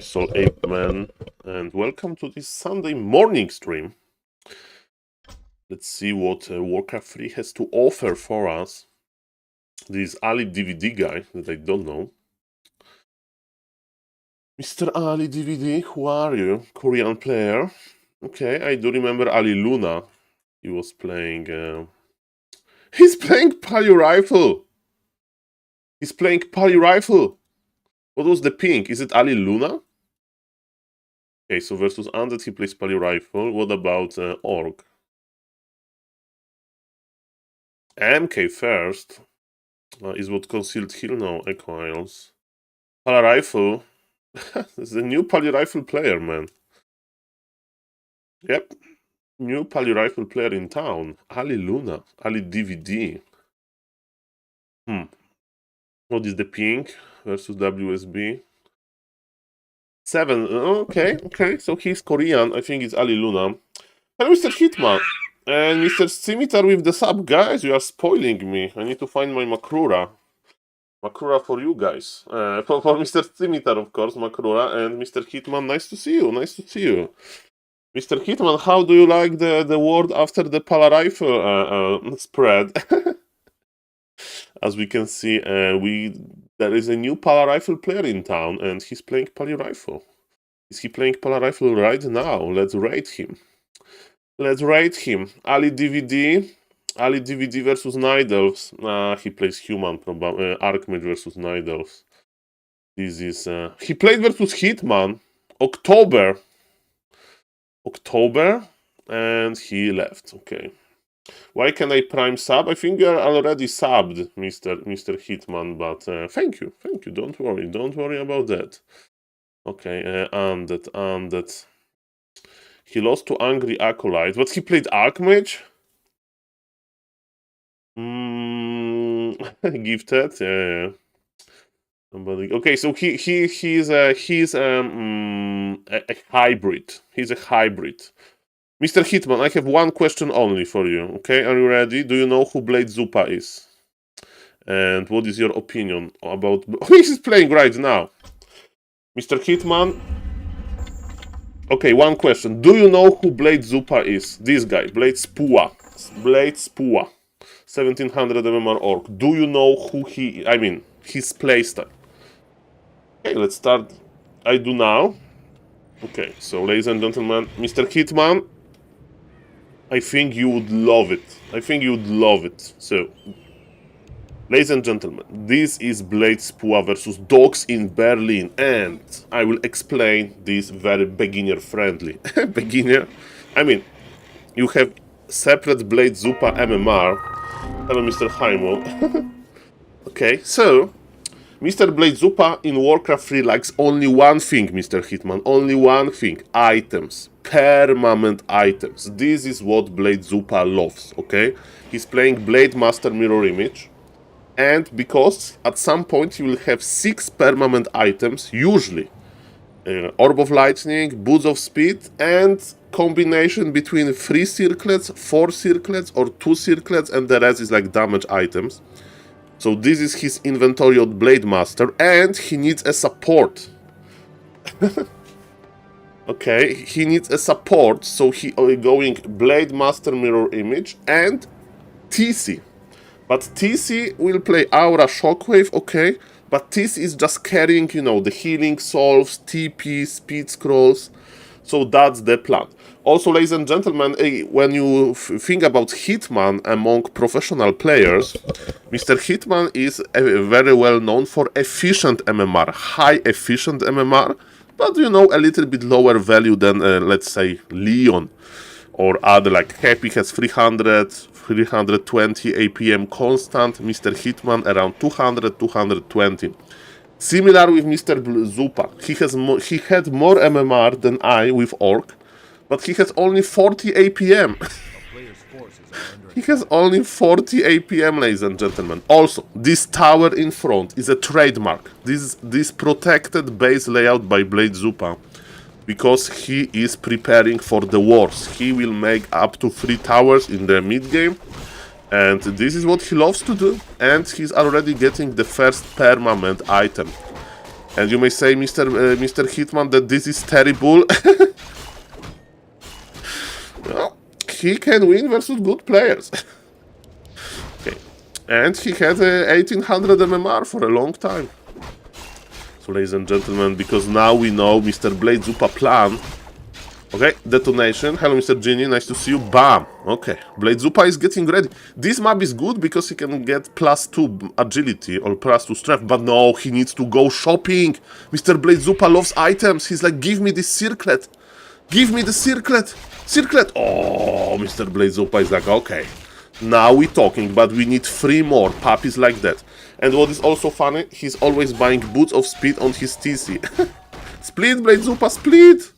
SaulPlayerMan, and welcome to this Sunday morning stream. Let's see what Warcraft 3 has to offer for us. This Ali DVD guy that I don't know. Mr. Ali DVD, who are you? Korean player. Okay, I do remember Ali Luna. He was playing... He's playing Pali Rifle! He's playing Pali Rifle! What was the pink? Is it Ali Luna? Okay, so versus Undead he plays Pali Rifle. What about Orc? MK first is what Concealed Hill now acquires. Pali Rifle. This is a new Pali Rifle player, man. Yep. New Pali Rifle player in town. Ali Luna. Ali DVD. What is the pink versus WSB? 7. Okay. So he's Korean. I think it's Ali Luna. Hello, Mr. Hitman. And Mr. Scimitar with the sub. Guys, you are spoiling me. I need to find my Makrura. Makrura for you guys. For Mr. Scimitar, of course, Makrura. And Mr. Hitman, nice to see you. Nice to see you. Mr. Hitman, how do you like the word after the Pala Rifle spread? As we can see, there is a new Pala Rifle player in town, and he's playing Pali Rifle. Is he playing Pala Rifle right now? Let's rate him. Let's rate him. Ali DVD. Ali DVD versus Night Elves. He plays human, probably. Archmage versus Night Elves. This is... he played versus Hitman. October. And he left. Okay. Why can I prime sub? I think you are already subbed, Mr. Hitman, but thank you. Don't worry about that. Okay, Undead. He lost to Angry Acolyte, but he played Archmage? Gifted? Yeah. Somebody... Okay, so he's a hybrid. He's a hybrid. Mr. Hitman, I have one question only for you, okay? Are you ready? Do you know who Blade Zupa is? And what is your opinion about... He's playing right now. Mr. Hitman? Okay, one question. Do you know who Blade Zupa is? This guy, Blade Spua. 1700 MMR Orc. Do you know who he... I mean, his playstyle. Okay, let's start. I do now. Okay, so ladies and gentlemen, Mr. Hitman, I think you would love it. So, ladies and gentlemen, this is Blade Spua versus Dogs in Berlin, and I will explain this very beginner-friendly. Beginner? I mean, you have separate Blade Zupa MMR. Hello, Mr. Heimo. Okay, so, Mr. Blade Zupa in Warcraft 3 likes only one thing, Mr. Hitman. Only one thing. Items. Permanent items. This is what Blade Zupa loves, okay? He's playing Blade Master Mirror Image. And because at some point he will have 6 permanent items, usually. Orb of Lightning, Boots of Speed, and combination between 3 circlets, 4 circlets, or 2 circlets, and the rest is like damage items. So this is his inventory of Blade Master, and he needs a support. Okay, he needs a support, so he going Blade Master Mirror Image and TC. But TC will play Aura Shockwave, okay, but TC is just carrying, you know, the healing solves, TP, speed scrolls, so that's the plan. Also, ladies and gentlemen, when you think about Hitman among professional players, Mr. Hitman is very well known for efficient MMR, high efficient MMR, but, you know, a little bit lower value than, let's say, Leon or other, like Happy has 320 APM constant, Mr. Hitman around 200, 220. Similar with Mr. Zupa. He had more MMR than I with Orc, but he has only 40 APM. He has only 40 APM, ladies and gentlemen. Also, this tower in front is a trademark. This protected base layout by Blade Zupa, because he is preparing for the wars. He will make up to 3 towers in the mid game, and this is what he loves to do. And he's already getting the first permanent item. And you may say, Mr. Hitman, that this is terrible. Well, he can win versus good players. Okay. And he had 1800 MMR for a long time. So, ladies and gentlemen, because now we know Mr. Blade Zupa plan. Okay, detonation. Hello, Mr. Genie, nice to see you. Bam! Okay, Blade Zupa is getting ready. This map is good because he can get +2 agility or +2 strength, but no, he needs to go shopping. Mr. Blade Zupa loves items. He's like, give me this circlet. Give me the circlet. Circlet. Oh, Mr. Blade Zupa is like, okay, now we're talking, but we need 3 more puppies like that. And what is also funny, he's always buying Boots of Speed on his TC. Split, Blade Zupa, split!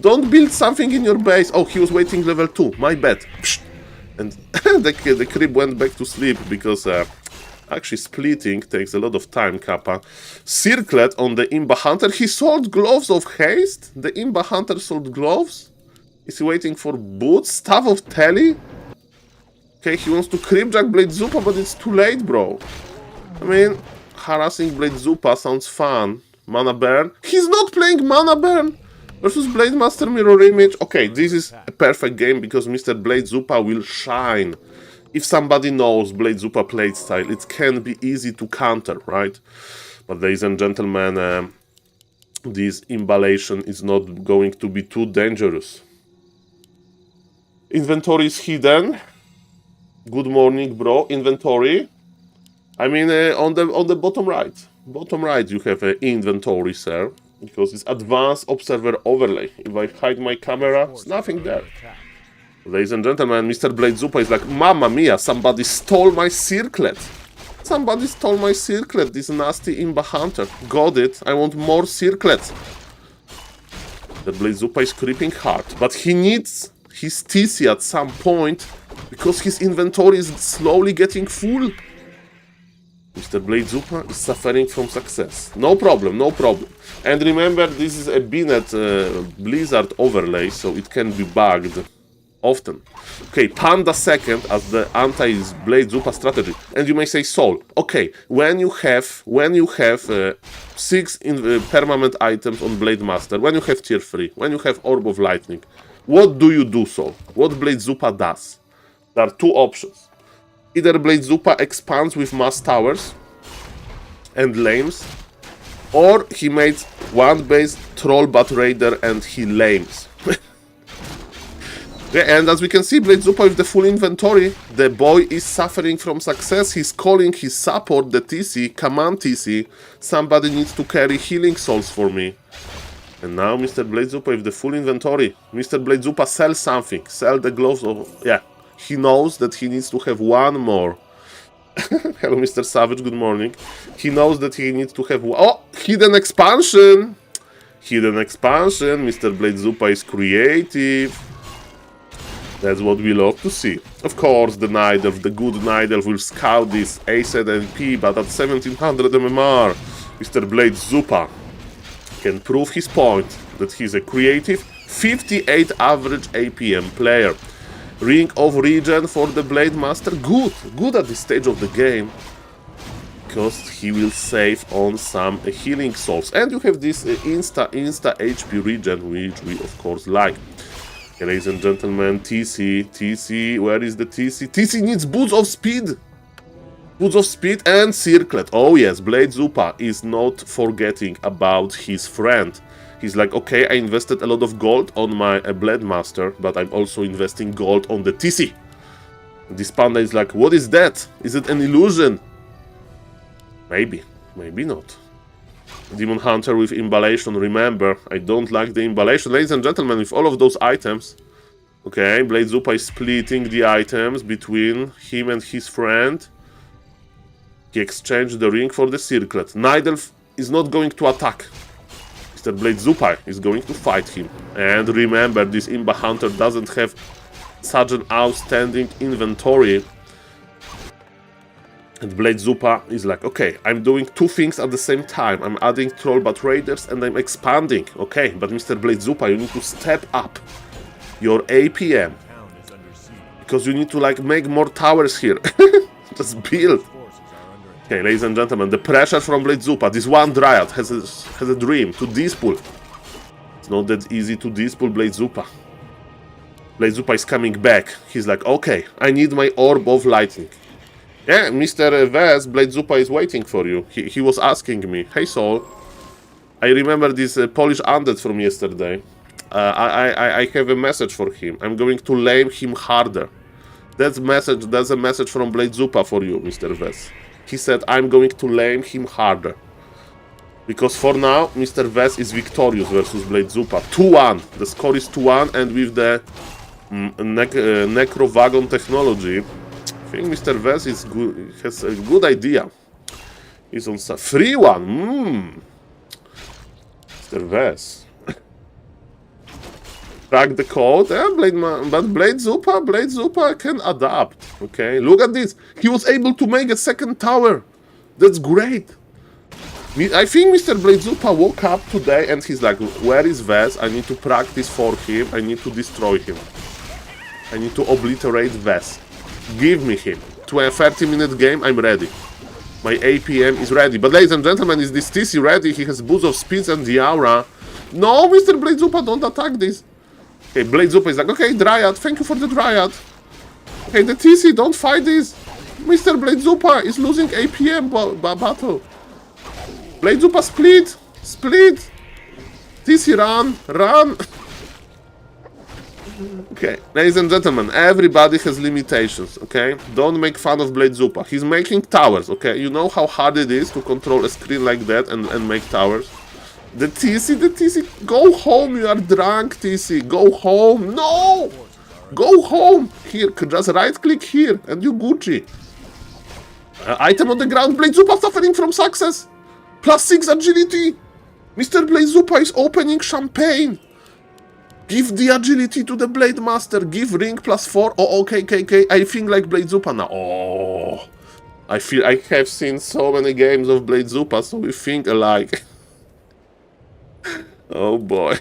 Don't build something in your base. Oh, he was waiting level 2. My bad. Psst. And the creep went back to sleep because actually splitting takes a lot of time, Kappa. Circlet on the Imba Hunter. He sold Gloves of Haste. The Imba Hunter sold gloves. Is he waiting for boots? Staff of Telly? Okay, he wants to creepjack Blade Zupa, but it's too late, bro. I mean, harassing Blade Zupa sounds fun. Mana Burn. He's not playing Mana Burn versus Blade Master Mirror Image. Okay, this is a perfect game because Mr. Blade Zupa will shine. If somebody knows Blade Zupa playstyle, it can be easy to counter, right? But ladies and gentlemen, this emballation is not going to be too dangerous. Inventory is hidden. Good morning, bro. Inventory. I mean, on the bottom right. Bottom right, you have inventory, sir. Because it's advanced observer overlay. If I hide my camera, there's nothing there. Ladies and gentlemen, Mr. Blade Zupa is like, Mamma mia, somebody stole my circlet. Somebody stole my circlet, this nasty Imba Hunter. Got it, I want more circlets. The Blade Zupa is creeping hard, but he needs his TC at some point because his inventory is slowly getting full. Mr. Blade Zupa is suffering from success. No problem, no problem. And remember, this is a BNet Blizzard overlay, so it can be bugged often. Okay, Panda second as the anti-Blade Zupa strategy. And you may say, Saul, okay, when you have 6 permanent items on Blade Master, when you have tier 3, when you have Orb of Lightning, what do you do, Saul? What Blade Zupa does? There are 2 options. Either Blade Zupa expands with mass towers and lames, or he made 1 base Troll Bat Raider and he lames. Yeah, and as we can see, Blade Zupa with the full inventory, the boy is suffering from success. He's calling his support, the TC, command TC. Somebody needs to carry healing souls for me. And now Mr. Blade Zupa with the full inventory. Mr. Blade Zupa sells something. Sell the gloves of... Yeah, he knows that he needs to have 1 more. Hello, Mr. Savage, good morning. He knows that he needs to have... Oh, hidden expansion! Hidden expansion. Mr. Blade Zupa is creative. That's what we love to see. Of course, the Night Elf, the good Night Elf will scout this ASET and P, but at 1700 MMR, Mr. Blade Zupa can prove his point that he's a creative 58 average APM player. Ring of Regen for the Blade Master, good at this stage of the game, because he will save on some healing souls. And you have this insta HP regen, which we of course like. Okay, ladies and gentlemen, TC, where is the TC? TC needs Boots of Speed! Boots of Speed and Circlet. Oh yes, Blade Zupa is not forgetting about his friend. He's like, okay, I invested a lot of gold on my Blade Master, but I'm also investing gold on the TC. This panda is like, what is that? Is it an illusion? Maybe, maybe not. Demon Hunter with emballation. Remember, I don't like the emballation. Ladies and gentlemen, with all of those items, okay, Blade Zupa is splitting the items between him and his friend. He exchanged the ring for the circlet. Night Elf is not going to attack. Mr. Blade Zupa is going to fight him. And remember, this Imba Hunter doesn't have such an outstanding inventory. And Blade Zupa is like, okay, I'm doing 2 things at the same time. I'm adding Troll Bat Raiders and I'm expanding. Okay, but Mr. Blade Zupa, you need to step up your APM. Because you need to, like, make more towers here. Just build. Okay, ladies and gentlemen, the pressure from Blade Zupa. This one Dryad has a dream to dispull. It's not that easy to dispull Blade Zupa. Blade Zupa is coming back. He's like, okay, I need my Orb of Lightning. Yeah, Mr. Vez, Blade Zupa is waiting for you. He was asking me, hey Saul, I remember this Polish undead from yesterday. I have a message for him. I'm going to lame him harder. That's a message from Blade Zupa for you, Mr. Vez. He said, I'm going to lame him harder. Because for now, Mr. Vez is victorious versus Blade Zupa. 2-1. The score is 2-1, and with the Necrovagon technology, I think Mr. Vez is good, has a good idea. He's on 3-1. Mr. Vez. Crack the code. But Blade Zupa can adapt. Okay, look at this. He was able to make a second tower. That's great. I think Mr. Blade Zupa woke up today and he's like, where is Vez? I need to practice for him. I need to destroy him. I need to obliterate Vez. Give me him. To a 30-minute game, I'm ready. My APM is ready. But ladies and gentlemen, is this TC ready? He has boost of speeds and the aura. No, Mr. Blade Zupa, don't attack this. Okay, Blade Zupa is like, okay, Dryad, thank you for the Dryad. Okay, the TC, don't fight this. Mr. Blade Zupa is losing APM battle. Blade Zupa, split. Split. TC, run. Okay, ladies and gentlemen, everybody has limitations, okay? Don't make fun of Blade Zupa. He's making towers, okay? You know how hard it is to control a screen like that and make towers? The TC, go home, you are drunk, TC, go home, no! Go home, here, just right-click here, and you Gucci. Item on the ground, Blade Zupa suffering from success! +6 agility! Mr. Blade Zupa is opening champagne! Give the agility to the Blade Master, give ring +4, oh, okay, I think like Blade Zupa now, oh! I feel I have seen so many games of Blade Zupa, so we think alike. Oh boy.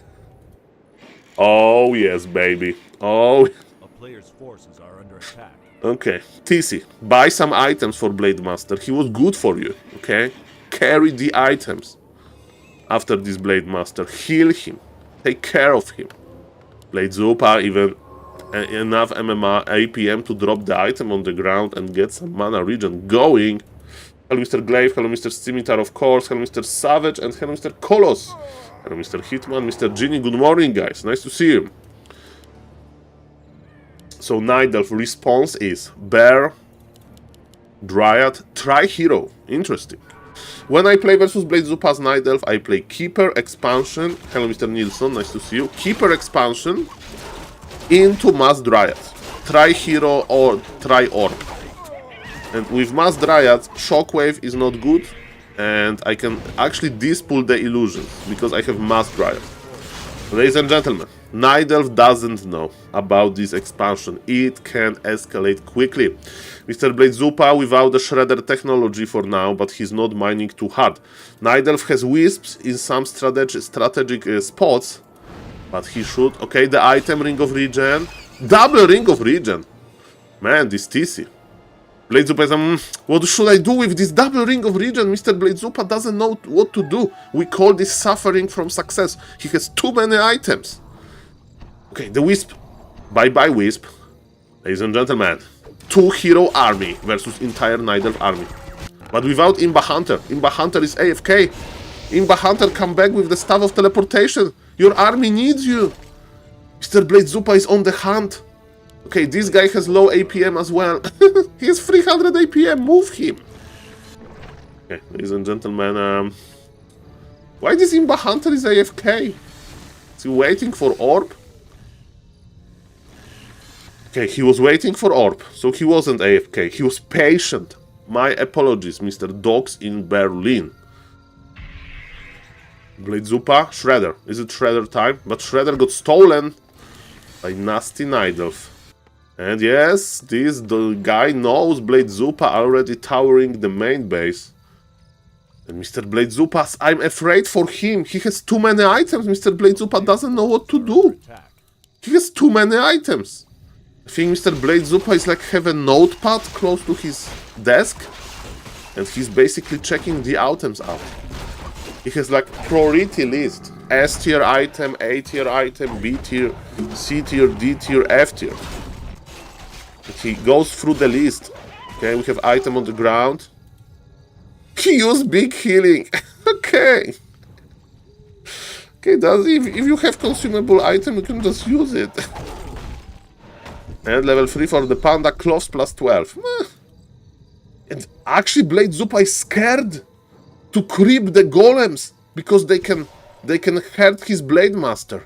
Oh yes, baby. Oh. A player's forces are under attack. Okay, TC, buy some items for Blade Master. He was good for you, okay? Carry the items after this Blade Master. Heal him. Take care of him. Blade Zupa even enough MMA APM to drop the item on the ground and get some mana regen going. Hello Mr. Glaive, hello Mr. Scimitar of course, hello Mr. Savage, and hello Mr. Kolos. Hello Mr. Hitman, Mr. Genie, good morning guys, nice to see you. So Night Elf response is Bear, Dryad, Tri-Hero, interesting. When I play versus Blade Zupa's Night Elf, I play Keeper Expansion, hello Mr. Nilsson, nice to see you, Keeper Expansion into Mass Dryad, Tri-Hero or Tri-Orb. And with Mass Dryad, Shockwave is not good, and I can actually dispull the illusions, because I have Mass Dryad. Ladies and gentlemen, Night Elf doesn't know about this expansion. It can escalate quickly. Mr. Blade Zupa without the Shredder technology for now, but he's not mining too hard. Night Elf has Wisps in some strategic spots, but he should... Okay, the item, Ring of Regen. Double Ring of Regen! Man, this TC. Blade Zupa is what should I do with this double Ring of Regen? Mr. Blade Zupa doesn't know what to do. We call this suffering from success. He has too many items. Okay, the Wisp. Bye-bye Wisp. Ladies and gentlemen, 2-hero army versus entire Night Elf army. But without Imba Hunter. Imba Hunter is AFK. Imba Hunter, come back with the Staff of Teleportation. Your army needs you. Mr. Blade Zupa is on the hunt. Okay, this guy has low APM as well. He has 300 APM, move him. Okay, ladies and gentlemen, why this Imba Hunter is AFK? Is he waiting for Orb? Okay, he was waiting for Orb, so he wasn't AFK. He was patient. My apologies, Mr. Dogs in Berlin. Blade Zupa, Shredder. Is it Shredder time? But Shredder got stolen by Nasty Night Elf. And yes, this guy knows Blade Zupa already towering the main base. And Mr. Blade Zupa, I'm afraid for him. He has too many items. Mr. Blade Zupa doesn't know what to do. He has too many items. I think Mr. Blade Zupa is like have a notepad close to his desk. And he's basically checking the items out. He has like priority list. S tier item, A tier item, B tier, C tier, D tier, F tier. He goes through the list. Okay, we have item on the ground. He used big healing. Okay. Okay, if you have consumable item, you can just use it. And level 3 for the panda, close plus 12. And actually Blade Zupa is scared to creep the golems because they can hurt his Blade Master.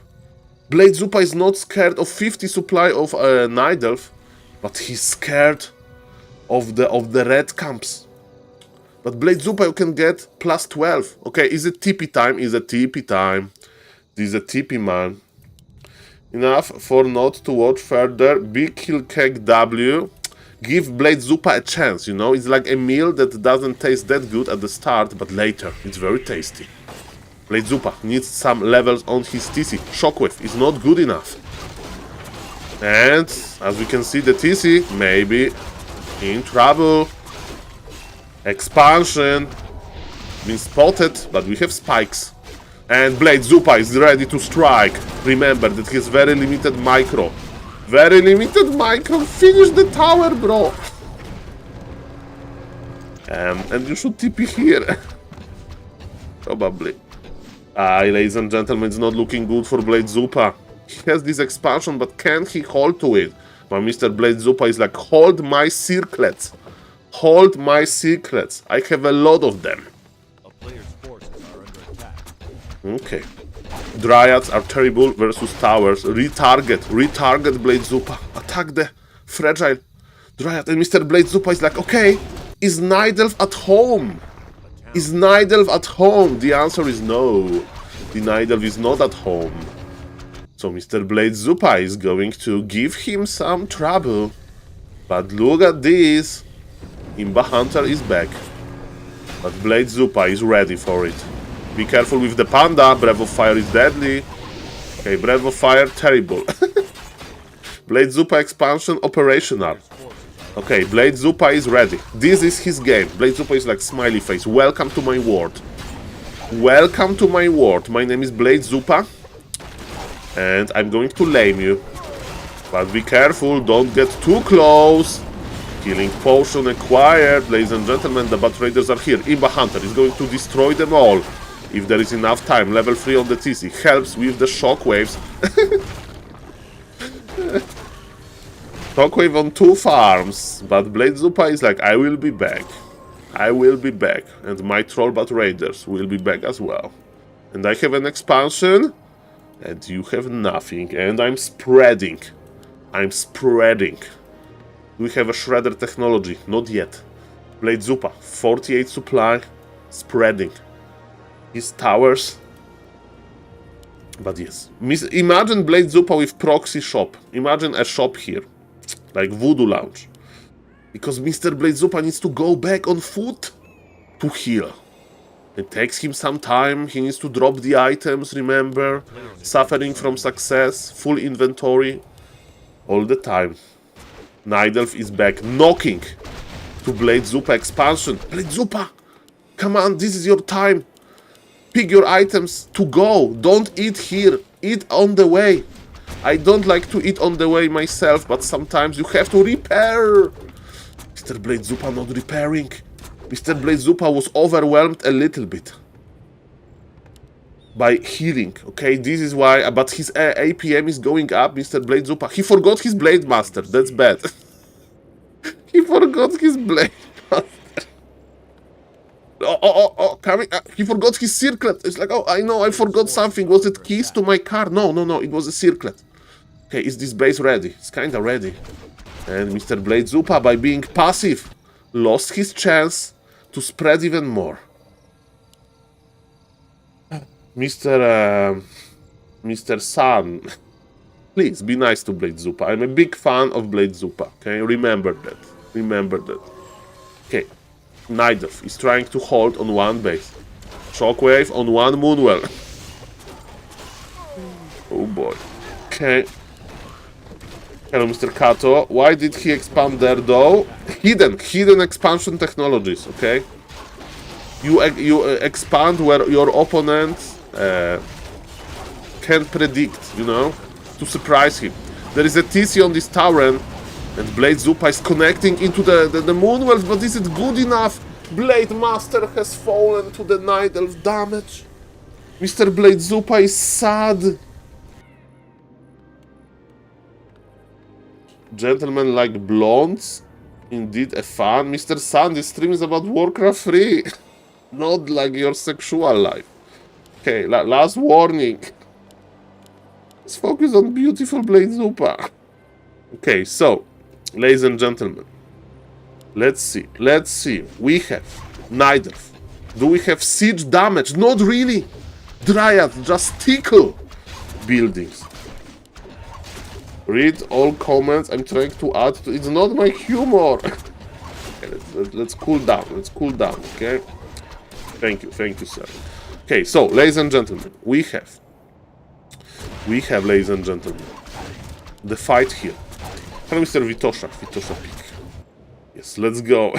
Blade Zupa is not scared of 50 supply of Night Elf, but he's scared of the red camps. But Blade Zupa you can get plus 12. Okay, is it TP time? Is a TP time. This is a TP man. Enough for not to watch further. Big kill cake W. Give Blade Zupa a chance, you know? It's like a meal that doesn't taste that good at the start, but later it's very tasty. Blade Zupa needs some levels on his TC. Shockwave is not good enough. And as we can see, the TC maybe in trouble. Expansion been spotted, but we have spikes. And Blade Zupa is ready to strike. Remember that he has very limited micro. Very limited micro. Finish the tower, bro. And you should TP here. Probably. Ladies and gentlemen, it's not looking good for Blade Zupa. He has this expansion, but can he hold to it? But Mr. Blade Zupa is like, hold my circlets. Hold my secrets. I have a lot of them. A player's forces are under attack. Okay. Dryads are terrible versus towers. Retarget Blade Zupa. Attack the fragile Dryad. And Mr. Blade Zupa is like, okay, is Night Elf at home? Is Night Elf at home? The answer is no. The Night Elf is not at home. So Mr. Blade Zupa is going to give him some trouble. But look at this. Imba Hunter is back. But Blade Zupa is ready for it. Be careful with the panda. Breath of Fire is deadly. Okay, Breath of Fire, terrible. Blade Zupa expansion operational. Okay, Blade Zupa is ready. This is his game. Blade Zupa is like smiley face. Welcome to my world. Welcome to my world. My name is Blade Zupa. And I'm going to lame you. But be careful, don't get too close. Healing potion acquired. Ladies and gentlemen, the Bat Raiders are here. Imba Hunter is going to destroy them all. If there is enough time. Level 3 on the TC. Helps with the shockwaves. Shockwave on 2 farms. But Blade Zupa is like, I will be back. I will be back. And my Troll Bat Raiders will be back as well. And I have an expansion. And you have nothing. And I'm spreading. I'm spreading. We have a shredder technology. Not yet. Blade Zupa. 48 supply. Spreading. His towers. But yes. Imagine Blade Zupa with proxy shop. Imagine a shop here. Like Voodoo Lounge. Because Mr. Blade Zupa needs to go back on foot to heal. It takes him some time. He needs to drop the items, remember? Suffering from success. Full inventory. All the time. Night Elf is back. Knocking to Blade Zupa expansion. Blade Zupa! Come on, this is your time. Pick your items to go. Don't eat here. Eat on the way. I don't like to eat on the way myself, but sometimes you have to repair. Mr. Blade Zupa not repairing. Mr. Blade Zupa was overwhelmed a little bit by healing. Okay, this is why. But his APM is going up. Mr. Blade Zupa. He forgot his Blade Master. That's bad. He forgot his Blade Master. Oh, coming. He forgot his circlet. It's like, oh, I know, I forgot something. Was it keys to my car? No, it was a circlet. Okay, is this base ready? It's kinda ready. And Mr. Blade Zupa, by being passive, lost his chance to spread even more. Mr. Sun, please be nice to Blade Zupa. I'm a big fan of Blade Zupa. Okay, remember that. Remember that. Okay, Night Elf is trying to hold on one base. Shockwave on one Moonwell. Oh boy. Okay. Hello, Mr. Kato. Why did he expand there though? hidden expansion technologies, okay? You expand where your opponent can't predict, you know, to surprise him. There is a TC on this tower, and Blade Zupa is connecting into the Moonwells, but is it good enough? Blade Master has fallen to the Night Elf damage. Mr. Blade Zupa is sad. Gentlemen like blondes. Indeed a fan. Mr. Sun, this stream is about Warcraft 3. Not like your sexual life. Okay, last warning. Let's focus on beautiful Blade Zupa. Okay, so, ladies and gentlemen. Let's see. We have Night Elf. Do we have siege damage? Not really. Dryad, just tickle buildings. Read all comments. I'm trying to add to... It's not my humor. Okay, let's cool down. Let's cool down, okay? Thank you, sir. Okay, so, ladies and gentlemen, we have, ladies and gentlemen, the fight here. Hello, Mr. Vitosha pick. Yes, let's go.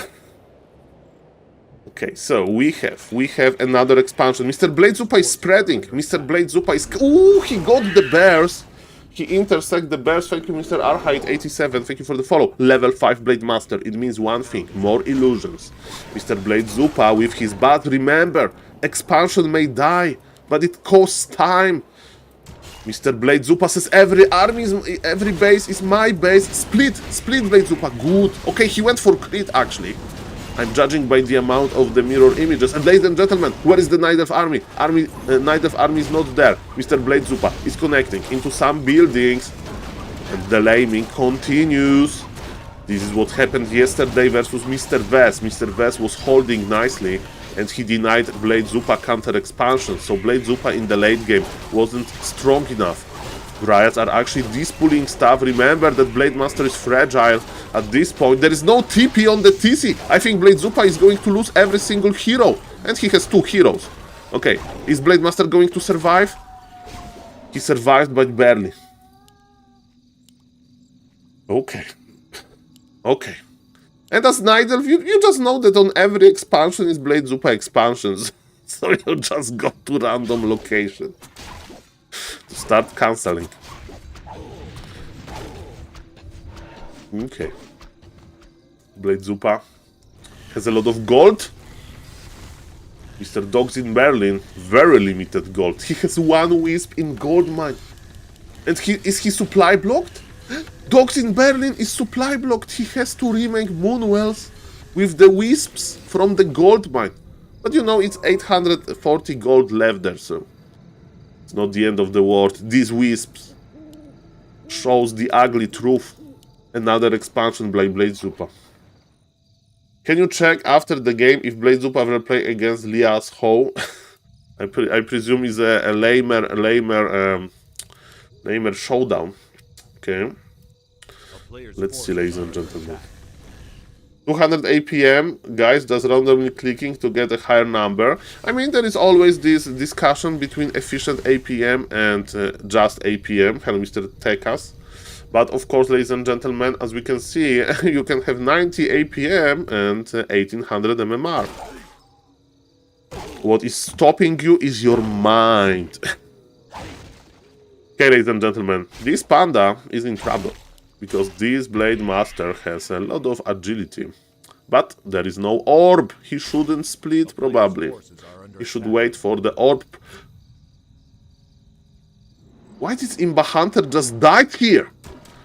Okay, so we have another expansion. Mr. Blade Zupa is spreading. Mr. Blade Zupa is... Ooh, he got the bears. He intersect the bears. Thank you, Mr. Arhide87. Thank you for the follow. Level 5 Blade Master. It means one thing. More illusions. Mr. Blade Zupa with his bat. Remember, expansion may die, but it costs time. Mr. Blade Zupa says every base is my base. Split Blade Zupa. Good. Okay, he went for crit actually. I'm judging by the amount of the mirror images. And ladies and gentlemen, where is the Night Elf army? Night Elf army is not there. Mr. Blade Zupa is connecting into some buildings. And the laming continues. This is what happened yesterday versus Mr. Vess. Mr. Vess was holding nicely, and he denied Blade Zupa counter expansion. So Blade Zupa in the late game wasn't strong enough. Dryads are actually dispulling stuff. Remember that Blade Master is fragile at this point. There is no TP on the TC. I think Blade Zupa is going to lose every single hero. And he has 2 heroes. Okay, is Blade Master going to survive? He survived, but barely. Okay. Okay. And as Night Elf, you just know that on every expansion is Blade Zupa expansions. So you just go to random location. To start cancelling. Okay. Blade Zupa has a lot of gold. Mr. Dogs in Berlin, very limited gold. He has 1 wisp in gold mine. And is he supply blocked? Dogs in Berlin is supply blocked. He has to remake Moonwells with the wisps from the gold mine. But you know, it's 840 gold left there, so it's not the end of the world. These wisps shows the ugly truth. Another expansion by Blade Zupa. Can you check after the game if Blade Zupa ever play against Lia's Ho? I presume is a lamer showdown. Okay. Let's see, ladies and gentlemen. 200 APM, guys, does randomly clicking to get a higher number. I mean, there is always this discussion between efficient APM and just APM. Hello, Mr. Tekas. But of course, ladies and gentlemen, as we can see, you can have 90 APM and 1800 MMR. What is stopping you is your mind. Okay, ladies and gentlemen, this panda is in trouble. Because this Blade Master has a lot of agility. But there is no orb. He shouldn't split, probably. He should wait for the orb. Why did Imba Hunter just die here?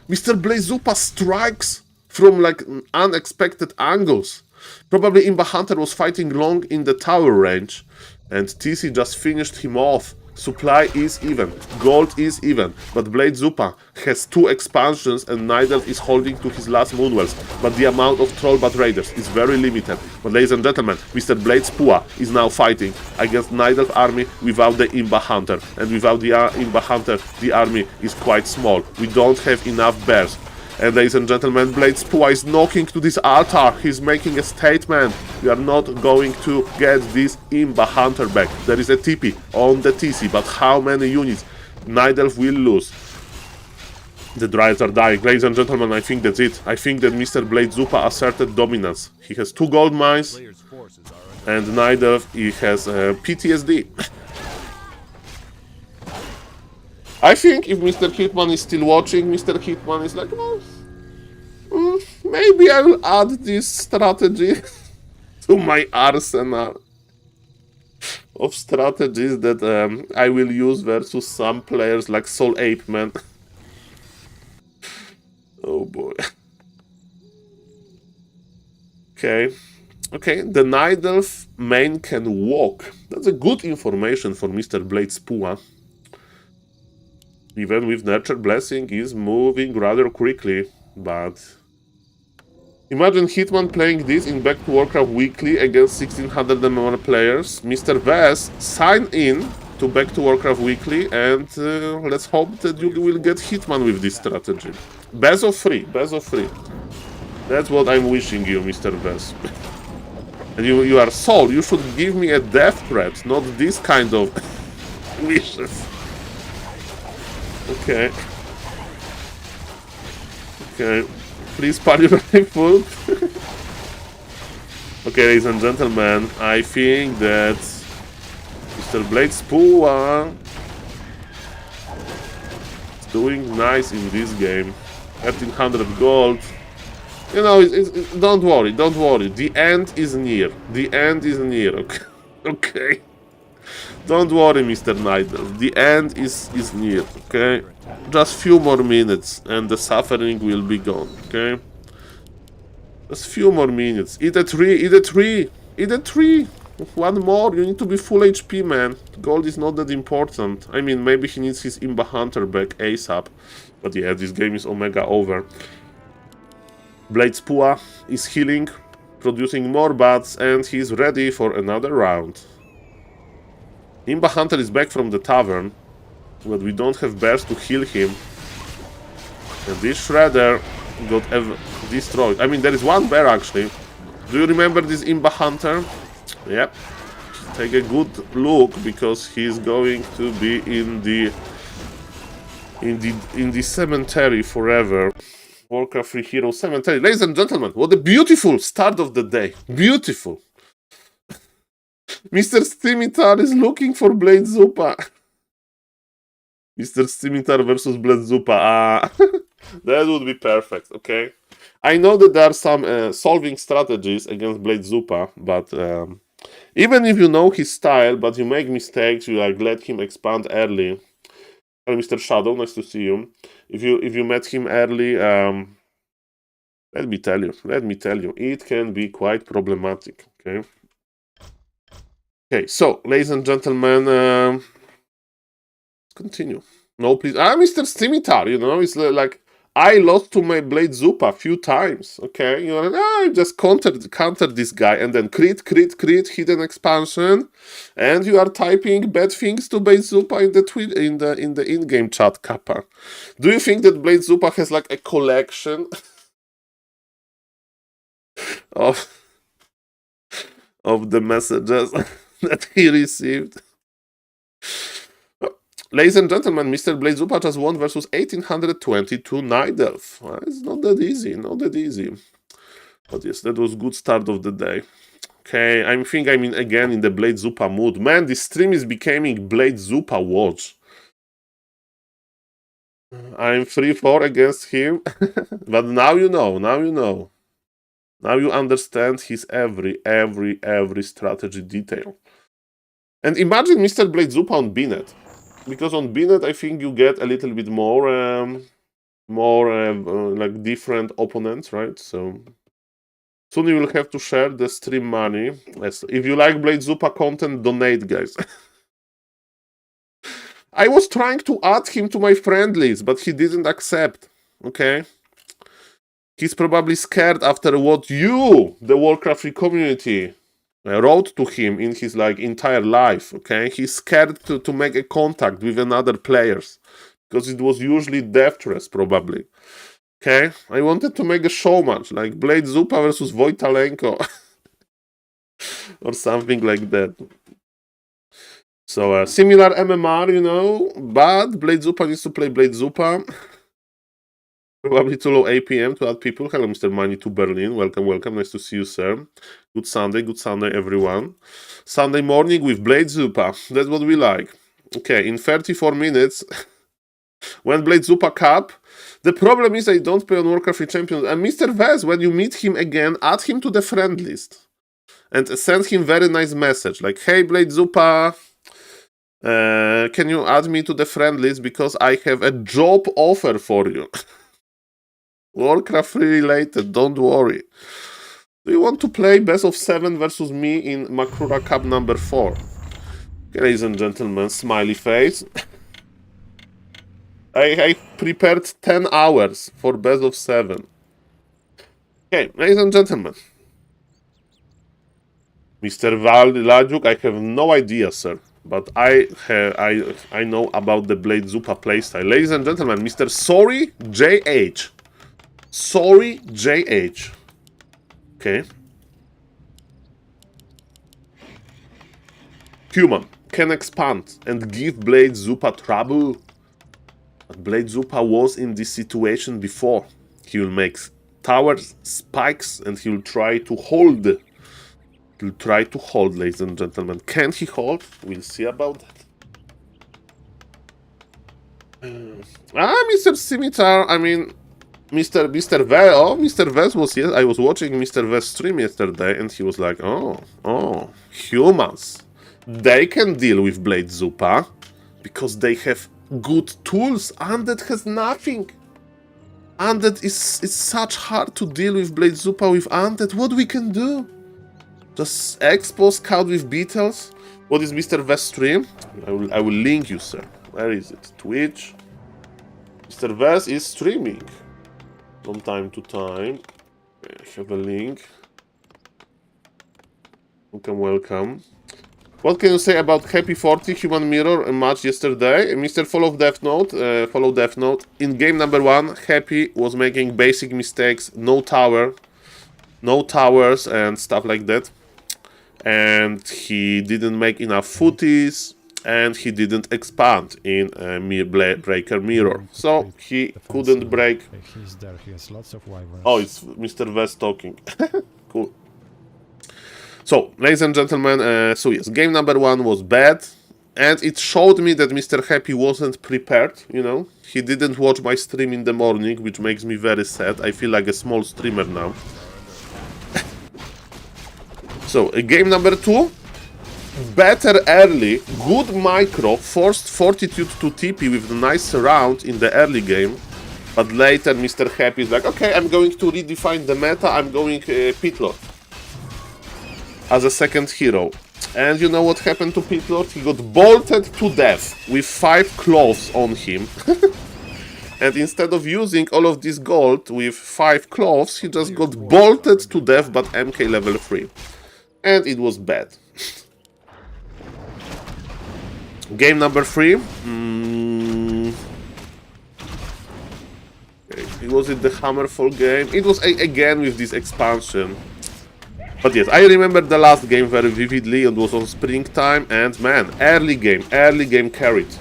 Mr. Blade Zupa strikes from like unexpected angles. Probably Imba Hunter was fighting long in the tower range. And TC just finished him off. Supply is even, gold is even, but Blade Zupa has 2 expansions and Night Elf is holding to his last Moonwells, but the amount of Trollbat Raiders is very limited. But ladies and gentlemen, Mr. Blade Spua is now fighting against Night Elf army without the Imba Hunter, and without the Imba Hunter, the army is quite small. We don't have enough bears. And ladies and gentlemen, Blade Spua is knocking to this altar. He's making a statement. We are not going to get this Imba Hunter back. There is a TP on the TC, but how many units? Night Elf will lose. The drives are dying. Ladies and gentlemen, I think that's it. I think that Mr. Blade Zupa asserted dominance. He has 2 gold mines, Player's forces are under and neither he has PTSD. I think if Mr. Hitman is still watching, Mr. Hitman is like, well, maybe I will add this strategy to my arsenal of strategies that I will use versus some players like SaulPlayerMan. Oh boy. Okay. Okay, the Night Elf main can walk. That's a good information for Mr. Blade Spua. Even with Nurture Blessing, is moving rather quickly, but... Imagine Hitman playing this in Back to Warcraft Weekly against 1600 and more players. Mr. Vess, sign in to Back to Warcraft Weekly, and let's hope that you will get Hitman with this strategy. Best of 3, best of 3. That's what I'm wishing you, Mr. Vess. And you are Saul, you should give me a death threat, not this kind of wishes. Okay. Okay. Please party rifle. Okay, ladies and gentlemen, I think that Mr. Blade Spua is doing nice in this game. 1300 gold. You know, don't worry, don't worry. The end is near. The end is near, okay? Okay. Don't worry, Mr. Nigel. The end is near, okay? Just few more minutes and the suffering will be gone, okay? Just few more minutes. Eat a tree, eat a tree, eat a tree! One more, you need to be full HP, man. Gold is not that important. I mean, maybe he needs his Imba Hunter back ASAP. But yeah, this game is Omega over. Blade Spua is healing, producing more bats, and he's ready for another round. Imba Hunter is back from the tavern, but we don't have bears to heal him. And this Shredder got destroyed. I mean, there is one bear actually. Do you remember this Imba Hunter? Yep. Take a good look because he's going to be in the cemetery forever. Warcraft 3 Hero Cemetery. Ladies and gentlemen, what a beautiful start of the day. Beautiful. Mr. Scimitar is looking for Blade Zupa. Mr. Scimitar versus Blade Zupa. That would be perfect, okay? I know that there are some solving strategies against Blade Zupa, but even if you know his style, but you make mistakes, you like let him expand early. Mr. Shadow, nice to see you. If you met him early, let me tell you, it can be quite problematic, okay? Okay, so, ladies and gentlemen, let's continue. No, please. Mr. Scimitar, you know, it's like, I lost to my Blade Zupa a few times, okay? You know, I just countered this guy, and then crit, hidden expansion, and you are typing bad things to Blade Zupa in the in-game chat, Kappa. Do you think that Blade Zupa has like a collection of the messages that he received? Ladies and gentlemen, Mr. Blade Zupa just won versus 1822 Night Elf. It's not that easy, not that easy. But yes, that was good start of the day. Okay, I think I'm again in the Blade Zupa mood. Man, this stream is becoming Blade Zupa watch. I'm 3-4 against him. But now you know, now you know. Now you understand his every strategy detail. And imagine Mr. Blade Zupa on Bnet. Because on Bnet, I think you get a little bit more, like different opponents, right? So soon you will have to share the stream money. Yes, if you like Blade Zupa content, donate, guys. I was trying to add him to my friend list, but he didn't accept. Okay. He's probably scared after what you, the Warcraft 3 community, wrote to him in his like entire life, okay? He's scared to make a contact with another players because it was usually death threats probably, okay? I wanted to make a show match like Blade Zupa versus Wojtalenko or something like that. So similar MMR, you know, but Blade Zupa needs to play Blade Zupa. Probably too low APM to add people. Hello, Mr. Money to Berlin. Welcome, welcome. Nice to see you, sir. Good Sunday, everyone. Sunday morning with Blade Zupa. That's what we like. Okay, in 34 minutes, when Blade Zupa Cup, the problem is I don't play on Warcraft 3 Champions. And Mr. Vez, when you meet him again, add him to the friend list. And send him very nice message. Like, hey, Blade Zupa, can you add me to the friend list because I have a job offer for you. Warcraft 3 related, don't worry. Do you want to play best of 7 versus me in Makura Cup number 4? Okay, ladies and gentlemen, smiley face. I prepared 10 hours for best of 7. Okay, ladies and gentlemen. Mr. Lajuk, I have no idea, sir. But I know about the Blade Zupa playstyle. Ladies and gentlemen, Mr. Sorry JH. Sorry JH. Okay. Human can expand and give Blade Zupa trouble. But Blade Zupa was in this situation before. He will make towers, spikes, and he will try to hold. He'll try to hold, ladies and gentlemen. Can he hold? We'll see about that. Mr. Scimitar, I mean, Mr. Vez, oh, Mr. Vez was, yes, I was watching Mr. Vez stream yesterday, and he was like, oh, humans. They can deal with Blade Zupa, because they have good tools. Undead has nothing. Undead is such hard to deal with Blade Zupa with Undead. What we can do? Just Expo Scout with Beatles? What is Mr. Vez stream? I will link you, sir. Where is it? Twitch. Mr. Vez is streaming. From time to time. I have a link. Welcome, welcome. What can you say about Happy 40 Human Mirror match yesterday? Mr. Follow Deathnote. In game number 1, Happy was making basic mistakes. No towers and stuff like that. And he didn't make enough footies. And he didn't expand in Breaker Mirror. So he couldn't break. He's there, he has lots of wyverns. Oh, it's Mr. Vez talking. Cool. So, ladies and gentlemen, so yes, game number 1 was bad. And it showed me that Mr. Happy wasn't prepared, you know. He didn't watch my stream in the morning, which makes me very sad. I feel like a small streamer now. So, game number 2. Better early, good micro, forced Fortitude to TP with a nice round in the early game. But later Mr. Happy is like, okay, I'm going to redefine the meta, I'm going Pitlord as a second hero. And you know what happened to Pitlord? He got bolted to death with 5 cloves on him. And instead of using all of this gold with 5 cloves, he just got bolted to death but MK level 3. And it was bad. Game number 3. Was it the Hammerfall game? It was again with this expansion. But yes, I remember the last game very vividly. It was on springtime, and man, early game carried.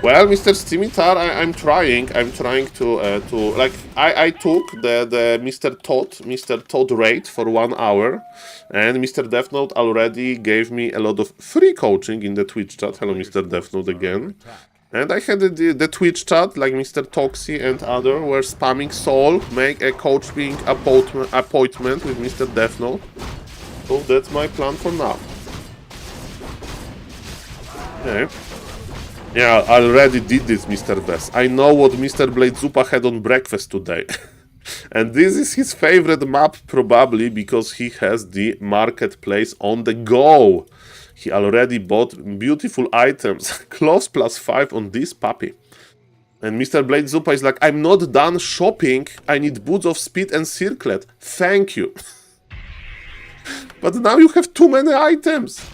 Well, Mr. Scimitar, I'm trying to like I took the Mr. Todd raid for 1 hour, and Mr. Deathnote already gave me a lot of free coaching in the Twitch chat. Hello, Mr. Deathnote again. And I had the Twitch chat, like Mr. Toxie and other were spamming Saul, make a coaching appointment with Mr. Deathnote. So that's my plan for now. Okay. Yeah, I already did this, Mr. Vez. I know what Mr. Blade Zupa had on breakfast today. And this is his favorite map, probably, because he has the marketplace on the go. He already bought beautiful items. Close +5 on this puppy. And Mr. Blade Zupa is like, I'm not done shopping. I need Boots of Speed and Circlet. Thank you. But now you have too many items.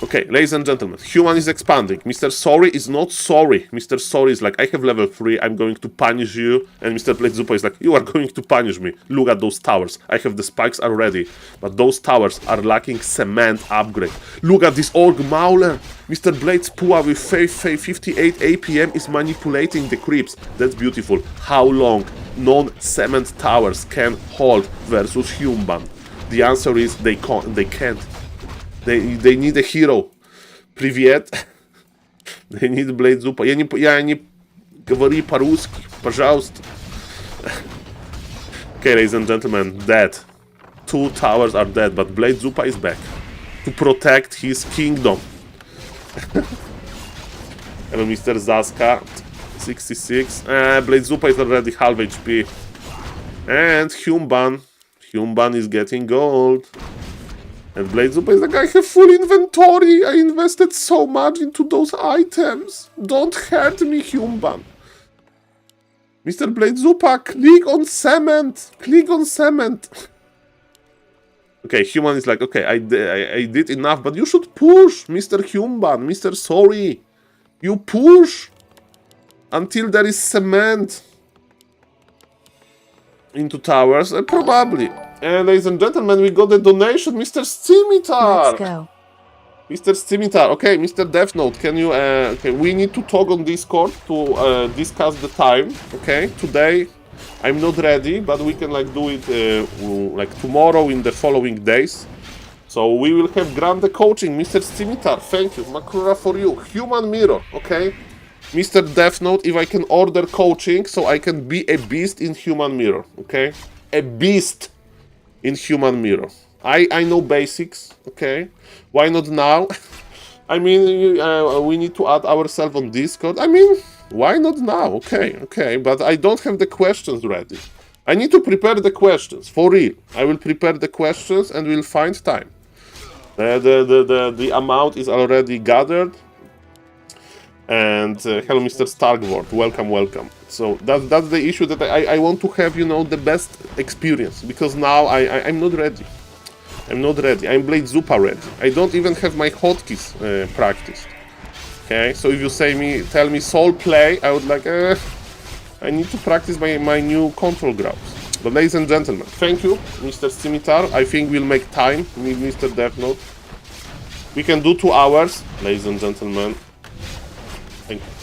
Okay, ladies and gentlemen, human is expanding. Mr. Sorry is not sorry. Mr. Sorry is like, I have level 3, I'm going to punish you. And Mr. Bladezupa is like, you are going to punish me. Look at those towers. I have the spikes already. But those towers are lacking cement upgrade. Look at this Orc Mauler. Mr. Bladespua with 58 APM is manipulating the creeps. That's beautiful. How long non-cement towers can hold versus human? The answer is they can't. They need a hero. Привет. They need Bladezupa. Я не говори по-русски. Пожалуйста. Okay, ladies and gentlemen, dead. 2 towers are dead, but Bladezupa is back to protect his kingdom. Hello, Mr. Zaska. 66. Bladezupa is already half HP. And Humban is getting gold. And Bladezupa is like, I have full inventory. I invested so much into those items. Don't hurt me, Humban. Mr. Bladezupa, click on cement. Click on cement. Okay, Human is like, okay, I did enough, but you should push, Mr. Humban, Mr. Sorry. You push until there is cement into towers, probably. And ladies and gentlemen, we got a donation, Mr. Scimitar. Let's go. Mr. Scimitar, okay, Mr. Deathnote, can you, okay, we need to talk on Discord to discuss the time, okay? Today, I'm not ready, but we can, like, do it, like, tomorrow in the following days. So, we will have grande coaching, Mr. Scimitar, thank you, Makura for you, Human Mirror, okay? Mr. Deathnote, if I can order coaching, so I can be a beast in Human Mirror, okay? A beast in Human Mirror. I know basics, okay? Why not now? I mean, we need to add ourselves on Discord. I mean, why not now? Okay, but I don't have the questions ready. I need to prepare the questions, for real. I will prepare the questions and we'll find time. The amount is already gathered. And hello, Mr. Starkvord, welcome. So that's the issue, that I want to have, you know, the best experience, because now I'm not ready. I'm Bladezupa ready. I don't even have my hotkeys practiced. Okay, so if you tell me Soul Play, I would like, I need to practice my new control grabs. But ladies and gentlemen, thank you, Mr. Scimitar. I think we'll make time with Mr. Deathnote. We can do 2 hours, ladies and gentlemen.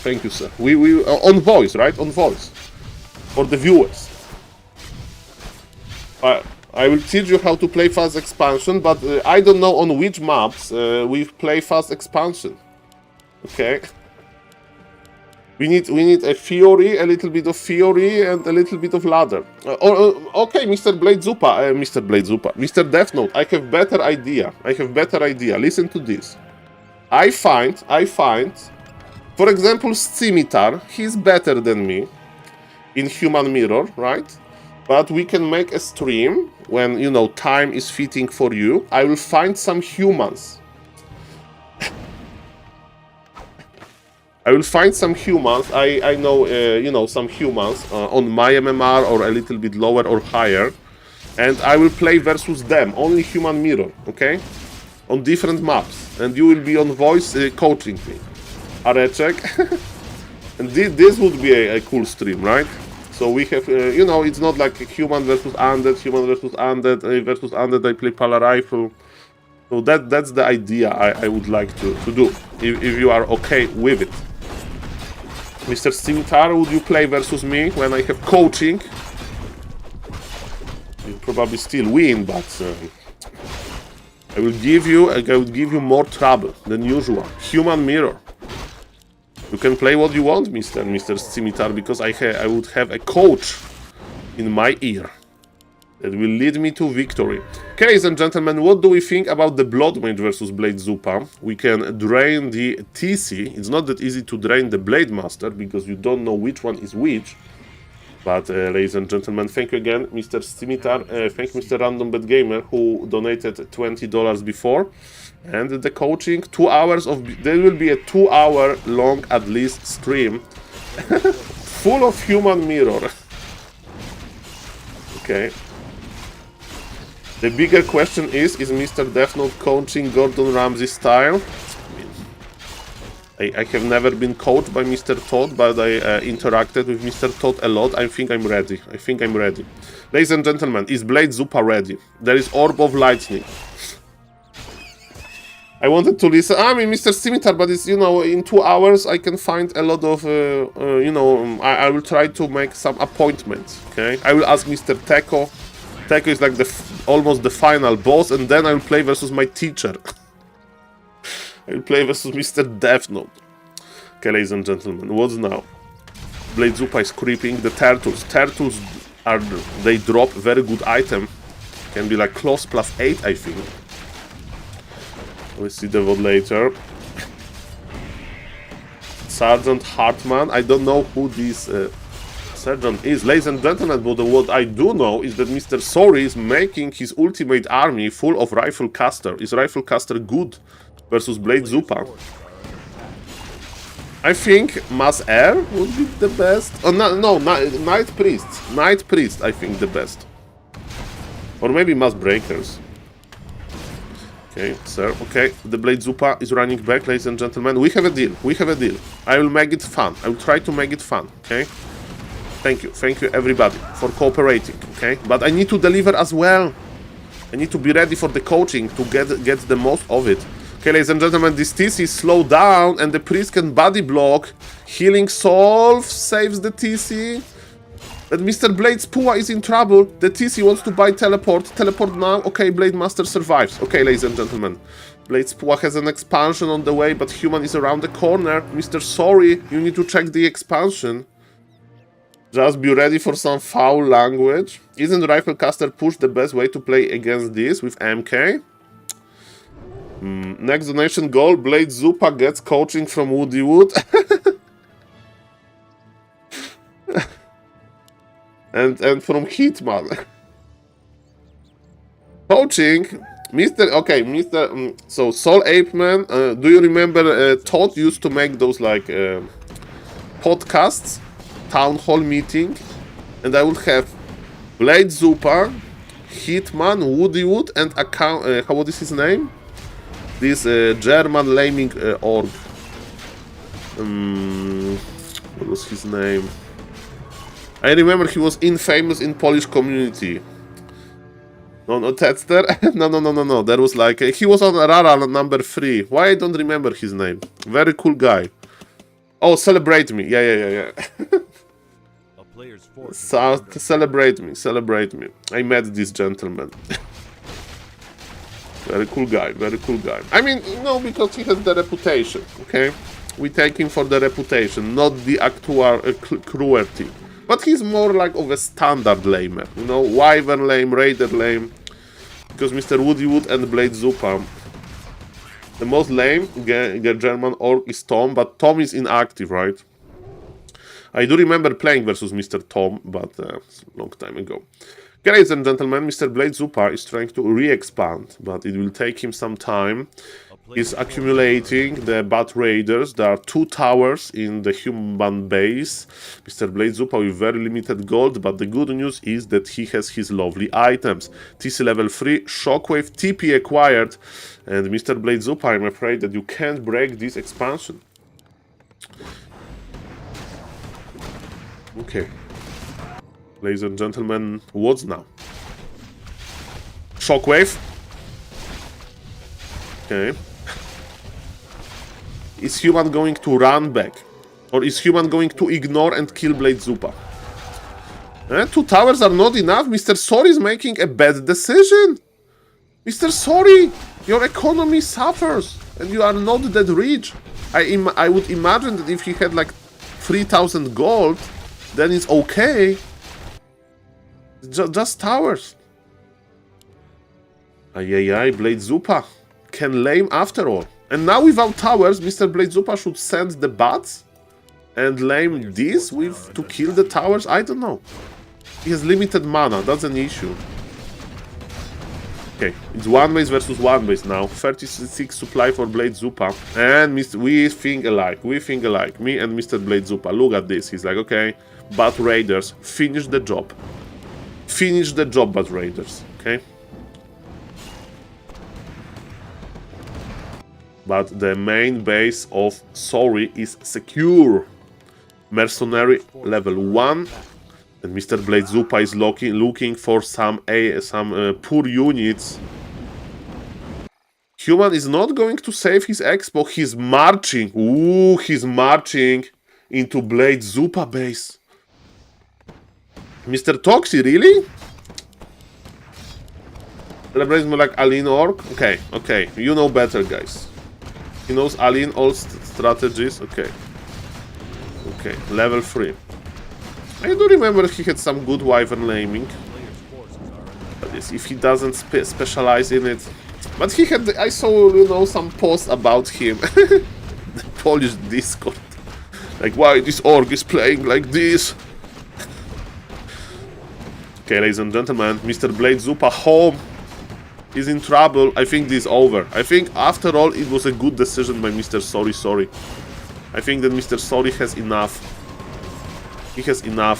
Thank you, sir. We on voice, right? On voice. For the viewers. I will teach you how to play fast expansion, but I don't know on which maps we play fast expansion. Okay. We need a Fury, a little bit of Fury, and a little bit of Ladder. Okay, Mr. Bladezupa, Mr. Deathnote, I have better idea. Listen to this. I find, for example, Scimitar, he's better than me in Human Mirror, right? But we can make a stream when, you know, time is fitting for you. I will find some humans. I know, you know, some humans on my MMR or a little bit lower or higher. And I will play versus them, only Human Mirror, okay? On different maps. And you will be on voice coaching me. Areczek. And this would be a cool stream, right? So we have, you know, it's not like human versus undead, versus undead, I play Pala Rifle. So that's the idea I would like to do, if you are okay with it. Mr. Scimitar, would you play versus me when I have coaching? You'll probably still win, but I will give you more trouble than usual. Human Mirror. You can play what you want, Mr. Scimitar, because I would have a coach in my ear that will lead me to victory. Okay, ladies and gentlemen, what do we think about the Blood Mage versus Bladezupa? We can drain the TC. It's not that easy to drain the Blade Master, because you don't know which one is which. But, ladies and gentlemen, thank you again, Mr. Scimitar. Thank you, Mr. Random Bet Gamer, who donated $20 before. And the coaching, 2 hours of... There will be a 2-hour long, at least, stream. Full of Human Mirror. Okay. The bigger question is Mr. Deathnote coaching Gordon Ramsay style? I have never been coached by Mr. Todd, but I interacted with Mr. Todd a lot. I think I'm ready. I think I'm ready. Ladies and gentlemen, is Blade Zupa ready? There is Orb of Lightning. I wanted to listen. I mean, Mr. Scimitar, but it's, you know, in 2 hours I can find a lot of, you know, I will try to make some appointments, okay? I will ask Mr. Teko. Teko is like almost the final boss, and then I will play versus my teacher. I will play versus Mr. Deathnote. Okay, ladies and gentlemen, what's now? Blade Zupa is creeping. The turtles. Turtles are, they drop very good item. Can be like close +8, I think. We'll see the VOD later. Sergeant Hartman. I don't know who this sergeant is. Ladies and gentlemen, but what I do know is that Mr. Sori is making his ultimate army full of rifle caster. Is rifle caster good versus Blade Zupa? I think Mass Air would be the best. Oh, no, Night Priest. Night Priest, I think, the best. Or maybe Mass Breakers. Okay, sir. Okay, the Blade Zupa is running back, ladies and gentlemen. We have a deal. We have a deal. I will make it fun. I will try to make it fun, okay? Thank you, everybody, for cooperating, okay? But I need to deliver as well. I need to be ready for the coaching to get the most of it. Okay, ladies and gentlemen, this TC is slowed down, and the priest can body block. Healing Solve saves the TC. But Mr. Blade's Pua is in trouble. The TC wants to buy teleport. Teleport now. Okay, Blade Master survives. Okay, ladies and gentlemen. Blade's Pua has an expansion on the way, but human is around the corner. Mr. Sorry, you need to check the expansion. Just be ready for some foul language. Isn't Rifle Caster Push the best way to play against this with MK? Next donation goal, Blade Zupa gets coaching from Woody Wood. and from Hitman. Coaching, Mr. So SaulPlayerMan, do you remember Todd used to make those like podcasts, town hall meeting, and I would have Blade Zupa, Hitman, Woody Wood, and what is his name? This German laming orb. What was his name? I remember he was infamous in Polish community. No, Tetster? No. There was like... he was on Rara number 3. Why I don't remember his name? Very cool guy. Oh, Celebrate Me. Yeah. So, celebrate me. I met this gentleman. Very cool guy. I mean, no, because he has the reputation, okay? We take him for the reputation, not the actual cruelty. But he's more like of a standard lamer, you know, Wyvern lame, Raider lame. Because Mr. Woody Wood and Blade Zupa. The most lame German orc is Tom, but Tom is inactive, right? I do remember playing versus Mr. Tom, but a long time ago. Okay, ladies and gentlemen, Mr. Blade Zupa is trying to re-expand, but it will take him some time. He's accumulating the Bat Raiders. There are 2 towers in the human base. Mr. Blade Zupa with very limited gold, but the good news is that he has his lovely items. TC level 3, Shockwave, TP acquired, and Mr. Blade Zupa, I'm afraid that you can't break this expansion. Okay. Ladies and gentlemen, what's now? Shockwave. Okay. Is human going to run back? Or is human going to ignore and kill Blade Zupa? 2 towers are not enough? Mr. Sorry is making a bad decision. Mr. Sorry, your economy suffers. And you are not that rich. I would imagine that if he had like 3,000 gold, then it's okay. Just towers. Blade Zupa can lame after all. And now without towers, Mr. Blade Zupa should send the bats and lame this to kill the towers? I don't know. He has limited mana, that's an issue. Okay, it's 1 base versus 1 base now. 36 supply for Blade Zupa. And we think alike. Me and Mr. Blade Zupa. Look at this. He's like, okay, Bat Raiders, finish the job. Finish the job, Bat Raiders. Okay? But the main base of Sorry is secure. Mercenary level 1. And Mr. Blade Zupa is looking for some poor units. Human is not going to save his expo. He's marching. Ooh, he's marching into Blade Zupa base. Mr. Toxi, really? Celebrates more like Aline Orc? Okay, okay. You know better, guys. He knows Aline, all strategies. Okay. Okay, level 3. I do remember he had some good wyvern naming. But yes, if he doesn't specialize in it. But he had, I saw, you know, some posts about him. The Polish Discord. Like, why this orc is playing like this? Okay, ladies and gentlemen, Mr. Blade Zupa home is in trouble. I think this is over. I think, after all, it was a good decision by Mr. Sorry. I think that Mr. Sorry has enough. He has enough.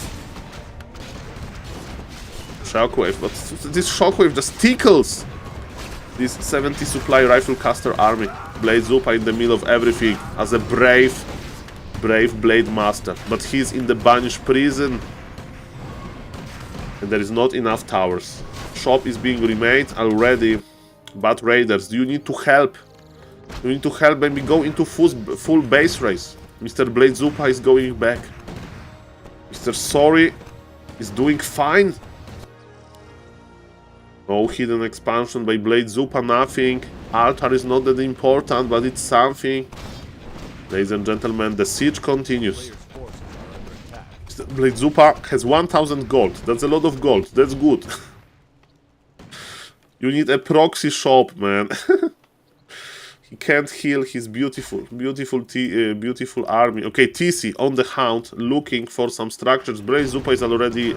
Shockwave, but this shockwave just tickles this 70 supply rifle caster army. Blade Zupa in the middle of everything as a brave blade master. But he's in the banished prison. And there is not enough towers. Shop is being remade already. But raiders, you need to help. You need to help maybe go into full base race. Mr. Blade Zupa is going back. Mr. Sorry is doing fine. No hidden expansion by Blade Zupa, nothing. Altar is not that important, but it's something. Ladies and gentlemen, the siege continues. Blade Zupa has 1000 gold. That's a lot of gold. That's good. You need a proxy shop, man. He can't heal his beautiful army. Okay, TC on the hunt, looking for some structures. Blade Zupa is already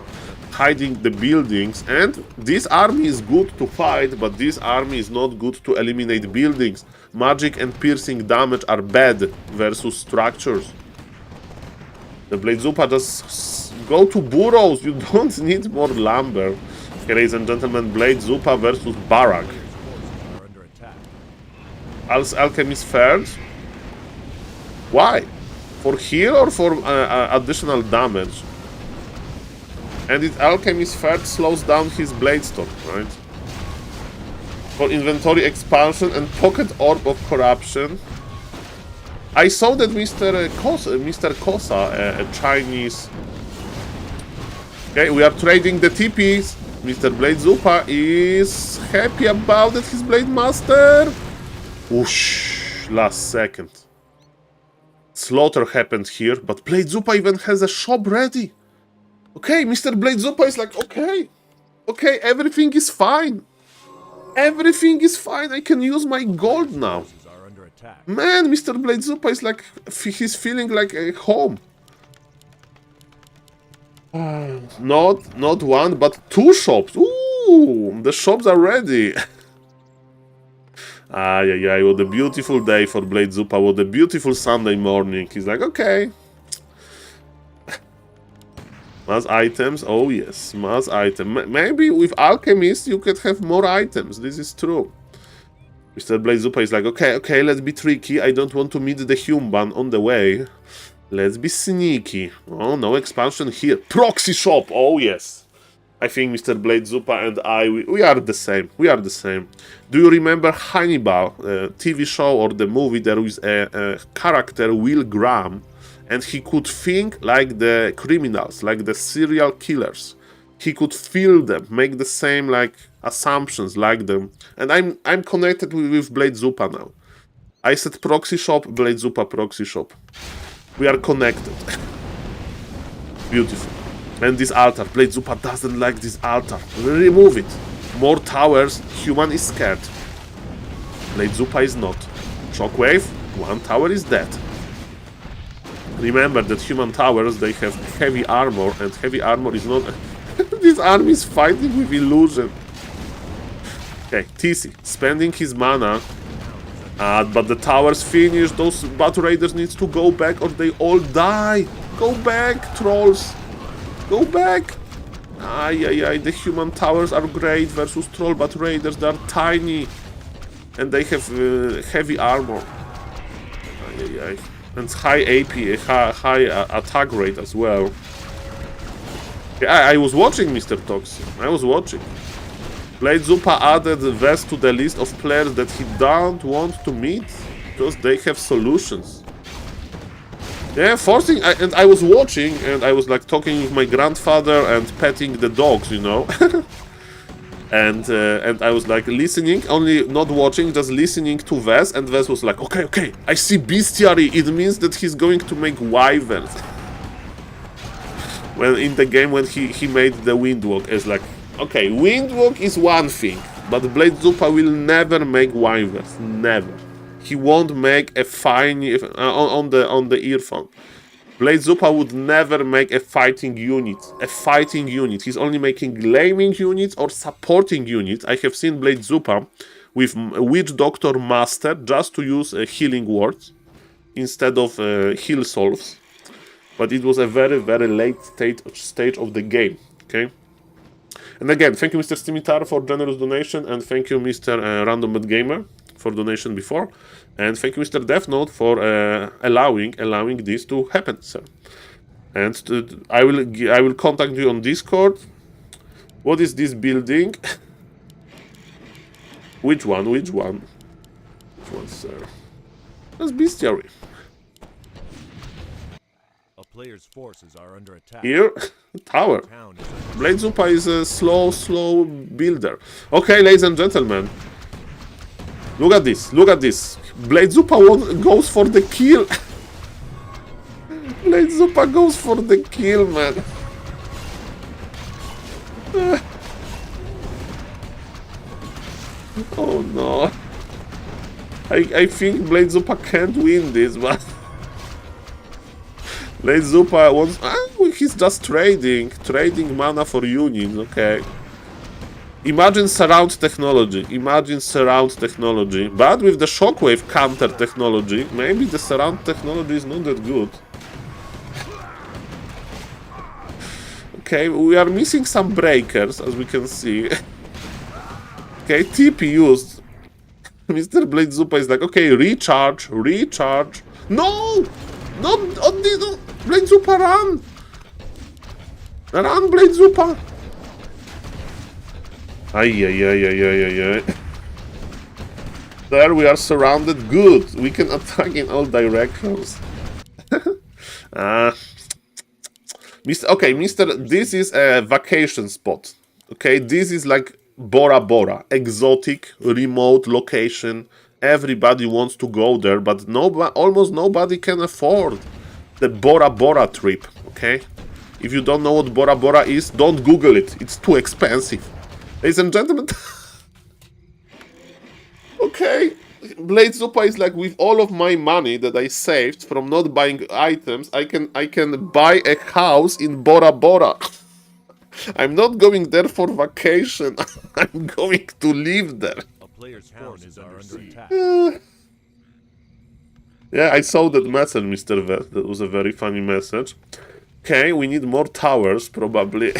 hiding the buildings. And this army is good to fight, but this army is not good to eliminate buildings. Magic and piercing damage are bad versus structures. The Blade Zupa just go to burrows. You don't need more lumber. Okay, ladies and gentlemen, Blade Zupa versus Barak. Alchemist third. Why? For heal or for additional damage? And it Alchemist third slows down his blade storm, right? For inventory expansion and pocket orb of corruption. I saw that Mr. Kosa, a Chinese. Okay, we are trading the TPs. Mr. Blade Zupa is happy about it, his Blade Master. Whoosh, last second. Slaughter happened here, but Blade Zupa even has a shop ready. Okay, Mr. Blade Zupa is like, okay, everything is fine. Everything is fine, I can use my gold now. Man, Mr. Blade Zupa is like, he's feeling like a home. Not one, but 2 shops. Ooh, the shops are ready. Ay, what a beautiful day for Blade Zupa. What a beautiful Sunday morning. He's like, okay. Mass items. Oh, yes. Mass item. Maybe with Alchemist you could have more items. This is true. Mr. Blade Zupa is like, okay, let's be tricky. I don't want to meet the human on the way. Let's be sneaky. Oh, no expansion here. Proxy shop. Oh, yes. I think Mr. Blade Zupa and I, we are the same. We are the same. Do you remember Hannibal, TV show or the movie? There is a character, Will Graham, and he could think like the criminals, like the serial killers. He could feel them, make the same like assumptions like them. And I'm connected with Blade Zupa now. I said proxy shop, Blade Zupa proxy shop. We are connected. Beautiful. And this altar, Blade Zupa doesn't like this altar. Remove it. More towers, human is scared. Blade Zupa is not. Shockwave, 1 tower is dead. Remember that human towers, they have heavy armor, and heavy armor is not... This army is fighting with illusion. Okay, TC, spending his mana. But the towers finished. Those battle raiders needs to go back or they all die. Go back, trolls. Go back. The human towers are great versus troll battle raiders. They are tiny. And they have heavy armor. And high AP, high attack rate as well. Yeah, I was watching, Mr. Toxin. I was watching. Blade Zupa added Vest to the list of players that he don't want to meet because they have solutions. Yeah, forcing. And I was watching, and I was like talking with my grandfather and petting the dogs, you know. and I was like listening, only not watching, just listening to Vest. And Vest was like, okay, I see bestiary. It means that he's going to make wyverns. When in the game when he made the windwalk, it's like, okay, windwalk is one thing, but Blade Zupa will never make wyverns, never. He won't make a fine on the earphone. Blade Zupa would never make a fighting unit. He's only making laming units or supporting units. I have seen Blade Zupa with Witch Doctor Master just to use healing words instead of heal solves. But it was a very, very late stage of the game, okay? And again, thank you, Mr. Stimitar, for generous donation, and thank you, Mr. Random Bad Gamer, for donation before, and thank you, Mr. Deathnote, for allowing this to happen, sir. And I will contact you on Discord. What is this building? Which one, sir? That's bestiary. Players' forces are under attack. Here, tower. Blade Zupa is a slow builder. Okay, ladies and gentlemen, look at this. Blade Zupa goes for the kill. Blade Zupa goes for the kill, man. Oh no. I think Blade Zupa can't win this, but Blade Zupa wants... he's just trading mana for units, okay. Imagine surround technology, but with the shockwave counter technology, maybe the surround technology is not that good. Okay, we are missing some breakers, as we can see. Okay, TP used. Mr. Blade Zupa is like, okay, recharge. No! No! Blade Zupa, run! Run, Blade Zupa! Ay. There we are surrounded. Good. We can attack in all directions. Mr. This is a vacation spot. Okay, this is like Bora Bora. Exotic, remote location. Everybody wants to go there, but almost nobody can afford the Bora Bora trip, okay? If you don't know what Bora Bora is, don't Google it. It's too expensive. Ladies and gentlemen. Okay. Blade Zupa is like, with all of my money that I saved from not buying items, I can buy a house in Bora Bora. I'm not going there for vacation. I'm going to live there. A player's forces are under attack. Yeah, I saw that message, Mr. Vest. That was a very funny message. Okay, we need more towers, probably.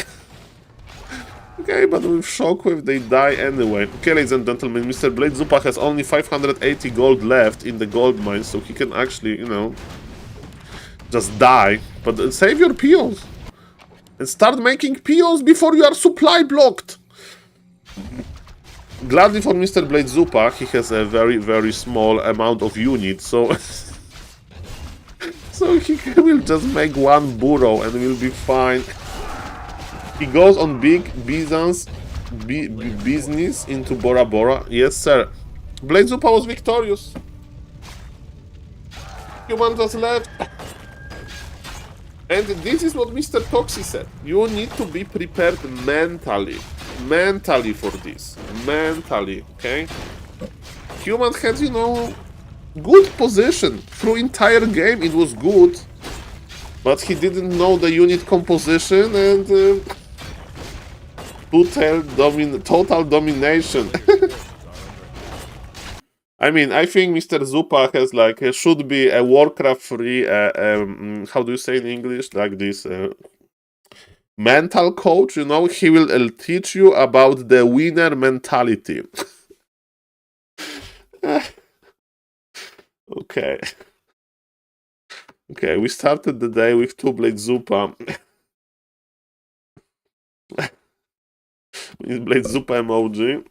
Okay, but with Shockwave, they die anyway. Okay, ladies and gentlemen, Mr. Blade Zupa has only 580 gold left in the gold mine, so he can actually, you know, just die. But save your POs. And start making POs before you are supply blocked. Gladly for Mr. Blade Zupa, he has a very, very small amount of units, so... so he will just make one burrow and will be fine. He goes on big business into Bora Bora. Yes, sir. Blade Zupa was victorious. Human just left. And this is what Mr. Toxi said. You need to be prepared mentally. Mentally for this. Mentally, okay? Human had, you know, good position. Through entire game it was good. But he didn't know the unit composition and... total domination. I mean, I think Mr. Zupa has like should be a Warcraft free. How do you say in English? Like this mental coach. You know, he will teach you about the winner mentality. Okay. Okay, we started the day with 2-blade Zupa. Blade Zupa emoji.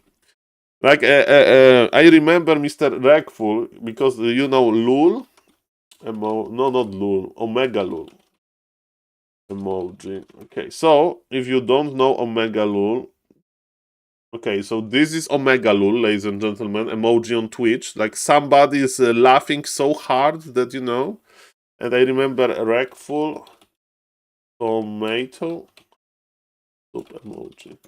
Like, I remember Mr. Rekful because you know Lul? No, not Lul. Omega Lul. Emoji. Okay, so if you don't know Omega Lul, okay, so this is Omega Lul, ladies and gentlemen, emoji on Twitch. Like somebody is laughing so hard that you know. And I remember Rekful Tomato soup emoji.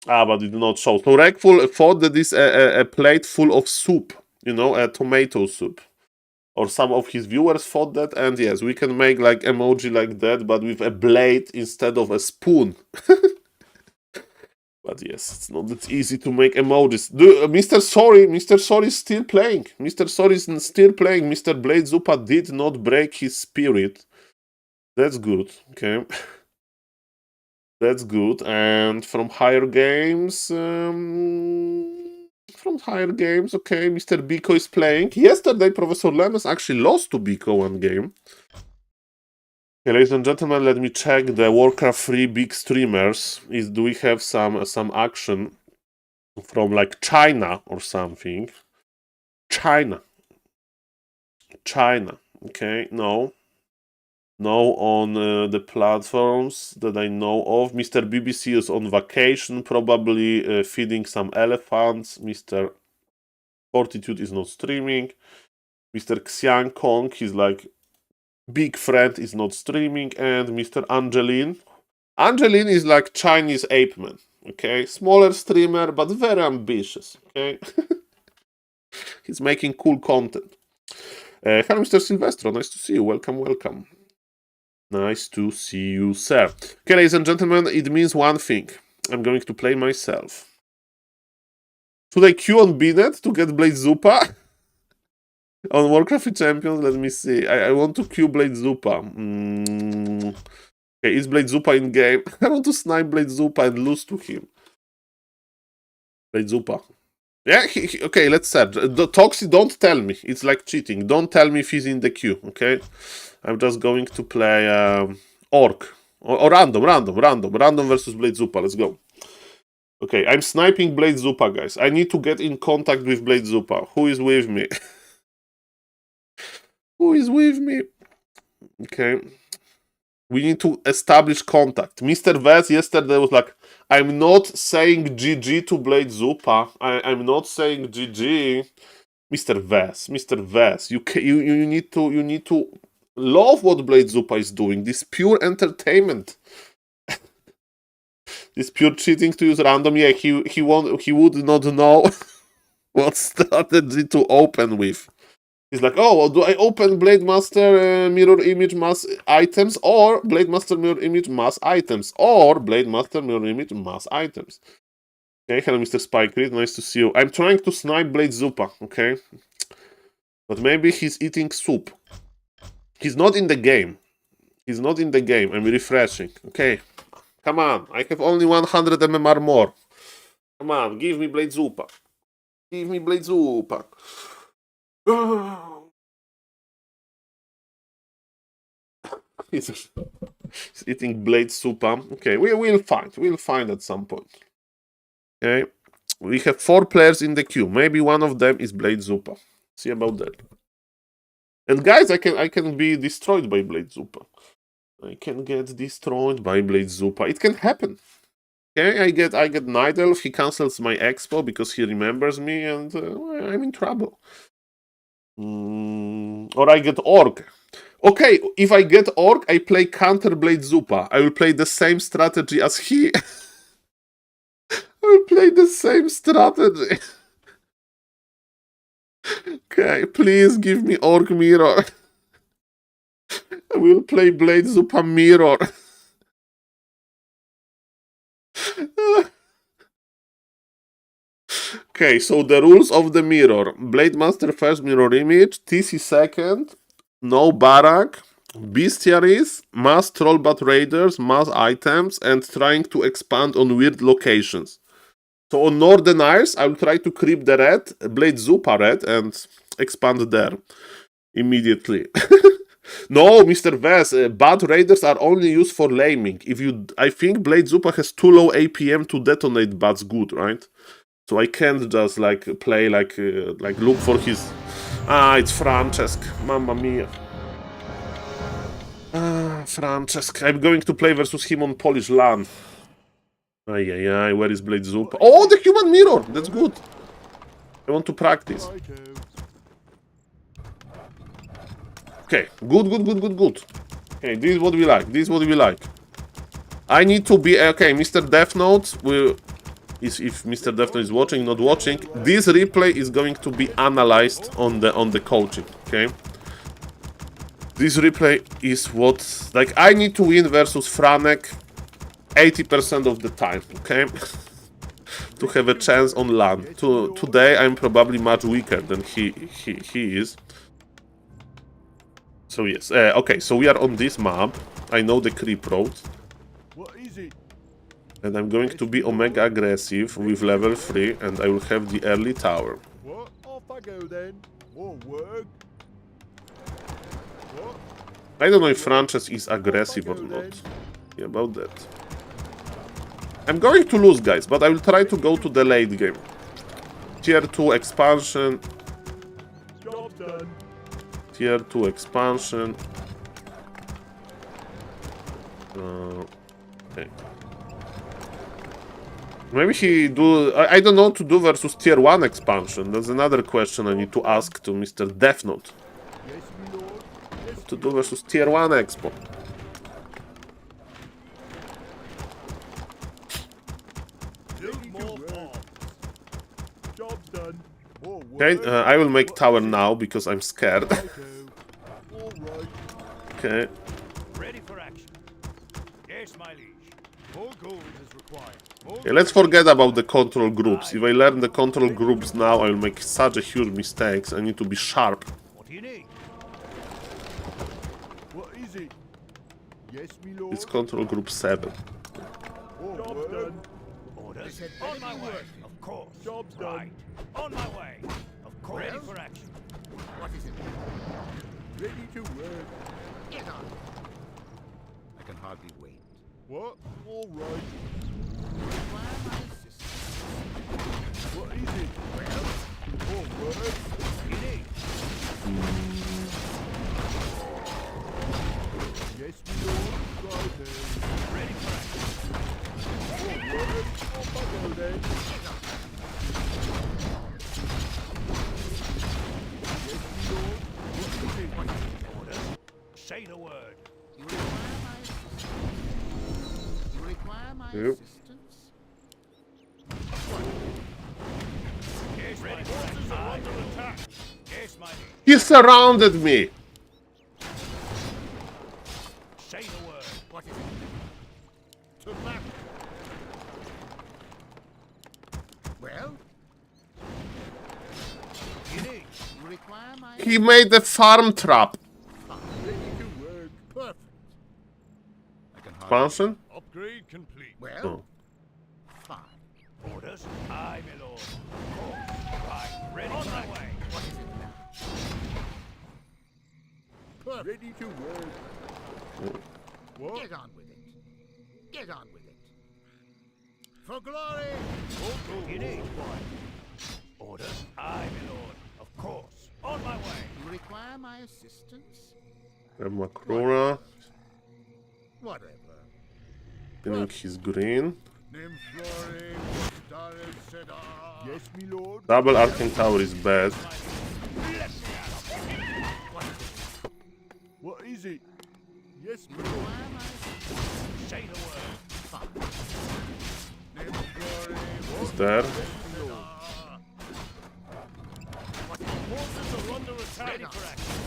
Ah, but it did not show. So Rekful thought that this a plate full of soup, you know, a tomato soup. Or some of his viewers thought that, and yes, we can make like emoji like that, but with a blade instead of a spoon. But yes, it's not that easy to make emojis. Mr. Sorry is still playing. Mr. Sorry is still playing. Mr. Blade Zupa did not break his spirit. That's good. Okay. That's good. And from higher games, okay, Mr. Biko is playing. Yesterday, Professor Lemes actually lost to Biko one game. Okay, ladies and gentlemen, let me check the Warcraft 3 big streamers. Do we have some action from like China or something? China. Okay, no. No on the platforms that I know of. Mr. BBC is on vacation, probably feeding some elephants. Mr. Fortitude is not streaming. Mr. Xiang Kong, he's like big friend, is not streaming. And Mr. Angeline is like Chinese ape man. Okay, smaller streamer, but very ambitious. Okay, he's making cool content. Hello, Mr. Silvestro. Nice to see you. Welcome. Nice to see you, sir. Okay, ladies and gentlemen, it means one thing. I'm going to play myself. Should I queue on bnet to get Blade Zupa? On Warcraft Champions, let me see. I want to queue Blade Zupa. Okay, is Blade Zupa in game? I want to snipe Blade Zupa and lose to him. Blade Zupa. Yeah, okay, let's search. Toxi, don't tell me. It's like cheating. Don't tell me if he's in the queue, okay? I'm just going to play Orc. Or random versus Blade Zupa. Let's go. Okay, I'm sniping Blade Zupa, guys. I need to get in contact with Blade Zupa. Who is with me? Who is with me? Okay. We need to establish contact. Mr. Vez yesterday was like, I'm not saying GG to Blade Zupa. I'm not saying GG. Mr. Vez, you need to love what Blade Zupa is doing. This pure entertainment. This pure cheating to use random. Yeah, he would not know what strategy to open with. He's like, oh, do I open Blade Master mirror image mass items or Blade Master mirror image mass items or Blade Master mirror image mass items? Okay, hello, Mr. Spike Reed. Nice to see you. I'm trying to snipe Blade Zupa, okay? But maybe he's eating soup. He's not in the game. I'm refreshing. Okay, come on. I have only 100 MMR more. Come on, give me Blade Zupa. He's eating Blade Zupa. Okay, we'll find at some point. Okay, we have 4 players in the queue. Maybe one of them is Blade Zupa. See about that. And guys, I can be destroyed by Blade Zupa. I can get destroyed by Blade Zupa. It can happen. Okay, I get Night Elf. He cancels my expo because he remembers me, and I'm in trouble. Or I get Orc. Okay, if I get Orc, I play counter Blade Zupa. I will play the same strategy as he. I will play the same strategy. Okay, please give me Orc Mirror. I will play Blade Zupa Mirror. Okay, so the rules of the mirror. Blade Master first mirror image, TC second, no Barak, bestiaries, mass trollbat raiders, mass items, and trying to expand on weird locations. So on Northern Isles, I will try to creep the red, Blade Zupa red, and expand there. immediately. No, Mr. Vess, bad raiders are only used for laming. I think Blade Zupa has too low APM to detonate bats good, right? So I can't just like play like look for his. Ah, it's Francesc. Mamma mia. Ah, Francesc. I'm going to play versus him on Polish LAN. Ay, where is Blade Zupa? Oh, the human mirror! That's good. I want to practice. Okay, good. Okay, this is what we like. I need to be... Okay, Mr. Deathnote will... If Mr. Deathnote is watching, not watching, this replay is going to be analyzed on the coaching, okay? This replay is what... Like, I need to win versus Franek 80% of the time, okay? To have a chance on LAN. Today, I'm probably much weaker than he is. So yes, okay, so we are on this map. I know the creep road. And I'm going to be Omega aggressive with level 3, and I will have the early tower. What? Off I go then. More work. What? I don't know if Frances is aggressive or not. Yeah, about that. I'm going to lose, guys, but I will try to go to the late game. Tier 2 expansion. Job done. Tier 2 expansion. Okay. Maybe he do... I don't know to do versus tier 1 expansion. That's another question I need to ask to Mr. Deathnote. Yes, my lord. Yes, To do versus tier 1 expo. build more farms. Job's done. More work. Okay, I will make tower now because I'm scared. All right. Okay. Ready for action. Yes, my liege. More gold is required. More Okay, let's forget about the control groups. If I learn the control groups now, I will make such a huge mistakes. I need to be sharp. What do you need? What is it? Yes, my lord. It's control group 7. More Job's done. Orders. On my way. Of course. Job's done. Right. On my way. Of course. Ready for action. What is it? Ready to work. Get on. I can hardly wait. What? All right. Require my assistance. What is it? Well, more work. You need. Yes, my lord. Right then. Ready for action. More work. Off I go then. Yes, my lord. What is it? Orders. Say the word. You require my assistance. You require my Yep. assistance. Yes, ready for action. Are under attack. Yes, my liege. He surrounded me! Say the word. What is it? To battle. Well, You need. you require my He made a farm trap. Ready to work. Perfect. I can hardly Expansion? Upgrade complete. Well, Oh. fine. Orders. Aye, my lord. Of course. Right. Ready on my way. What is it now? Perfect. Ready to work. What? Get on with it. Get on with it. For glory! You need. Orders. Aye, my lord. Of course. On my way. You require my assistance? Makrura. Whatever. I think he's green. Nymphlory, Starred Cedar. Yes, my lord. Double Arcane Tower is bad. What is it? Yes, my lord. Require my assistance? Say the word. Fine. Nymphlory, He's there. forces are under attack. Ready for action.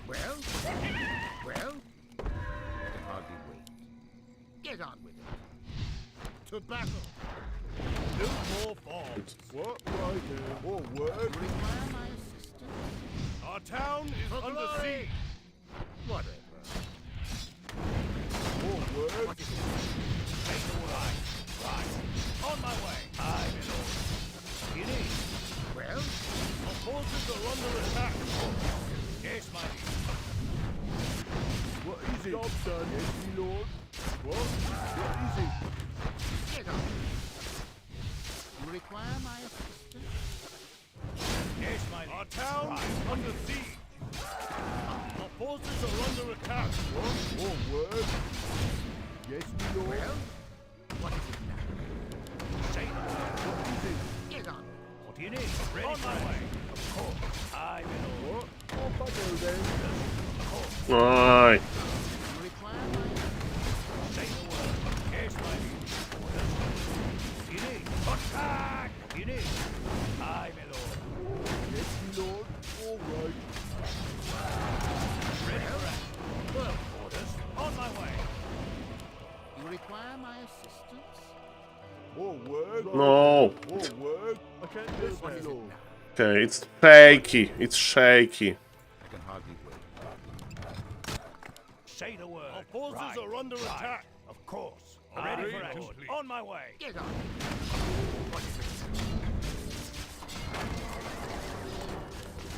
Well? Well? I can hardly wait. Get on with it. To battle. Build more farms. What? Right there. More work. You require my assistance? Our town is For under glory! siege. Whatever. More work. What is it? Say the word. Right. On my way. Aye, my lord. You need. Well? Our forces are under attack. Yes, my is it? Job done. Yes, my lord. What is it? Get on. You require my assistance? Yes, my liege. Our town is under siege. Our forces are under attack. What? More word? Yes, my lord. Well, what is it now? Say the word. What is it? Get on. What do you need? Ready on my way. Of course. I will. What? Off I go then. Aye. You require my Say the word. Yes, my liege. Orders. What do you need? Attack! What do you need? I will. Yes, my lord. All right. Ready for action. Orders. On my way. You require my assistance? More word? No. More word? I can't do it, What my is it lord. now? Okay, it's shaky. It's shaky. I can hardly wait. Say the word. Our forces Right. are under Right. attack. Of course. Aye, Ready for my action. lord. On my way. Get on. What is it?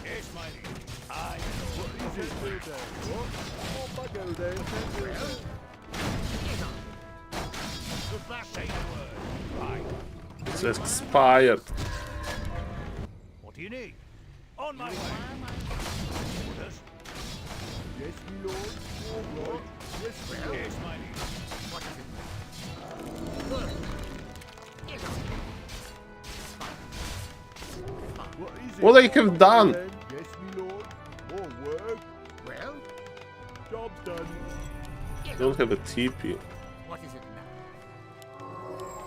Yes, my liege. I will. What is it? What? Off I go then. I can't do it. Get on. The back. Say the word. Right. It's expired. What do you need? On my way. Require my Orders. Yes, my lord. All right. Yes, my lord. Yes, my liege. What is it now? Good. Get on. What is it? What they have done? Then. Yes, my lord. More word? Well, Job done. get Don't on. have a TP. What is it now?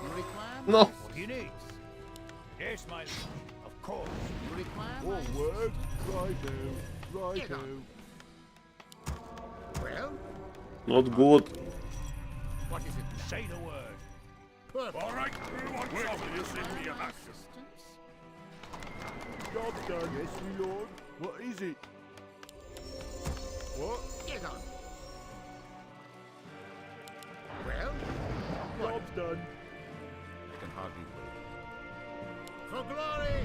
You require No. my What do you need? Yes, my liege. Of course. You require More my word? Righto. Righto. Well, Not good. what is it now? Say the word. Perfect. All right. Wait till you send me a My back. assistance? Job done. Yes, my lord. What is it? What? Get on. Well, Job's done. I can hardly wait. For glory!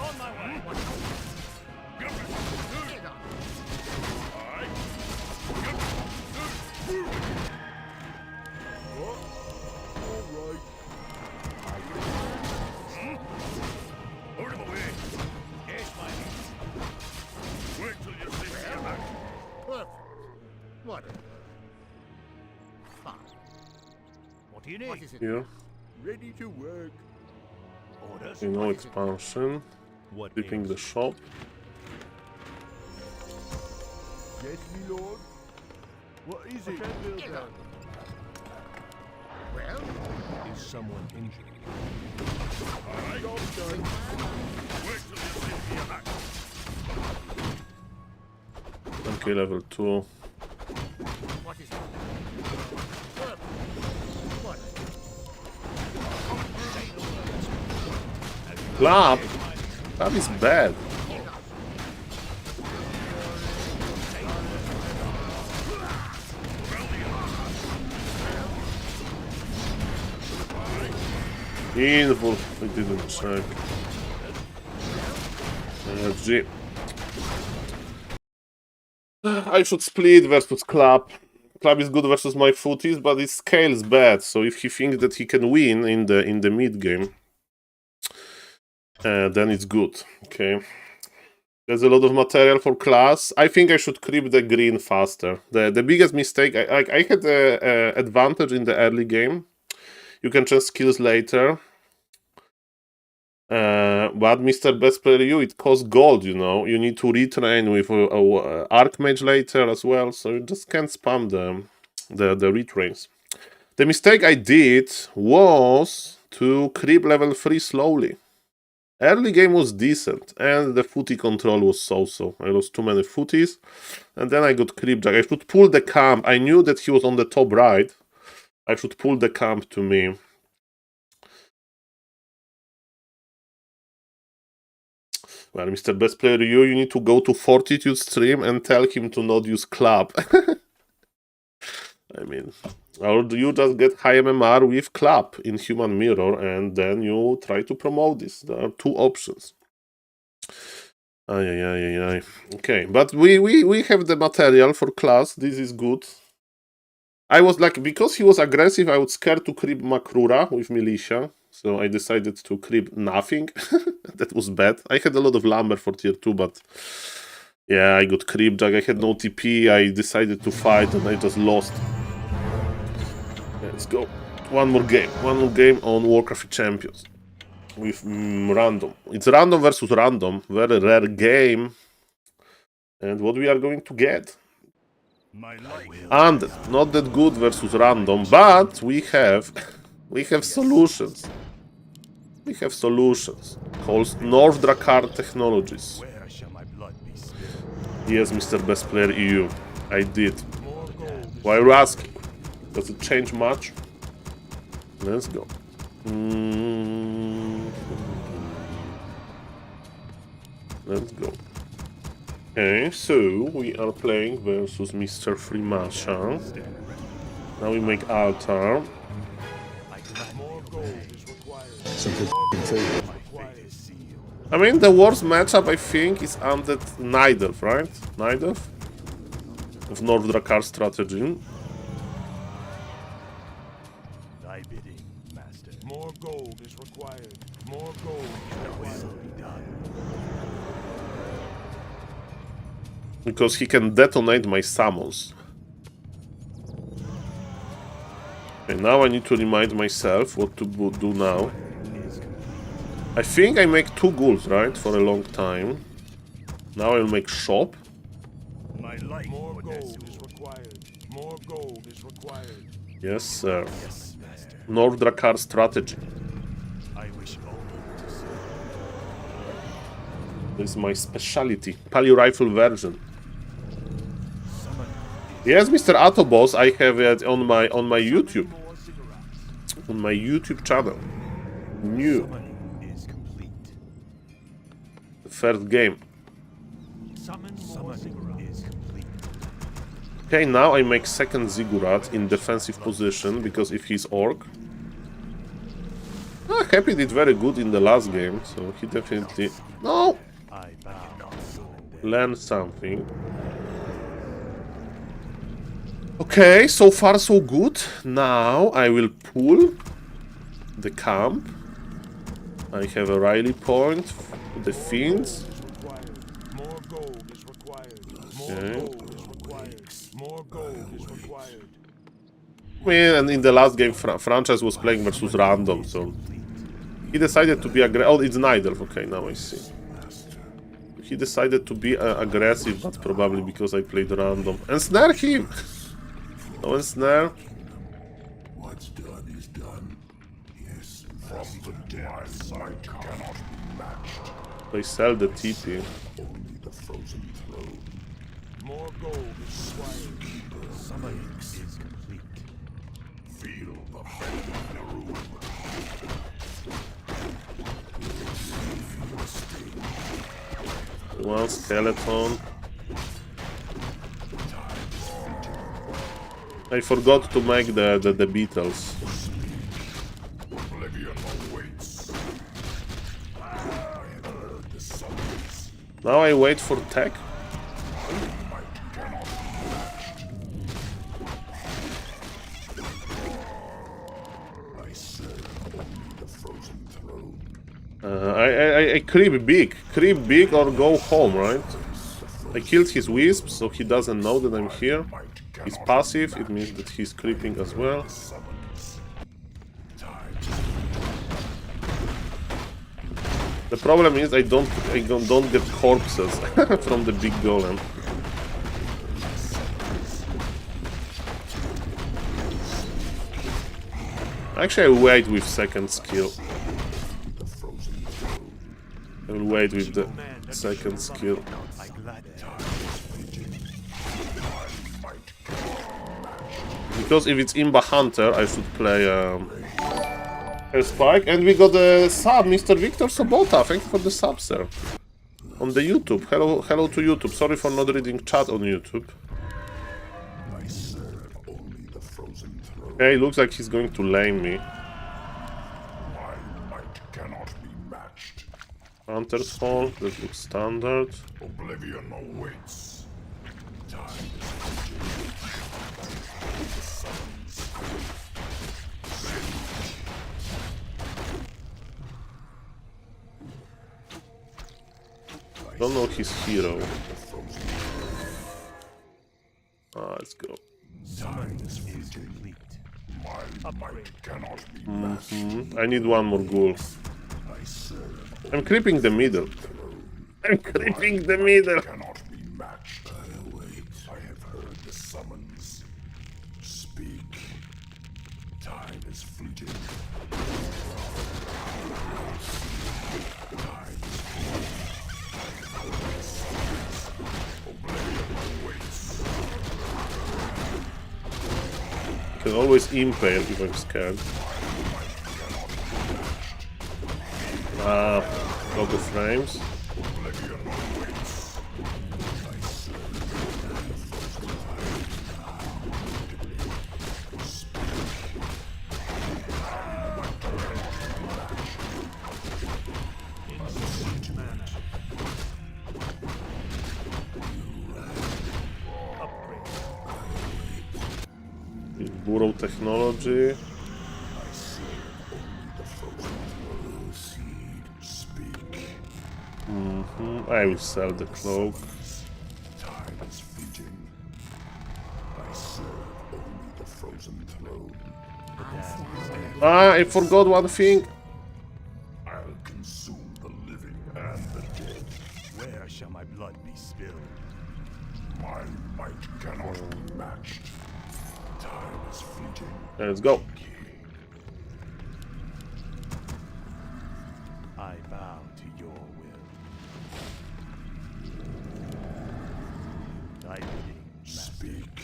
On my way. Get on. What? All right. Out of the way. Yes, my liege. Wait till you see me back. Perfect. Whatever. Fine. What do you need? What is it? Here. Ready to work. Orders. You know expansion. What Flipping the shop. Yes, my lord. What is it? Get on. Well, Is someone injured? Job done. Wait till you see me back. Okay, level 2. what is it? Perfect. Whatever. Say the words. Club? Club is bad. Get on. Invul. We didn't check. G. I should split versus Club. Club is good versus my footies, but his scale is bad. So if he thinks that he can win in the mid game, then it's good. Okay. There's a lot of material for class. I think I should creep the green faster. The biggest mistake, I had an advantage in the early game. You can change skills later. But Mr. Best Player You, it costs gold, you know. You need to retrain with Archmage later as well, so you just can't spam the retrains. The mistake I did was to creep level 3 slowly. Early game was decent, and the footy control was so-so. I lost too many footies, and then I got creepjack. I should pull the camp. I knew that he was on the top right. I should pull the camp to me. Well, Mr. Best Player you need to go to Fortitude stream and tell him to not use Club. I mean, or do you just get high MMR with Club in Human Mirror and then you try to promote this? There are two options. Ay, ay, ay, ay. Okay, but we have the material for class. This is good. I was like, because he was aggressive, I was scared to creep Makrura with militia. So I decided to creep nothing. That was bad. I had a lot of lumber for tier 2, but yeah, I got creeped. Like I had no TP. I decided to fight and I just lost. Let's go. One more game. One more game on Warcraft Champions. With random. It's random versus random. Very rare game. And what we are going to get? And not that good versus random, but we have solutions. We have solutions. Called North Drakkar Technologies. Yes, Mr. Best Player EU. I did. Why are you asking? Does it change much? Let's go. Let's go. Okay, so we are playing versus Mr. Freemasha. Now we make altar. I mean, the worst matchup I think is Undead Nidelf, right? Nidelf? Of North Drakkar strategy. Thy bidding, master. More gold is required. More gold is required. Because he can detonate my summons. Okay, now I need to remind myself what to do now. I think I make 2 ghouls, right? For a long time. Now I'll make shop. My life. More gold is required. More gold is required. Yes, sir. Yes, master. North Drakkar strategy. I wish only to serve. This is my specialty. Pali rifle version. Yes, Mr. Autoboss, I have it on my YouTube. On my YouTube channel. New. The first game. Okay, now I make second Ziggurat in defensive position, because if he's orc. Happy did very good in the last game, so he definitely... No! Learn something. Okay, so far so good. Now I will pull the camp. I have a rally point for the fiends. More gold is required. More Okay. gold is required. More gold is required. I mean, and in the last game, Franchise was playing versus random, so he decided to be aggressive. Oh, it's Nidelf. Okay, now I see. He decided to be aggressive, but probably because I played random. And snare him! No one snare. What's done is done. Yes, from the dead side cannot be matched. They sell the TP. Only the frozen throne. More gold is required. Summoning is complete. Feel the fate of the room. One skeleton. I forgot to make the beetles. Oblivion awaits. I have heard the summons. Now I wait for tech. Might cannot be matched. I serve only the frozen throne. I creep big or go home, right? I killed his wisp, so he doesn't know that I'm here. He's passive, it means that he's creeping as well. The problem is I don't get corpses from the big golem. Actually, I wait with second skill. I will wait with the second skill. Because if it's Imba Hunter, I should play a Spike. And we got a sub, Mr. Victor Sobota. Thank you for the sub, sir. On the YouTube. Hello to YouTube. Sorry for not reading chat on YouTube. Okay, looks like he's going to lame me. My might cannot be matched. Hunter's Fall, that looks standard. Oblivion awaits. Time is Don't know his hero. Let's go. time is complete. My might cannot be matched. I need one more ghoul. I serve I'm creeping the middle. I'm creeping the middle. cannot be matched. I await. I have heard the summons. Speak. Time is fleeting. Time is fleeting. Oblivion awaits. Can always impale if I'm scared. Log of frames. Oblivion awaits. I Burrow technology. I will sell the cloak. Time is fleeting. I serve only the frozen throne. I forgot one thing. I'll consume the living and the dead. Where shall my blood be spilled? My might cannot be matched. Time is fleeting. Let's go. I bow to your will. Thy bidding, Speak.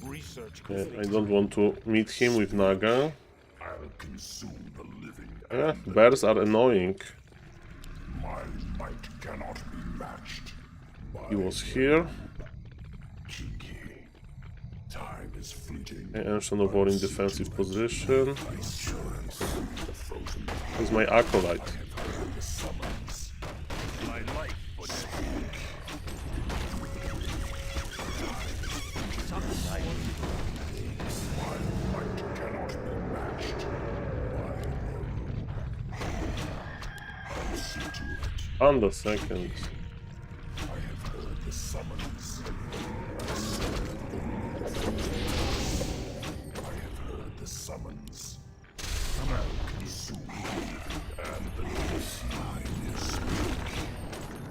research I don't want to meet him with Naga. I'll consume the living. Bears are annoying. My might cannot be matched. He was here. Kiki. Time is fleeting. Ancient of War in defensive position. I serve the frozen throne. Where's my acolyte? The summons. my life for Might cannot be matched. I'll see to it. Under seconds. I have heard the summons. I have heard the summons. I'll consume and the time is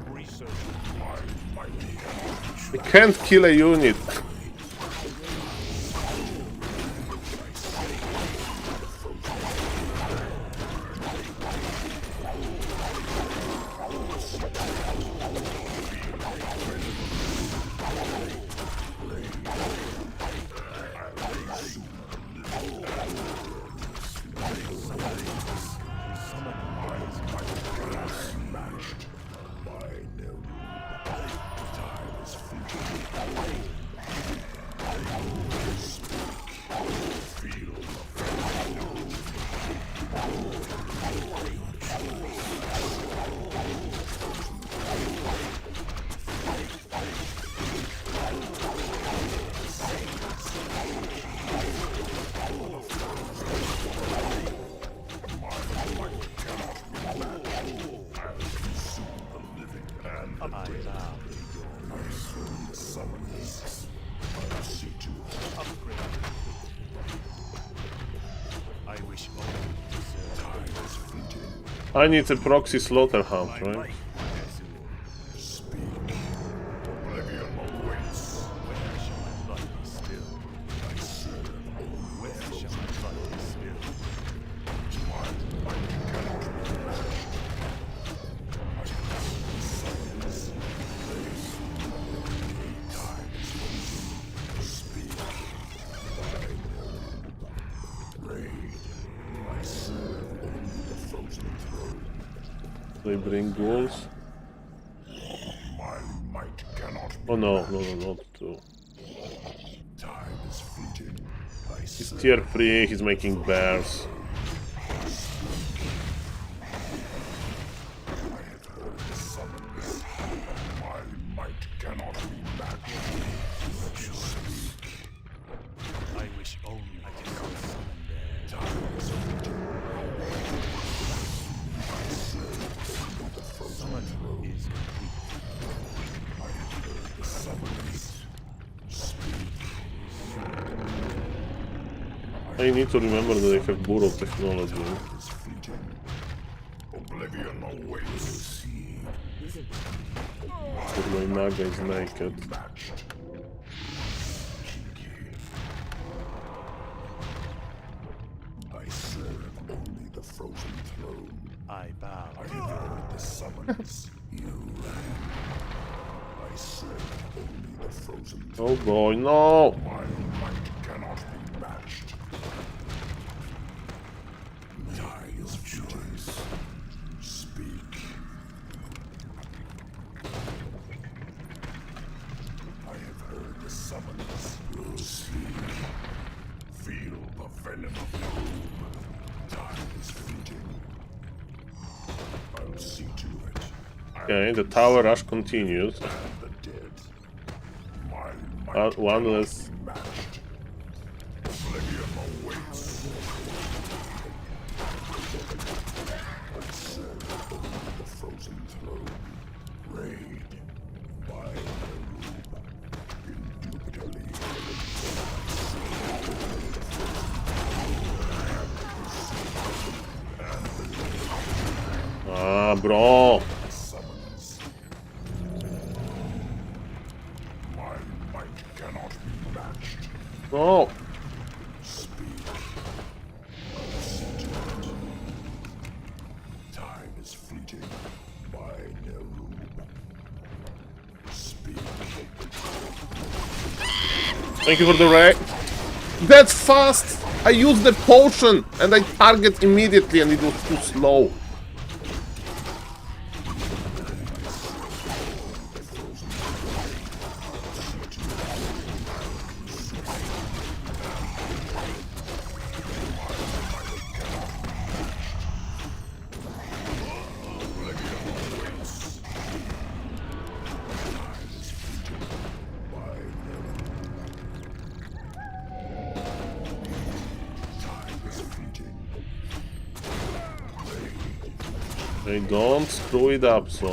research. my mighty. I can't kill a unit. I bow to your Summons. I'll see to it. upgrade. I wish only to serve Time is fleeting. I need a proxy slaughterhound, my right? life. Azul. Speak. Oblivion awaits. Where shall my blood be spilled? I serve only Where shall my blood be spilled? my might cannot be matched. I have the summons. Time is fleeting. Speak. I know. Raid. I serve only the frozen throne. They bring ghouls. My might cannot be Oh no, not two. Time is fleeting. I He's serve tier 3, he's making bears. I have I need to remember that I have burrow technology. Is fleeting. Oblivion awaits. But my Naga is naked. Matched. I serve only the frozen throne. I bow. I heard the summons. You ran. I serve only the frozen throne. Oh boy, no! My might cannot be matched. Die of choice. Speak. I have heard the summons. You speak. Feel the venom of doom. Time is fleeting. I'll see to it. Okay, the tower rush continues. And the dead. My might One less. matched. Oblivion awaits. I serve only the frozen throne. Raid by the indubitably. Ah, bro! Summons. My might cannot be matched. No! Speak. Listen to it. Time is fleeting. By no speak. Thank you for the wreck. That's fast! I used the potion and I target immediately and it was too slow. They don't screw it up, so...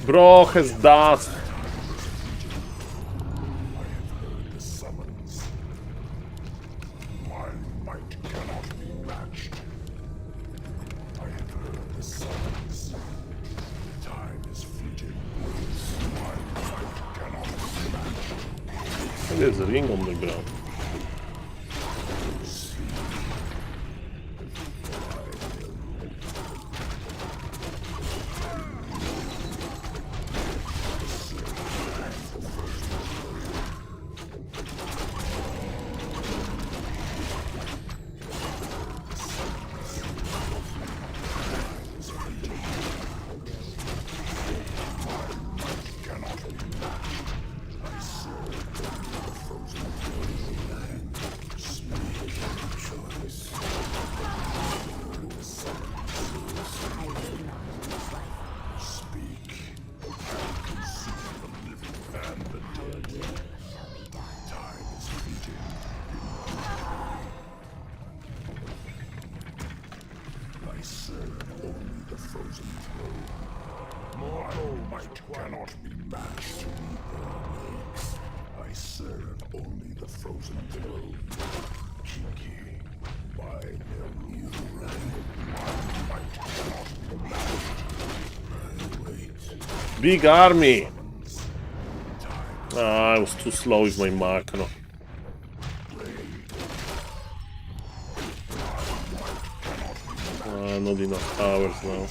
Bro has dust. The summons. My might cannot be matched. I have heard the summons. Time is fleeting. My might cannot be matched. There's a ring on the ground. Cannot be matched. I serve only the frozen throne. Cheeky. By no you my might cannot be matched. I wait. Big army! Ah, I was too slow with my macro. Not enough towers now.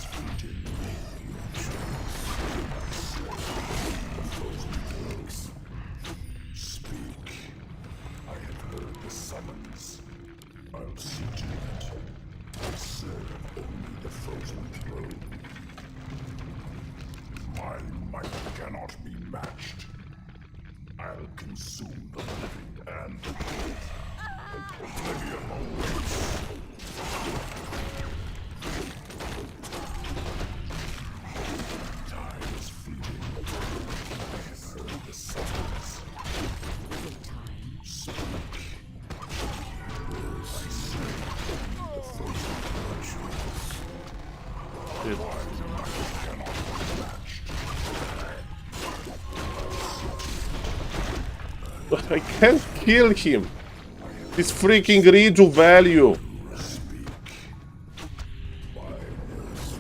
matched. I'll consume the living and the dead. Oblivion awaits. Time is fleeting. I have heard the summons. Speak. I say the frozen virtues. Shit. Cannot be matched. But I can't kill him. This freaking redo value. Speak. My nurse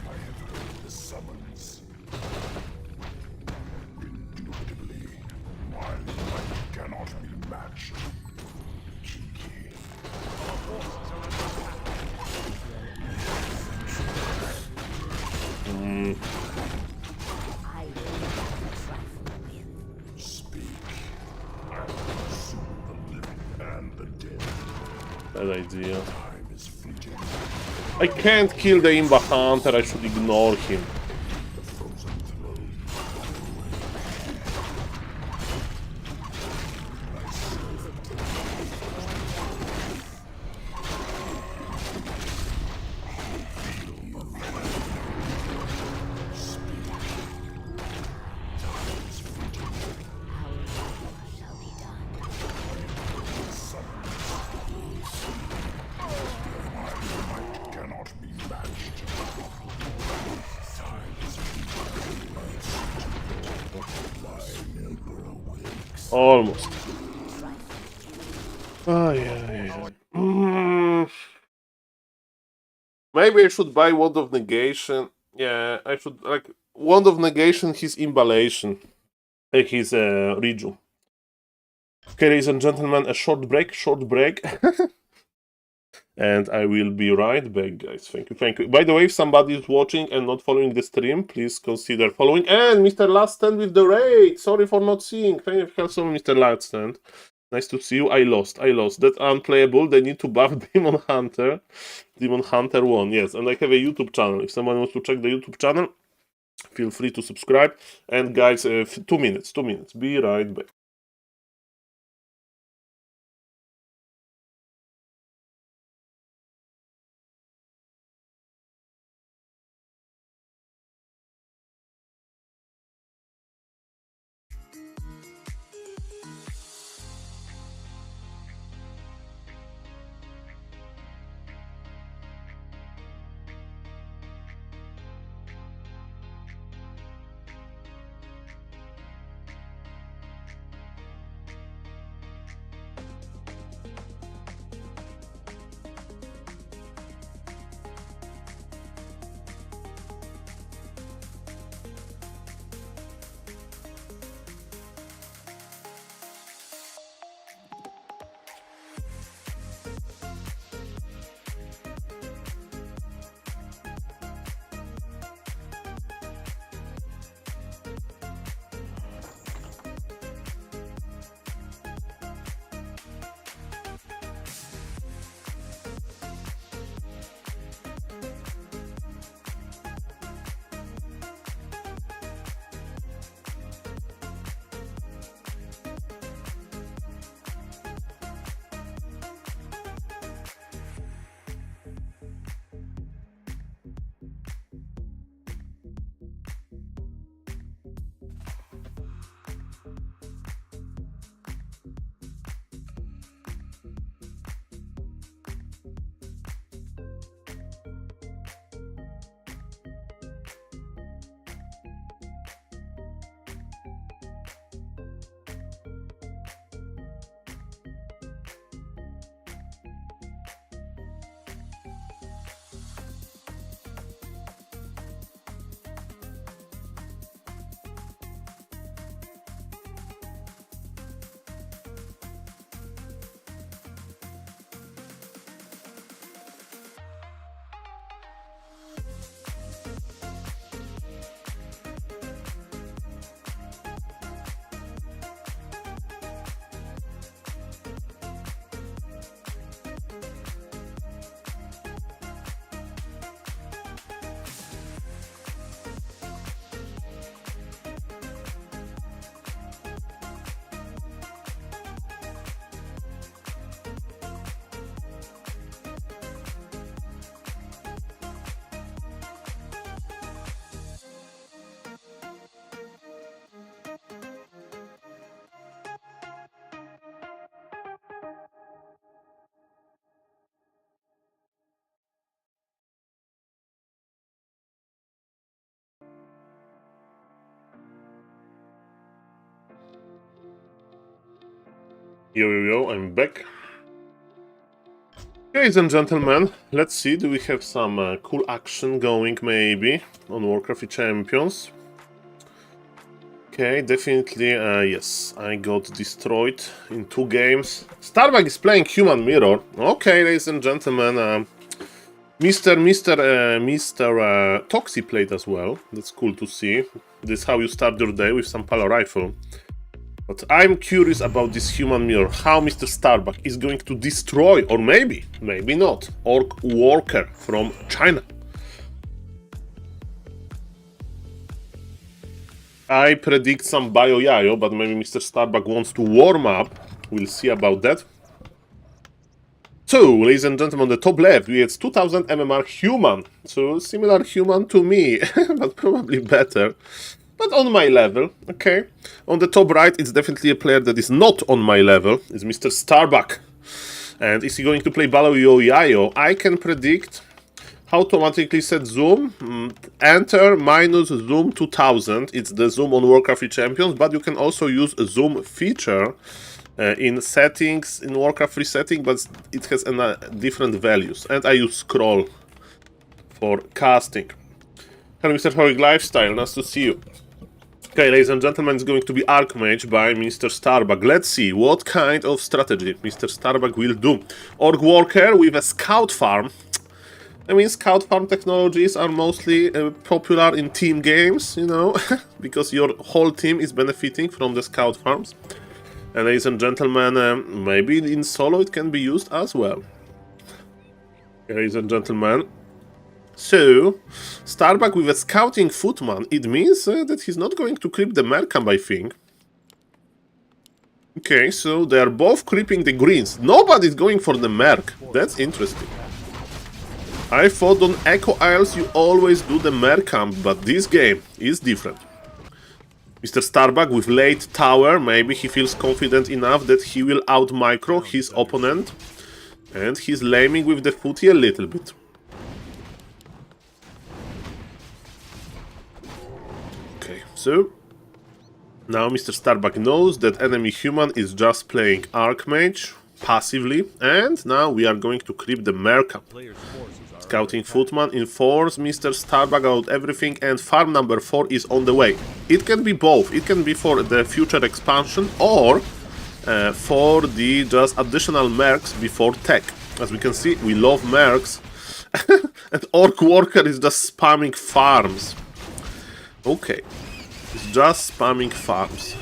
I have heard the summons. Indubitably, my might cannot be matched. Cheeky. Speak. I will consume the living and the dead. Bad idea. Time is fleeting. I can't kill the Imba Hunter, I should ignore him. The frozen throne. Cannot be matched. Time is Almost. Oh, yeah. Maybe I should buy Wand of Negation. Yeah, I should, like, Wand of Negation, his Imballation. His Reju. Okay, ladies and gentlemen, a short break. And I will be right back, guys. Thank you. By the way, if somebody is watching and not following the stream, please consider following. And Mr. Last Stand with the raid. Sorry for not seeing. Thank you for so Mr. Last Stand. Nice to see you. I lost. That's unplayable. They need to buff Demon Hunter. Demon Hunter won. Yes, and I have a YouTube channel. If someone wants to check the YouTube channel, feel free to subscribe. And guys, 2 minutes. Be right back. Yo, I'm back. Ladies and gentlemen, let's see, do we have some cool action going, maybe, on Warcraft Champions? Okay, definitely, yes, I got destroyed in 2 games. Starbuck is playing Human Mirror. Okay, ladies and gentlemen, Mr. Toxie played as well. That's cool to see. This is how you start your day, with some Palo Rifle. But I'm curious about this Human Mirror, how Mr. Starbuck is going to destroy, or maybe not, Orc Walker from China. I predict some Bio Yayo, but maybe Mr. Starbuck wants to warm up. We'll see about that. So, ladies and gentlemen, on the top left, we have 2000 MMR Human. So, similar Human to me, but probably better. But on my level, okay. On the top right, it's definitely a player that is not on my level. It's Mr. Starbuck. And is he going to play Bio Yayo? I can predict how to automatically set zoom. Enter minus zoom 2000. It's the zoom on Warcraft Champions, but you can also use a zoom feature in settings, in Warcraft 3 setting, but it has different values. And I use scroll for casting. Hello, Mr. Heroic Lifestyle, nice to see you. Okay, ladies and gentlemen, it's going to be Archmage by Mr. Starbuck. Let's see what kind of strategy Mr. Starbuck will do. Orc Walker with a Scout Farm. I mean, Scout Farm technologies are mostly popular in team games, you know, because your whole team is benefiting from the Scout Farms. And ladies and gentlemen, maybe in solo it can be used as well. Okay, ladies and gentlemen. So, Starbuck with a Scouting Footman, it means that he's not going to creep the Mercamp, I think. Okay, so they are both creeping the greens. Nobody's going for the Merc. That's interesting. I thought on Echo Isles you always do the Mercamp, but this game is different. Mr. Starbuck with late tower, maybe he feels confident enough that he will out-micro his opponent. And he's laming with the footy a little bit. Okay, so now Mr. Starbuck knows that enemy human is just playing Archmage passively, and now we are going to creep the Mercamp. Scouting Footman informs Mr. Starbuck about everything, and farm number 4 is on the way. It can be both. It can be for the future expansion or for the just additional mercs before tech. As we can see, we love mercs, and Orc Walker is just spamming farms. Okay, it's just spamming farms.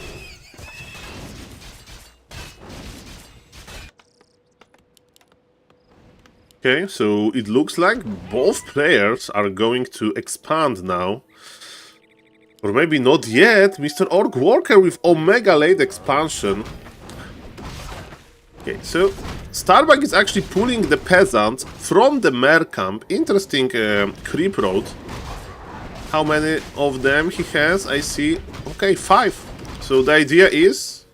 Okay, so it looks like both players are going to expand now. Or maybe not yet. Mr. Orc Walker with Omega late expansion. Okay, so Starbuck is actually pulling the peasants from the Mercamp. Interesting creep road. How many of them he has? I see. Okay, 5. So the idea is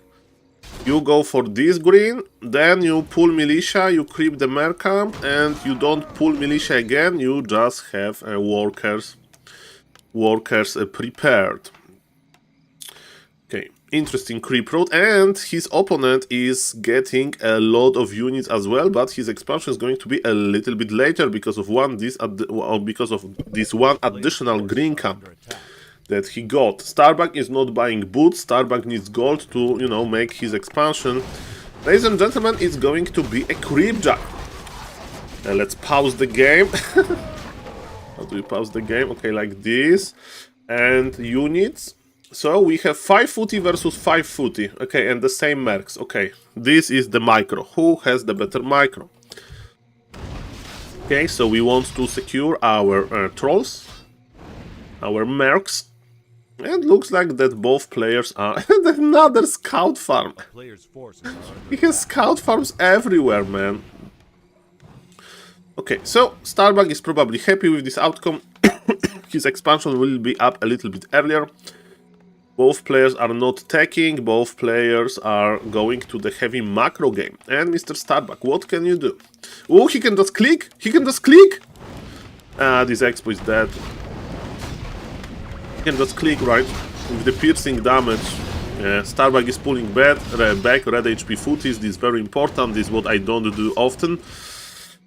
you go for this green, then you pull militia, you creep the Mercamp, and you don't pull militia again, you just have workers prepared. Okay, interesting creep road, and his opponent is getting a lot of units as well, but his expansion is going to be a little bit later because of this one additional green camp that he got. Starbuck is not buying boots. Starbuck needs gold to, you know, make his expansion. Ladies and gentlemen, it's going to be a creep jack. Let's pause the game. How do we pause the game? Okay, like this. And units. So we have 5 footy versus 5 footy. Okay, and the same mercs. Okay, this is the micro. Who has the better micro? Okay, so we want to secure our trolls, our mercs. And looks like that both players are... Another scout farm. He has scout farms everywhere, man. Okay, so Starbuck is probably happy with this outcome. His expansion will be up a little bit earlier. Both players are not attacking, both players are going to the heavy macro game. And Mr. Starbuck, what can you do? Oh, he can just click! He can just click! This expo is dead. He can just click, right? With the piercing damage. Starbuck is pulling back red HP footies. This is very important. This is what I don't do often.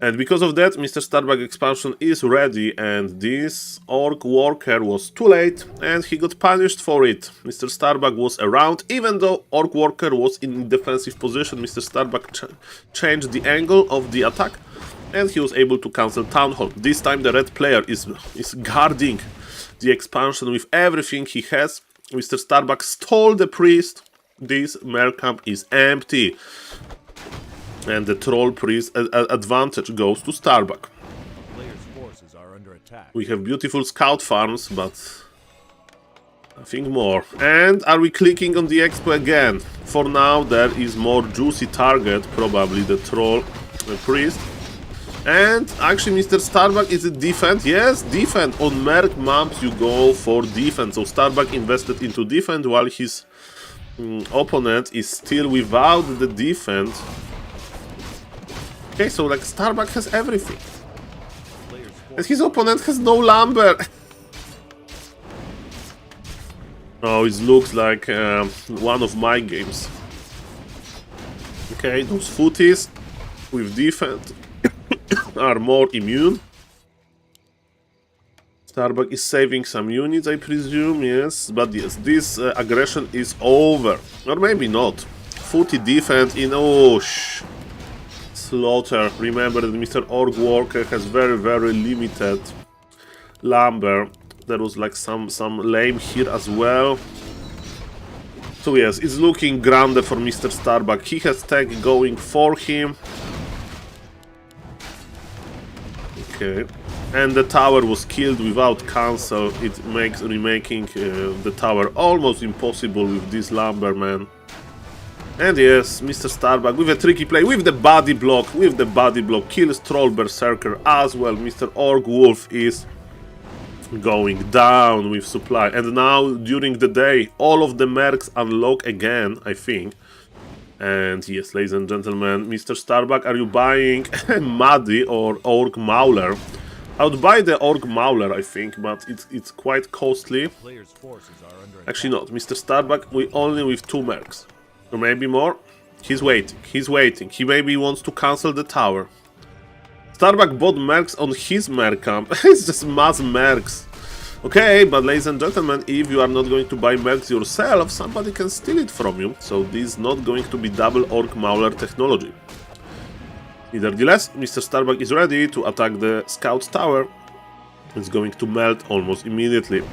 And because of that, Mr. Starbuck expansion is ready, and this Orc Worker was too late, and he got punished for it. Mr. Starbuck was around, even though Orc Worker was in defensive position. Mr. Starbuck changed the angle of the attack, and he was able to cancel Town Hall. This time the red player is guarding the expansion with everything he has. Mr. Starbuck stole the priest. This Mer camp is empty. And the troll priest advantage goes to Starbuck. Player's forces are under attack. We have beautiful scout farms, but nothing more. And are we clicking on the expo again? For now, there is more juicy target, probably the troll priest. And actually, Mr. Starbuck, is it defense? Yes, defense. On Merc maps, you go for defense. So Starbuck invested into defense while his opponent is still without the defense. Okay, so like Starbuck has everything. And his opponent has no lumber. Oh, it looks like one of my games. Okay, those footies with defense are more immune. Starbuck is saving some units, I presume, yes. But yes, this aggression is over. Or maybe not. Footy defense in... Oh, slaughter. Remember that Mr. Orc Worker has very, very limited lumber. There was like some lame here as well. So yes, it's looking grande for Mr. Starbuck. He has tech going for him. Okay. And the tower was killed without cancel. It makes remaking the tower almost impossible with this lumberman. And yes, Mr. Starbuck with a tricky play, with the body block, kills Troll Berserker as well. Mr. Orc Wolf is going down with supply. And now, during the day, all of the mercs unlock again, I think. And yes, ladies and gentlemen, Mr. Starbuck, are you buying Muddy or Orc Mauler? I would buy the Orc Mauler, I think, but it's quite costly. Player's forces are under Actually not, Mr. Starbuck, we only with 2 mercs. Or maybe more. He's waiting. He maybe wants to cancel the tower. Starbuck bought mercs on his merc camp. It's just mass mercs. Okay, but ladies and gentlemen, if you are not going to buy mercs yourself, somebody can steal it from you. So this is not going to be double Orc Mauler technology. Nevertheless, Mr. Starbuck is ready to attack the scout tower. It's going to melt almost immediately.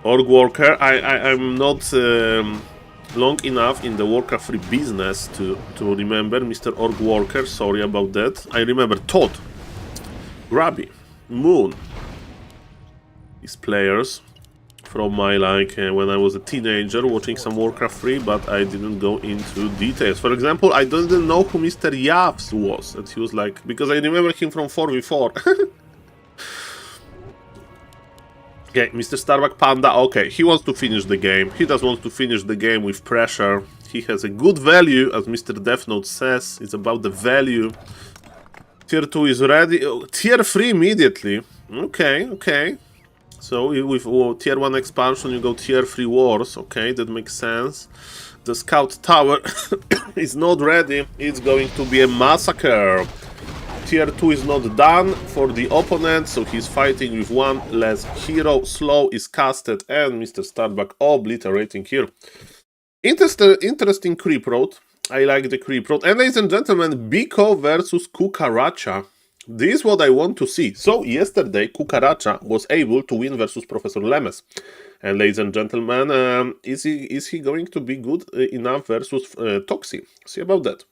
Orc Worker, I'm not long enough in the Warcraft 3 business to remember Mr. Orc Worker, sorry about that. I remember Todd, Grabby, Moon, these players from my, like, when I was a teenager watching some Warcraft 3, but I didn't go into details. For example, I didn't know who Mr. Yavs was, and he was like, because I remember him from 4v4. Okay, Mr. Starbuck Panda, okay, he wants to finish the game. He does want to finish the game with pressure. He has a good value, as Mr. Deathnote says. It's about the value. Tier 2 is ready. Oh, tier 3 immediately. Okay, okay. So with tier 1 expansion, you go tier 3 wars. Okay, that makes sense. The scout tower is not ready. It's going to be a massacre. Tier 2 is not done for the opponent, so he's fighting with 1 less hero. Slow is casted, and Mr. Starbuck obliterating here. Interesting creep road. I like the creep road. And ladies and gentlemen, Biko versus Kukaracha. This is what I want to see. So yesterday, Kukaracha was able to win versus Professor Lemes. And ladies and gentlemen, is he going to be good enough versus Toxie? See about that.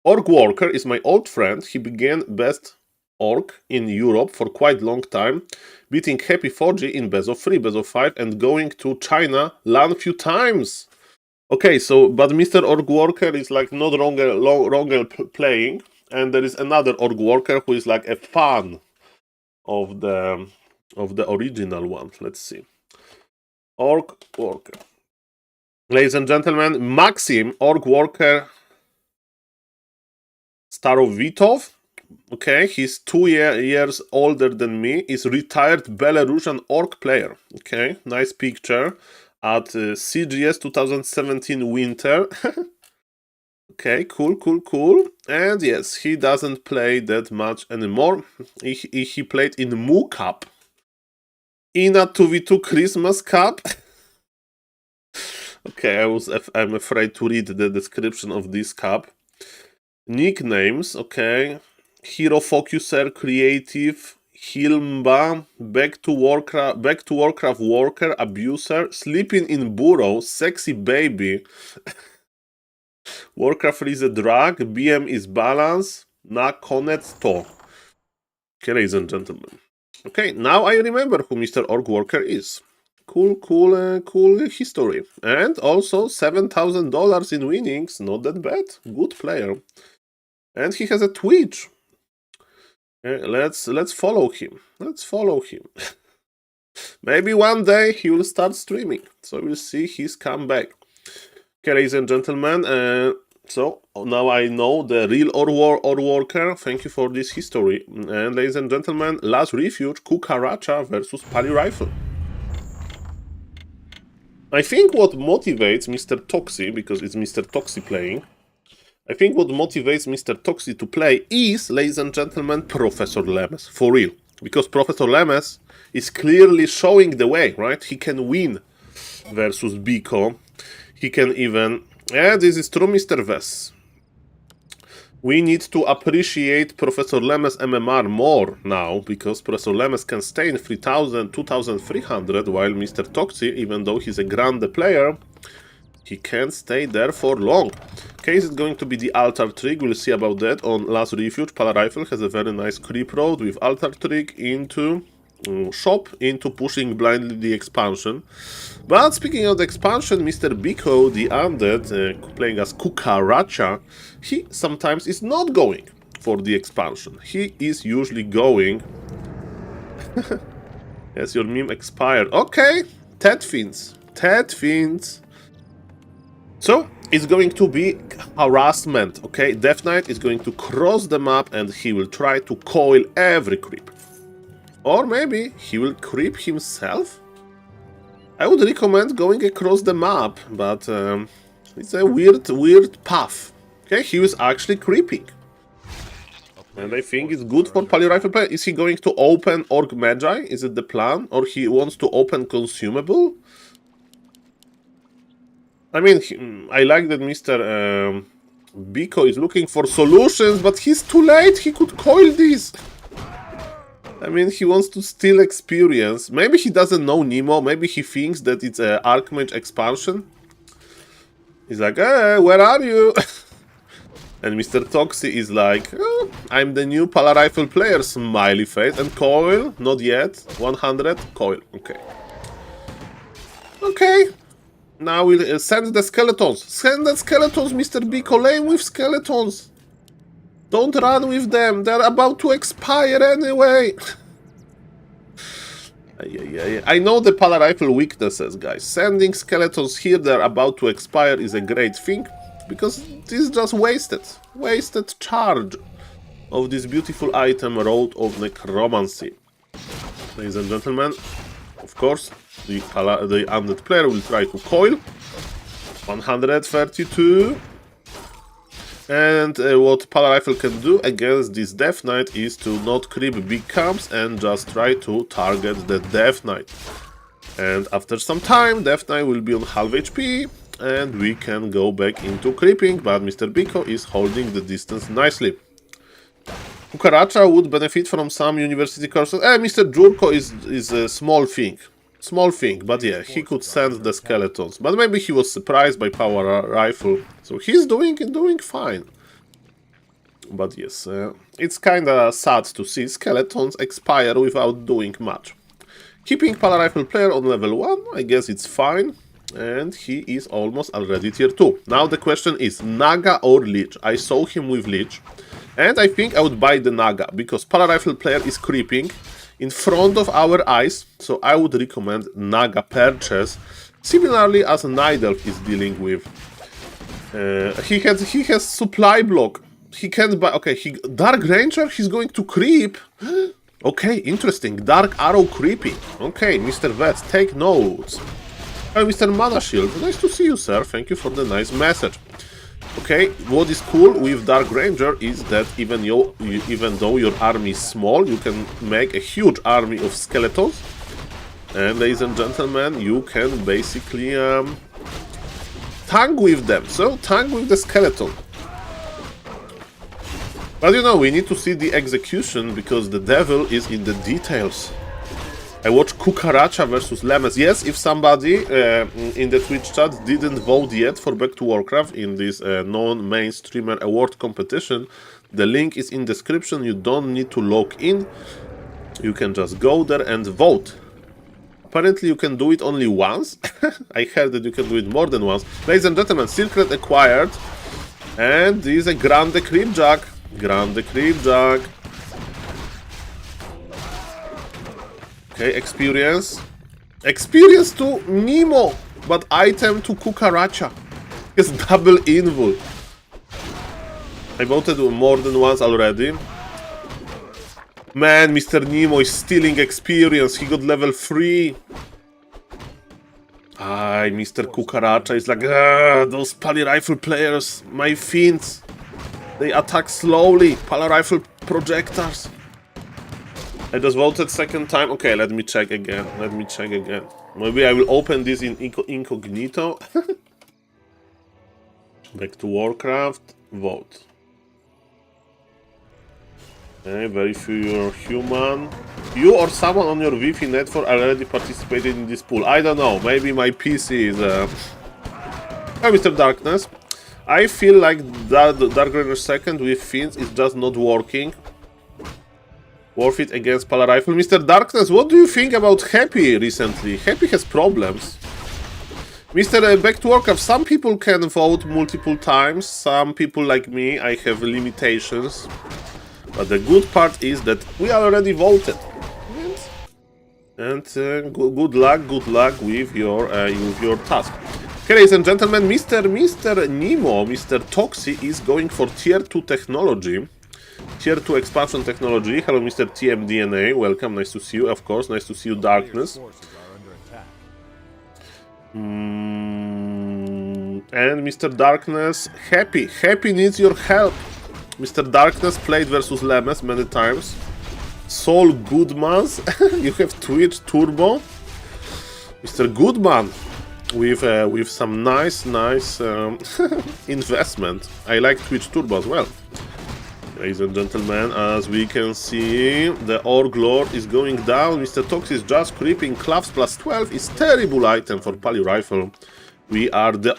Orc Worker is my old friend. He began best Orc in Europe for quite long time, beating Happy Forgy in best of 3, best of 5, and going to China LAN few times. Okay, so, but Mr. Orc Worker is like not longer playing, and there is another Orc Worker who is like a fan of the original one. Let's see. Orc Worker. Ladies and gentlemen, Maxim, Orc Worker, Starovitov, okay, he's 2 years older than me, is retired Belarusian orc player. Okay, nice picture at CGS 2017 winter. Okay, cool. And yes, he doesn't play that much anymore. He played in Mu Cup, in a 2v2 Christmas Cup. Okay, I'm afraid to read the description of this cup. Nicknames, okay. Hero Focuser, Creative, Hilmba, Back to Warcraft Worker, Abuser, Sleeping in Burrow, Sexy Baby, Warcraft is a Drag, BM is Balance, Na Konet To. Okay, ladies and gentlemen. Okay, now I remember who Mr. Orc Worker is. Cool history. And also $7,000 in winnings, not that bad. Good player. And he has a Twitch. Okay, let's follow him. Maybe one day he will start streaming. So we'll see his comeback. Okay, ladies and gentlemen. So now I know the real or worker. Thank you for this history. And ladies and gentlemen, last refuge, Kukaracha versus Pali Rifle. I think what motivates Mr. Toxi, because it's Mr. Toxi playing, I think what motivates Mr. Toxi to play is, ladies and gentlemen, Professor Lemes. For real. Because Professor Lemes is clearly showing the way, right? He can win versus Biko. He can even... Yeah, this is true, Mr. Vess. We need to appreciate Professor Lemes' MMR more now, because Professor Lemes can stay in 3000, 2300, while Mr. Toxi, even though he's a grande player, he can't stay there for long. Okay, is it going to be the altar trick? We'll see about that on Last Refuge. Pala Rifle has a very nice creep road with altar trick into shop, into pushing blindly the expansion. But speaking of the expansion, Mr. Biko, the undead, playing as Kukaracha, he sometimes is not going for the expansion. He is usually going... Yes, your meme expired. Okay, Ted Fins. So, it's going to be harassment, okay? Death Knight is going to cross the map and he will try to coil every creep. Or maybe he will creep himself? I would recommend going across the map, but it's a weird path. Okay, he was actually creeping. And I think it's good for Pali Rifle player. Is he going to open Orc Magi? Is it the plan? Or he wants to open Consumable? I mean, I like that Mr. Biko is looking for solutions, but he's too late. He could coil this. I mean, he wants to steal experience. Maybe he doesn't know Nemo. Maybe he thinks that it's an Archmage expansion. He's like, hey, where are you? And Mr. Toxi is like, oh, I'm the new Pala Rifle player, smiley face. And coil? Not yet. 100? Coil. Okay. Okay. Now we'll send the skeletons. Send the skeletons, Mr. Biko. Lane with skeletons. Don't run with them. They're about to expire anyway. I know the Pala Rifle weaknesses, guys. Sending skeletons here, they're about to expire, is a great thing. Because this is just wasted charge of this beautiful item, Road of Necromancy. Ladies and gentlemen, of course, the undead player will try to coil. 132. And what Pala Rifle can do against this Death Knight is to not creep big camps and just try to target the Death Knight. And after some time, Death Knight will be on half HP, and we can go back into creeping, but Mr. Biko is holding the distance nicely. Kukaracha would benefit from some university courses. Mr. Jurko is a small thing. But yeah, he could send the skeletons. But maybe he was surprised by Power Rifle. So he's doing fine. But yes, it's kinda sad to see skeletons expire without doing much. Keeping Pala Rifle player on level 1, I guess it's fine. And he is almost already tier 2. Now the question is, Naga or Lich? I saw him with Lich. And I think I would buy the Naga, because Pala Rifle player is creeping in front of our eyes, so I would recommend Naga purchase. Similarly as Nidelf is dealing with. He has supply block. he can't buy... Okay, Dark Ranger, he's going to creep. Okay, interesting. Dark Arrow creepy. Okay, Mr. Vest, take notes. Oh, Mr. Mana Shield, nice to see you, sir. Thank you for the nice message. Okay, what is cool with Dark Ranger is that even though your army is small, you can make a huge army of skeletons. And ladies and gentlemen, you can basically tank with them. So, tank with the skeleton. But you know, we need to see the execution because the devil is in the details. I watched Kukaracha versus Lemes. Yes, if somebody in the Twitch chat didn't vote yet for Back to Warcraft in this non-mainstreamer award competition, the link is in description. You don't need to log in. You can just go there and vote. Apparently you can do it only once. I heard that you can do it more than once. Ladies and gentlemen, Secret acquired. And this is a Grande Creepjack. Grande Creepjack. Okay, experience. Experience to Nemo, but item to Kukaracha. It's double invul. I voted more than once already. Man, Mr. Nemo is stealing experience. He got level 3. Aye, Mr. Kukaracha is like, those Pally Rifle players, my fiends. They attack slowly. Pally Rifle projectors. I just voted second time. Okay, let me check again. Maybe I will open this in incognito. Back to Warcraft. Vote. Okay, very few human. You or someone on your Wi-Fi network already participated in this pool. I don't know. Maybe my PC is... Oh, Mr. Darkness. I feel like that Dark Ranger 2nd with Fiends is just not working. Worth it against Pala Rifle. Mr. Darkness, what do you think about Happy recently? Happy has problems. Mr. Back to Warcraft, some people can vote multiple times. Some people like me, I have limitations. But the good part is that we already voted. And good luck with your task. Okay, ladies and gentlemen, Mr. Nemo, Mr. Toxi is going for tier 2 technology. Tier 2 expansion technology. Hello, Mr. TMDNA. Welcome. Nice to see you. Of course, nice to see you, Darkness. And Mr. Darkness, Happy. Happy needs your help. Mr. Darkness played versus Lemes many times. Saul Goodmans. You have Twitch Turbo. Mr. Goodman. With some nice investment. I like Twitch Turbo as well. Ladies and gentlemen, as we can see, the Orc Lord is going down. Mr. Tox is just creeping. Claps plus 12 is terrible item for Pally Rifle. We are the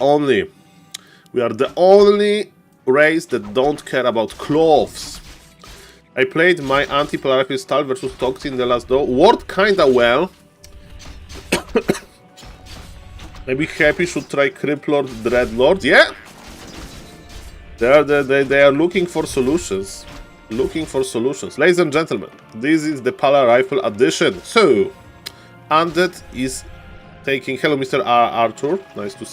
only race that don't care about cloths. I played my anti-Pally Rifle style versus Tox in the last duo. Worked kinda well. Maybe Happy should try Criplord, Dreadlord. Yeah. They are looking for solutions. Ladies and gentlemen, this is the Pally Rifle edition. So, Undead is taking... Hello, Mr. Arthur. Nice to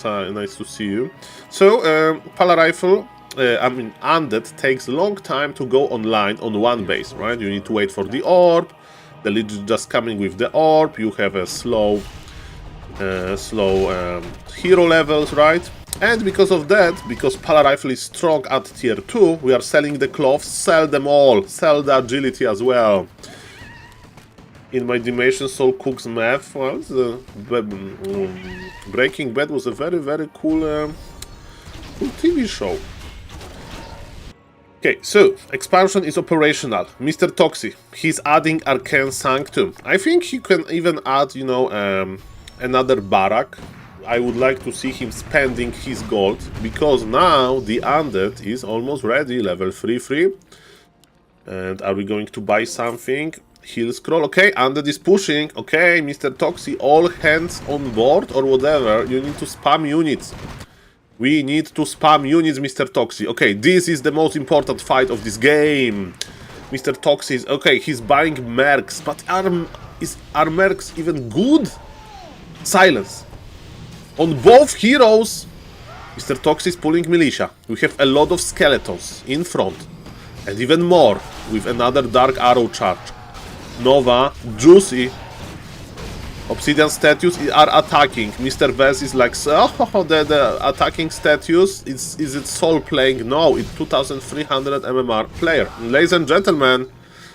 see you. So, Pally Rifle... Undead takes a long time to go online on one base, right? You need to wait for the orb. The lead is just coming with the orb. You have a slow hero levels, right? And because of that, because Pally Rifle is strong at tier 2, we are selling the cloths, sell them all, sell the agility as well. In my dimension, Soul cooks meth. Well, Breaking Bad was a very cool TV show. Okay, so, expansion is operational. Mr. Toxi, he's adding Arcane Sanctum. I think he can even add, you know, another barrack. I would like to see him spending his gold, because now the Undead is almost ready, level 3. And are we going to buy something? Heal scroll, okay, Undead is pushing, okay, Mr. Toxi, all hands on board or whatever, you need to spam units. We need to spam units, Mr. Toxi. Okay, this is the most important fight of this game. Mr. Toxi is, okay, he's buying mercs, but are mercs even good? Silence. On both heroes, Mr. Toxi is pulling militia. We have a lot of skeletons in front. And even more with another Dark Arrow charge. Nova, Juicy, Obsidian statues are attacking. Mr. Vez is like, oh, the attacking statues, is it Soul playing? No, it's 2300 MMR player. Ladies and gentlemen,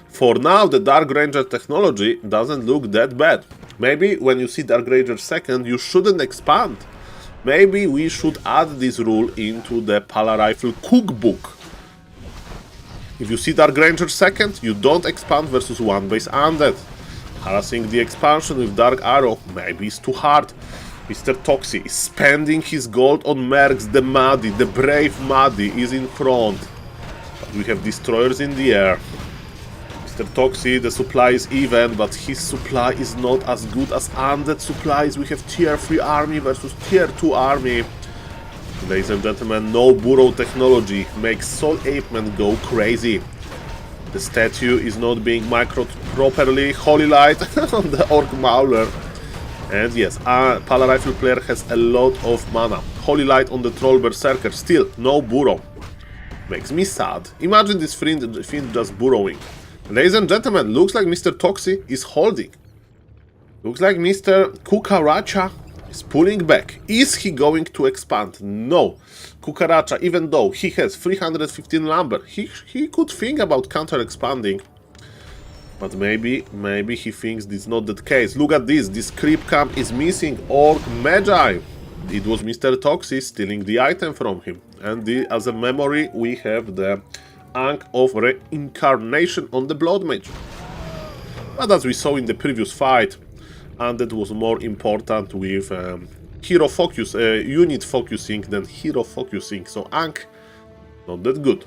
for now the Dark Ranger technology doesn't look that bad. Maybe when you see Dark Ranger second, you shouldn't expand. Maybe we should add this rule into the Pala Rifle cookbook. If you see Dark Ranger second, you don't expand versus one base undead. Harassing the expansion with Dark Arrow maybe is too hard. Mr. Toxi is spending his gold on mercs. The Muddy, the brave Muddy is in front. But we have destroyers in the air. Mr. Toxi, the supply is even, but his supply is not as good as undead supplies. We have tier 3 army versus tier 2 army. Ladies and gentlemen, no burrow technology makes SaulPlayerMan go crazy. The statue is not being microed properly. Holy Light on the Orc Mauler. And yes, Pala Rifle player has a lot of mana. Holy Light on the Troll Berserker. Still, no burrow. Makes me sad. Imagine this fiend just burrowing. Ladies and gentlemen, looks like Mr. Toxi is holding. Looks like Mr. Kukaracha is pulling back. Is he going to expand? No. Kukaracha, even though he has 315 lumber, he could think about counter-expanding. But maybe he thinks this is not the case. Look at this. This creep camp is missing Orc Magi. It was Mr. Toxi stealing the item from him. And as a memory, we have the Ankh of Reincarnation on the Blood Mage. But as we saw in the previous fight, Undead was more important with hero focus, unit focusing than hero focusing, so Ankh not that good.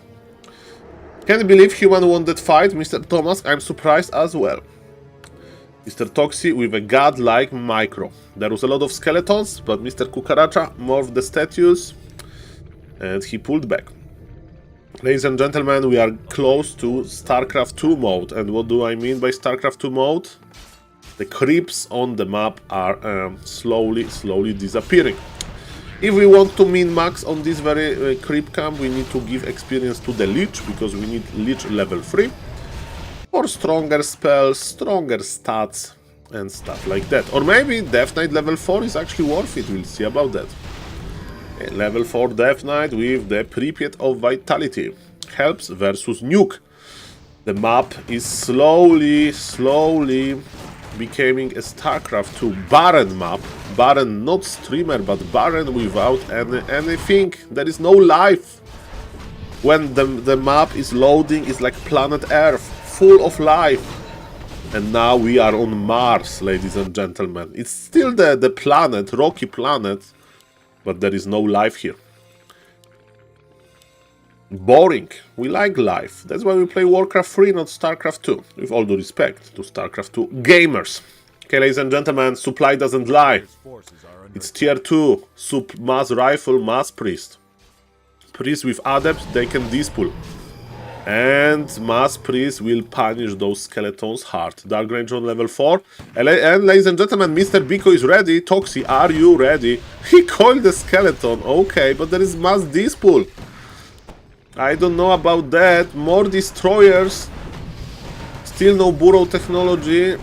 Can't believe human won that fight, Mr. Thomas, I'm surprised as well. Mr. Toxi with a godlike micro. There was a lot of skeletons, but Mr. Kukaracha morphed the statues and he pulled back. Ladies and gentlemen, we are close to StarCraft 2 mode, and what do I mean by StarCraft 2 mode? The creeps on the map are slowly disappearing. If we want to min-max on this very creep camp, we need to give experience to the Lich, because we need Lich level 3. Or stronger spells, stronger stats, and stuff like that. Or maybe Death Knight level 4 is actually worth it, we'll see about that. Okay, level 4 Death Knight with the Pripyat of Vitality. Helps versus Nuke. The map is slowly becoming a StarCraft 2 barren map. Barren, not streamer, but barren without anything. There is no life. When the map is loading, it's like planet Earth, full of life. And now we are on Mars, ladies and gentlemen. It's still the planet, rocky planet, but there is no life here. Boring. We like life. That's why we play Warcraft 3, not StarCraft 2. With all due respect to StarCraft 2 gamers. Okay, ladies and gentlemen, supply doesn't lie. It's tier 2. Mass Rifle, Mass Priest. Priest with Adepts, they can dispull. And Mass Priest will punish those skeletons hard. Dark Ranger on level 4. And ladies and gentlemen, Mr. Biko is ready. Toxi, are you ready? He coiled the skeleton. Okay, but there is Mass Dispull. I don't know about that. More destroyers. Still no burrow technology.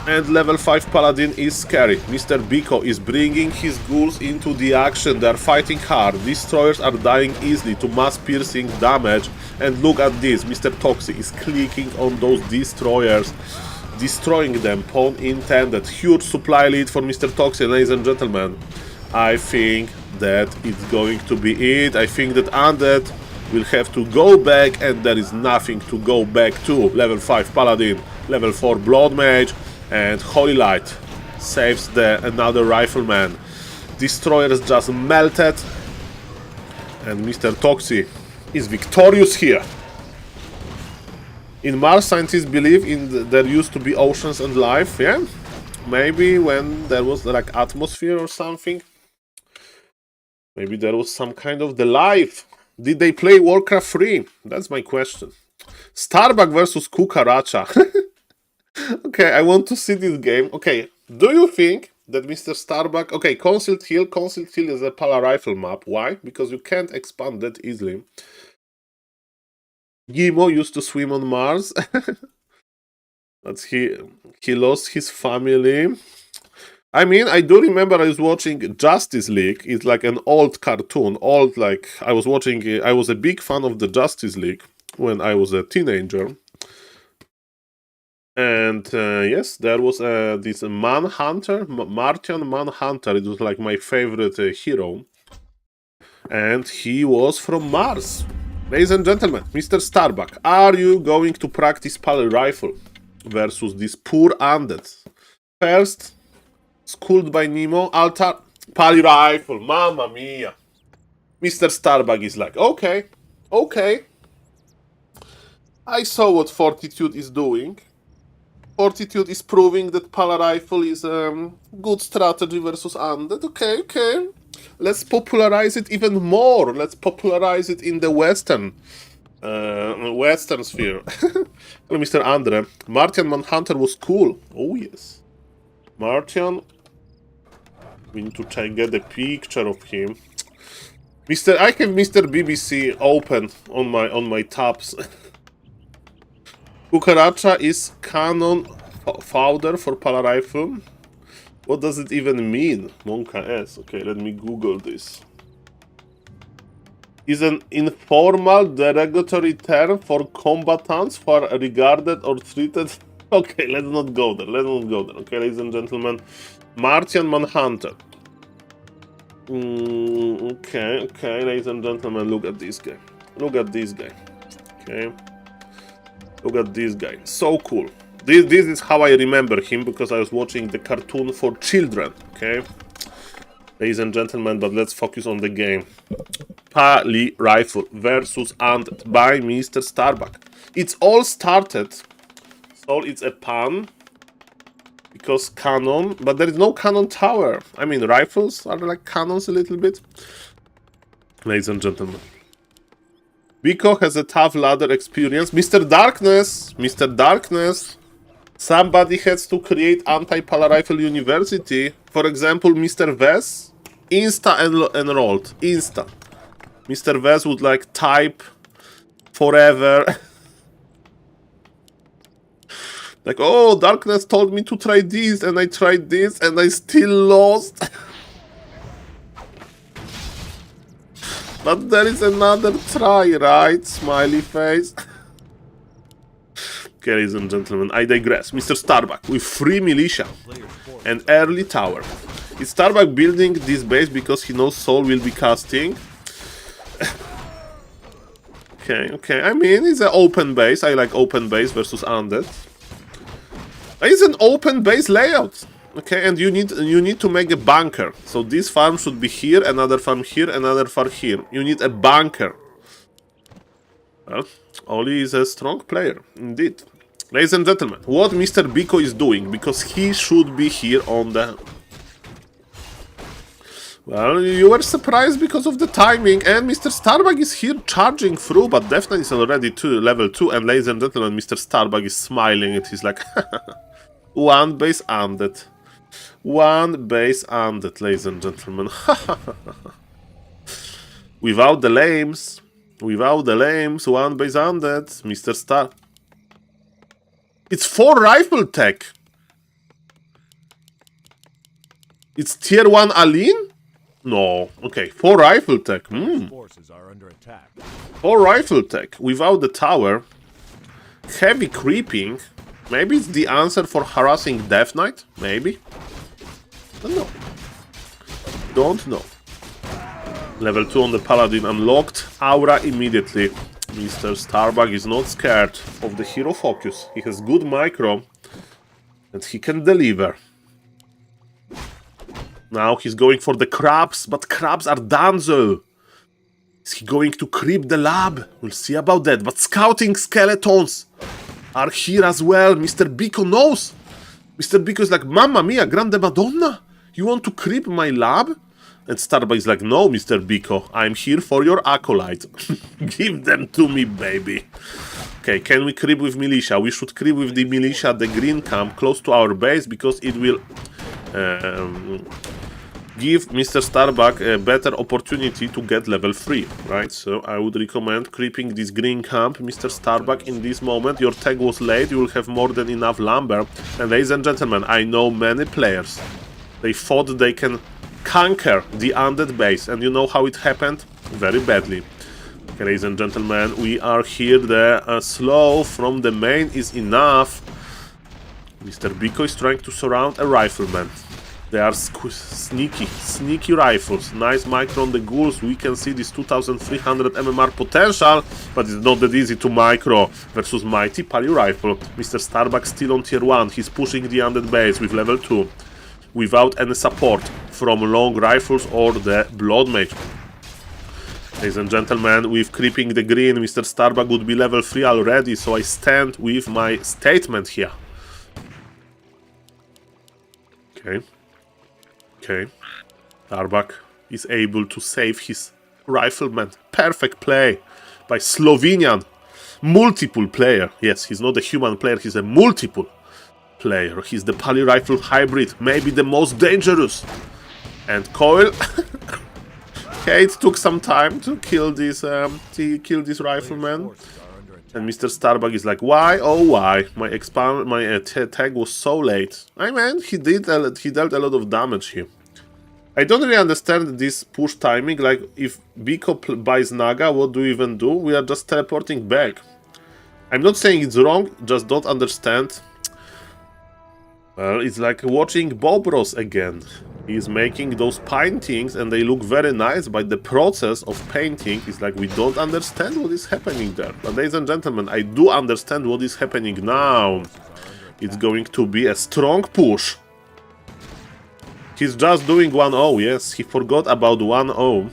And level 5 paladin is scary. Mr. Biko is bringing his ghouls into the action. They are fighting hard. Destroyers are dying easily to mass piercing damage. And look at this. Mr. Toxi is clicking on those destroyers. Destroying them. Pawn intended. Huge supply lead for Mr. Toxi, ladies and gentlemen. I think that it's going to be it. I think that Undead will have to go back, and there is nothing to go back to. Level 5 Paladin, level 4 Blood Mage, and Holy Light saves another Rifleman. Destroyers just melted, and Mr. Toxi is victorious here. In Mars, scientists believe there used to be oceans and life, yeah? Maybe when there was like atmosphere or something. Maybe there was some kind of the life. Did they play Warcraft 3? That's my question. Starbuck versus Kukaracha. Okay, I want to see this game. Okay, do you think that Mr. Starbuck... Okay, Concealed Hill. Concealed Hill is a Pala Rifle map. Why? Because you can't expand that easily. Gimo used to swim on Mars. But he lost his family. I mean, I do remember I was watching Justice League. It's like an old cartoon. Old, like, I was watching... I was a big fan of the Justice League when I was a teenager. And yes, there was this Manhunter, Martian Manhunter. It was like my favorite hero. And he was from Mars. Ladies and gentlemen, Mr. Starbuck, are you going to practice Pally Rifle versus this poor undead? First, schooled by Nemo, altar, Pally Rifle, mamma mia. Mr. Starbuck is like, okay, okay. I saw what Fortitude is doing. Fortitude is proving that Pala Rifle is good strategy versus undead. Okay, okay. Let's popularize it even more. Let's popularize it in the Western sphere. Hello, Mr. Andre. Martian Manhunter was cool. Oh, yes. Martian. We need to get a picture of him. I have Mr. BBC open on my tabs. Cucaracha is canon fodder for Pala Rifle. What does it even mean? Monka S. Okay, let me Google this. Is an informal derogatory term for combatants who are regarded or treated. Okay, let's not go there. Let's not go there. Okay, ladies and gentlemen. Martian Manhunter. Okay, ladies and gentlemen, look at this guy. Look at this guy. Okay. Look at this guy. So cool. This is how I remember him, because I was watching the cartoon for children. Okay? Ladies and gentlemen, but let's focus on the game. Pally Rifle versus Undead by Mr. Starbuck. It's all started. So it's a pun. Because cannon. But there is no cannon tower. I mean, rifles are like cannons a little bit. Ladies and gentlemen. Biko has a tough ladder experience. Mr. Darkness! Mr. Darkness! Somebody has to create anti-Pala Rifle University. For example, Mr. Vess. Insta enrolled. Insta. Mr. Vess would like type forever. Like, oh, Darkness told me to try this, and I tried this, and I still lost. But there is another try, right? Smiley face. Okay, ladies and gentlemen, I digress. Mr. Starbuck with free militia and early tower. Is Starbuck building this base because he knows Saul will be casting? Okay. I mean, it's an open base. I like open base versus undead. It's an open base layout. Okay, and you need to make a bunker. So this farm should be here, another farm here, another farm here. You need a bunker. Well, Oli is a strong player, indeed. Ladies and gentlemen, what Mr. Biko is doing, because he should be here on the... Well, you were surprised because of the timing, and Mr. Starbuck is here charging through, but Deathnote is already level 2, and ladies and gentlemen, Mr. Starbuck is smiling, and he's like, one base undead. One base undead, ladies and gentlemen. Without the lames, one base undead, Mr. Star. It's 4 rifle tech. It's tier 1 Aline? No. Okay, 4 rifle tech. Forces are under attack. 4 rifle tech without the tower. Heavy creeping. Maybe it's the answer for harassing Deathnote? Maybe. Don't know. Level 2 on the Paladin unlocked. Aura immediately. Mr. Starbuck is not scared of the hero focus. He has good micro. And he can deliver. Now he's going for the crabs. But crabs are Danzo. Is he going to creep the lab? We'll see about that. But scouting skeletons are here as well. Mr. Biko knows. Mr. Biko is like, Mamma mia, Grande Madonna. You want to creep my lab? And Starbuck is like, no, Mr. Biko, I'm here for your acolyte. Give them to me, baby. Okay, can we creep with militia? We should creep with the militia, the green camp, close to our base, because it will give Mr. Starbuck a better opportunity to get level 3, right? So I would recommend creeping this green camp, Mr. Starbuck, in this moment. Your tag was late, you will have more than enough lumber. And ladies and gentlemen, I know many players. They thought they can conquer the undead base, and you know how it happened? Very badly. Okay, ladies and gentlemen, we are here. The slow from the main is enough. Mr. Biko is trying to surround a rifleman. They are sneaky rifles. Nice micro on the ghouls. We can see this 2300 MMR potential, but it's not that easy to micro versus mighty pally rifle. Mr. Starbuck still on tier 1. He's pushing the undead base with level 2 without any support from long rifles or the blood mage. Ladies and gentlemen, with creeping the green, Mr. Starbuck would be level 3 already, so I stand with my statement here. Okay. Starbuck is able to save his rifleman. Perfect play by Slovenian. Multiple player. Yes, he's not a human player, he's a multiple player. He's the pally rifle hybrid, maybe the most dangerous. And Coil. Okay, it took some time to kill this rifleman. And Mr. Starbuck is like, why? Oh, why? My tag was so late. I mean, he dealt a lot of damage here. I don't really understand this push timing. Like, if Biko buys Naga, what do we even do? We are just teleporting back. I'm not saying it's wrong, just don't understand. Well, it's like watching Bobros again. He's making those paintings and they look very nice, but the process of painting is like we don't understand what is happening there. But ladies and gentlemen, I do understand what is happening now. It's going to be a strong push. He's just doing 1-0, yes, he forgot about 1-0.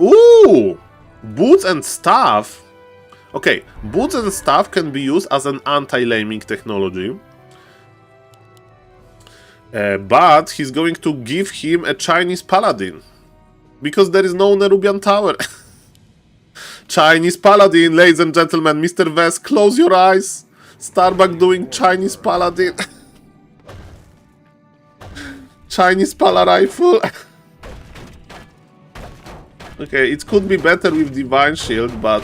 Ooh! Boots and staff. Okay, boots and staff can be used as an anti-laming technology. But he's going to give him a Chinese paladin. Because there is no Nerubian tower. Chinese paladin, ladies and gentlemen. Mr. Vest, close your eyes. Starbuck doing Chinese paladin. Chinese pala rifle. Okay, it could be better with Divine Shield, but...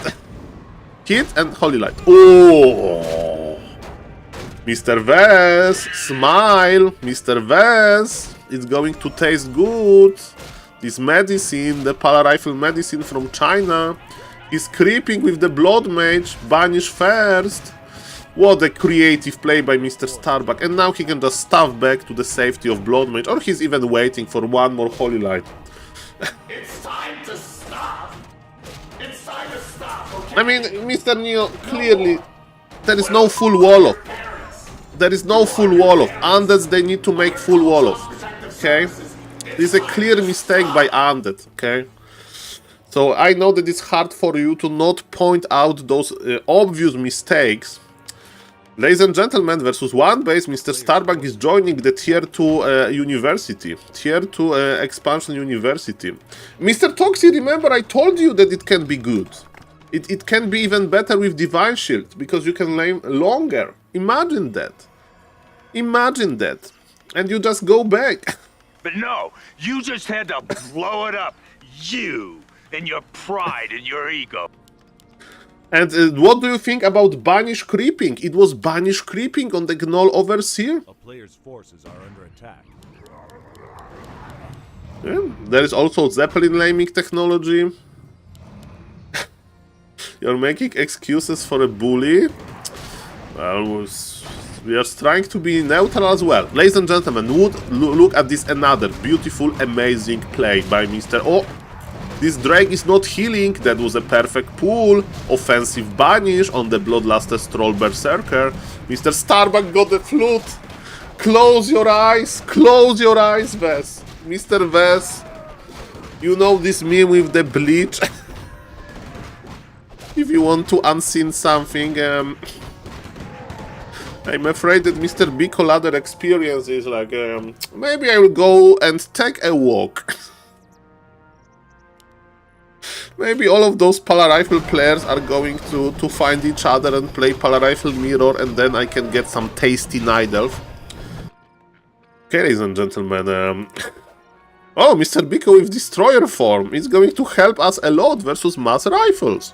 Hit and Holy Light. Oh! Mr. Vez, smile! Mr. Vez, it's going to taste good. This medicine, the pala rifle medicine from China, is creeping with the blood mage. Banish first. What a creative play by Mr. Starbuck. And now he can just stuff back to the safety of blood mage, or he's even waiting for one more holy light. It's time to stop. It's time to stop. Okay? I mean, Mr. Neo, clearly there is no full wall of. There is no full wall of. Undeads, they need to make full wall of. Okay? This is a clear mistake by Undead. Okay? So I know that it's hard for you to not point out those obvious mistakes. Ladies and gentlemen, versus one base, Mr. Starbuck is joining the tier 2 university. Tier 2 expansion university. Mr. Toxie, remember I told you that it can be good. It can be even better with Divine Shield, because you can lane longer. Imagine that. Imagine that. And you just go back. But no, you just had to blow it up. You and your pride and your ego. And what do you think about Banish creeping? It was Banish creeping on the Gnoll Overseer. A player's forces are under attack. Yeah, there is also Zeppelin laming technology. You're making excuses for a bully. Well, we are trying to be neutral as well. Ladies and gentlemen, look at this another beautiful, amazing play by Mr. Oh, this Drake is not healing. That was a perfect pull. Offensive banish on the Bloodluster Troll Berserker. Mr. Starbuck got the flute. Close your eyes. Close your eyes, Vess. Mr. Vess. You know this meme with the bleach? If you want to unseen something, I'm afraid that Mr. Biko ladder experience is like, maybe I will go and take a walk. Maybe all of those Pala Rifle players are going to find each other and play Pala Rifle Mirror, and then I can get some tasty Night Elf. Okay, ladies and gentlemen, oh, Mr. Biko with Destroyer form is going to help us a lot versus mass rifles.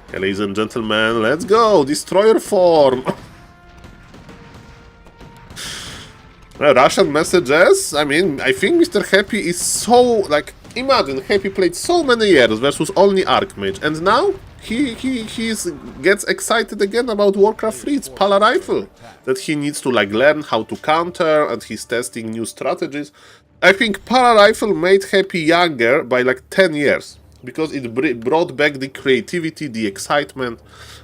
Okay, ladies and gentlemen, let's go, Destroyer form. Russian messages, I mean, I think Mr. Happy is so, like, imagine, Happy played so many years versus only Archmage, and now he gets excited again about Warcraft 3, it's Pala Rifle, that he needs to, like, learn how to counter, and he's testing new strategies. I think Pala Rifle made Happy younger by, like, 10 years, because it brought back the creativity, the excitement.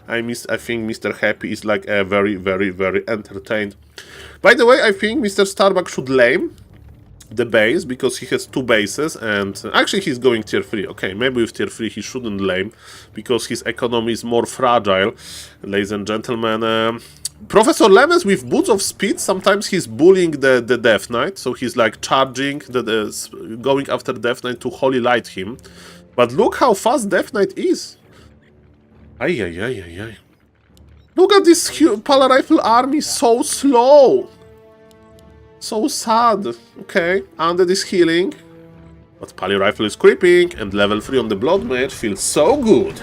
I think Mr. Happy is, like, a very, very, very entertained. By the way, I think Mr. Starbuck should lame the base, because he has 2 bases, and actually he's going tier 3. Okay, maybe with tier 3 he shouldn't lame, because his economy is more fragile. Ladies and gentlemen, Professor Lemes with Boots of Speed, sometimes he's bullying the Death Knight, so he's like charging, going after Death Knight to Holy Light him. But look how fast Death Knight is. Ay, ay, ay, ay, ay. Look at this Pala Rifle army, so slow. So sad. Okay, Undead is healing. But Pala Rifle is creeping, and level 3 on the Blood Mage feels so good.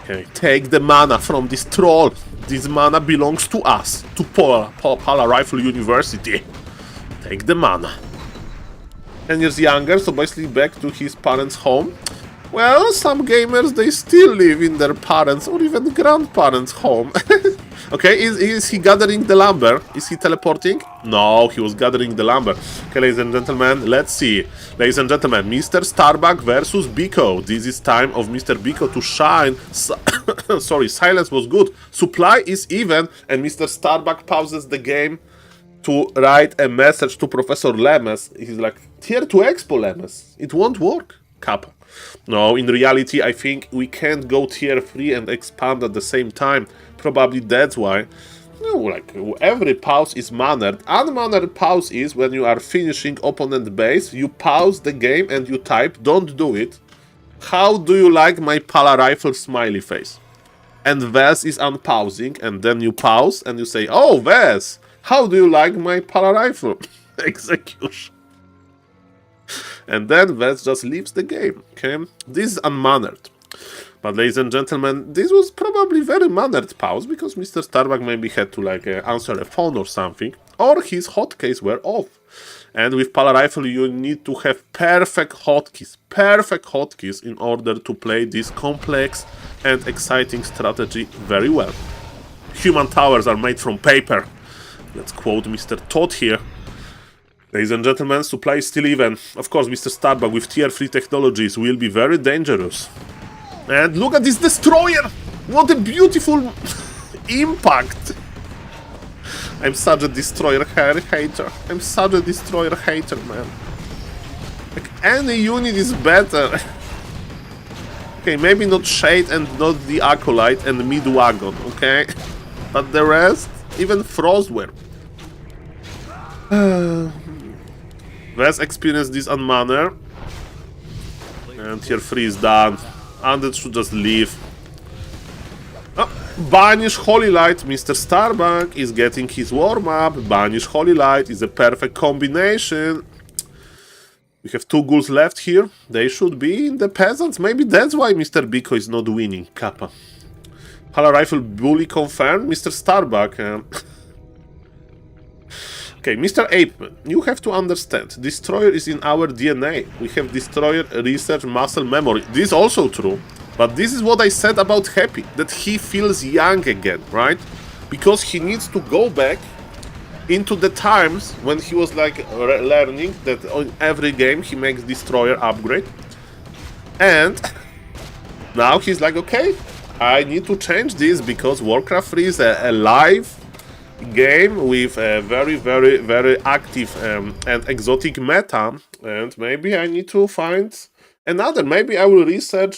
Okay, take the mana from this troll. This mana belongs to us, to Pala Rifle University. Take the mana. 10 years younger, so basically back to his parents' home. Well, some gamers, they still live in their parents' or even grandparents' home. Okay, is he gathering the lumber? Is he teleporting? No, he was gathering the lumber. Okay, ladies and gentlemen, let's see. Ladies and gentlemen, Mr. Starbuck versus Biko. This is time of Mr. Biko to shine. Sorry, silence was good. Supply is even, and Mr. Starbuck pauses the game to write a message to Professor Lemes. He's like, tier 2 Expo Lemes. It won't work. Kappa. No, in reality, I think we can't go tier 3 and expand at the same time. Probably that's why. No, like, every pause is mannered. Unmannered pause is when you are finishing opponent base, you pause the game and you type, don't do it. How do you like my Pala Rifle smiley face? And Vez is unpausing, and then you pause and you say, oh, Vez, how do you like my Pala Rifle? Execution. And then Vez just leaves the game, okay? This is unmannered. But ladies and gentlemen, this was probably very mannered pause, because Mr. Starbuck maybe had to like answer a phone or something, or his hotkeys were off. And with Pala Rifle you need to have perfect hotkeys in order to play this complex and exciting strategy very well. Human towers are made from paper. Let's quote Mr. Todd here. Ladies and gentlemen, supply is still even. Of course, Mr. Starbuck with tier 3 technologies will be very dangerous. And look at this destroyer! What a beautiful impact! I'm such a destroyer hater. I'm such a destroyer hater, man. Like, any unit is better. Okay, maybe not Shade and not the Acolyte and Mid-Wagon, okay? But the rest, even Frostware. Let's experience this on manner. And tier 3 is done. Undead should just leave. Oh, Banish Holy Light. Mr. Starbuck is getting his warm-up. Banish Holy Light is a perfect combination. We have 2 ghouls left here. They should be in the peasants. Maybe that's why Mr. Biko is not winning. Kappa. Pala Rifle bully confirmed. Mr. Starbuck. Okay, Mr. Apeman, you have to understand, Destroyer is in our DNA. We have Destroyer research muscle memory. This is also true, but this is what I said about Happy, that he feels young again, right? Because he needs to go back into the times when he was like learning that on every game he makes Destroyer upgrade. And now he's like, okay, I need to change this because Warcraft 3 is a live game with a very, very, very active and exotic meta, and maybe I need to find another. Maybe I will research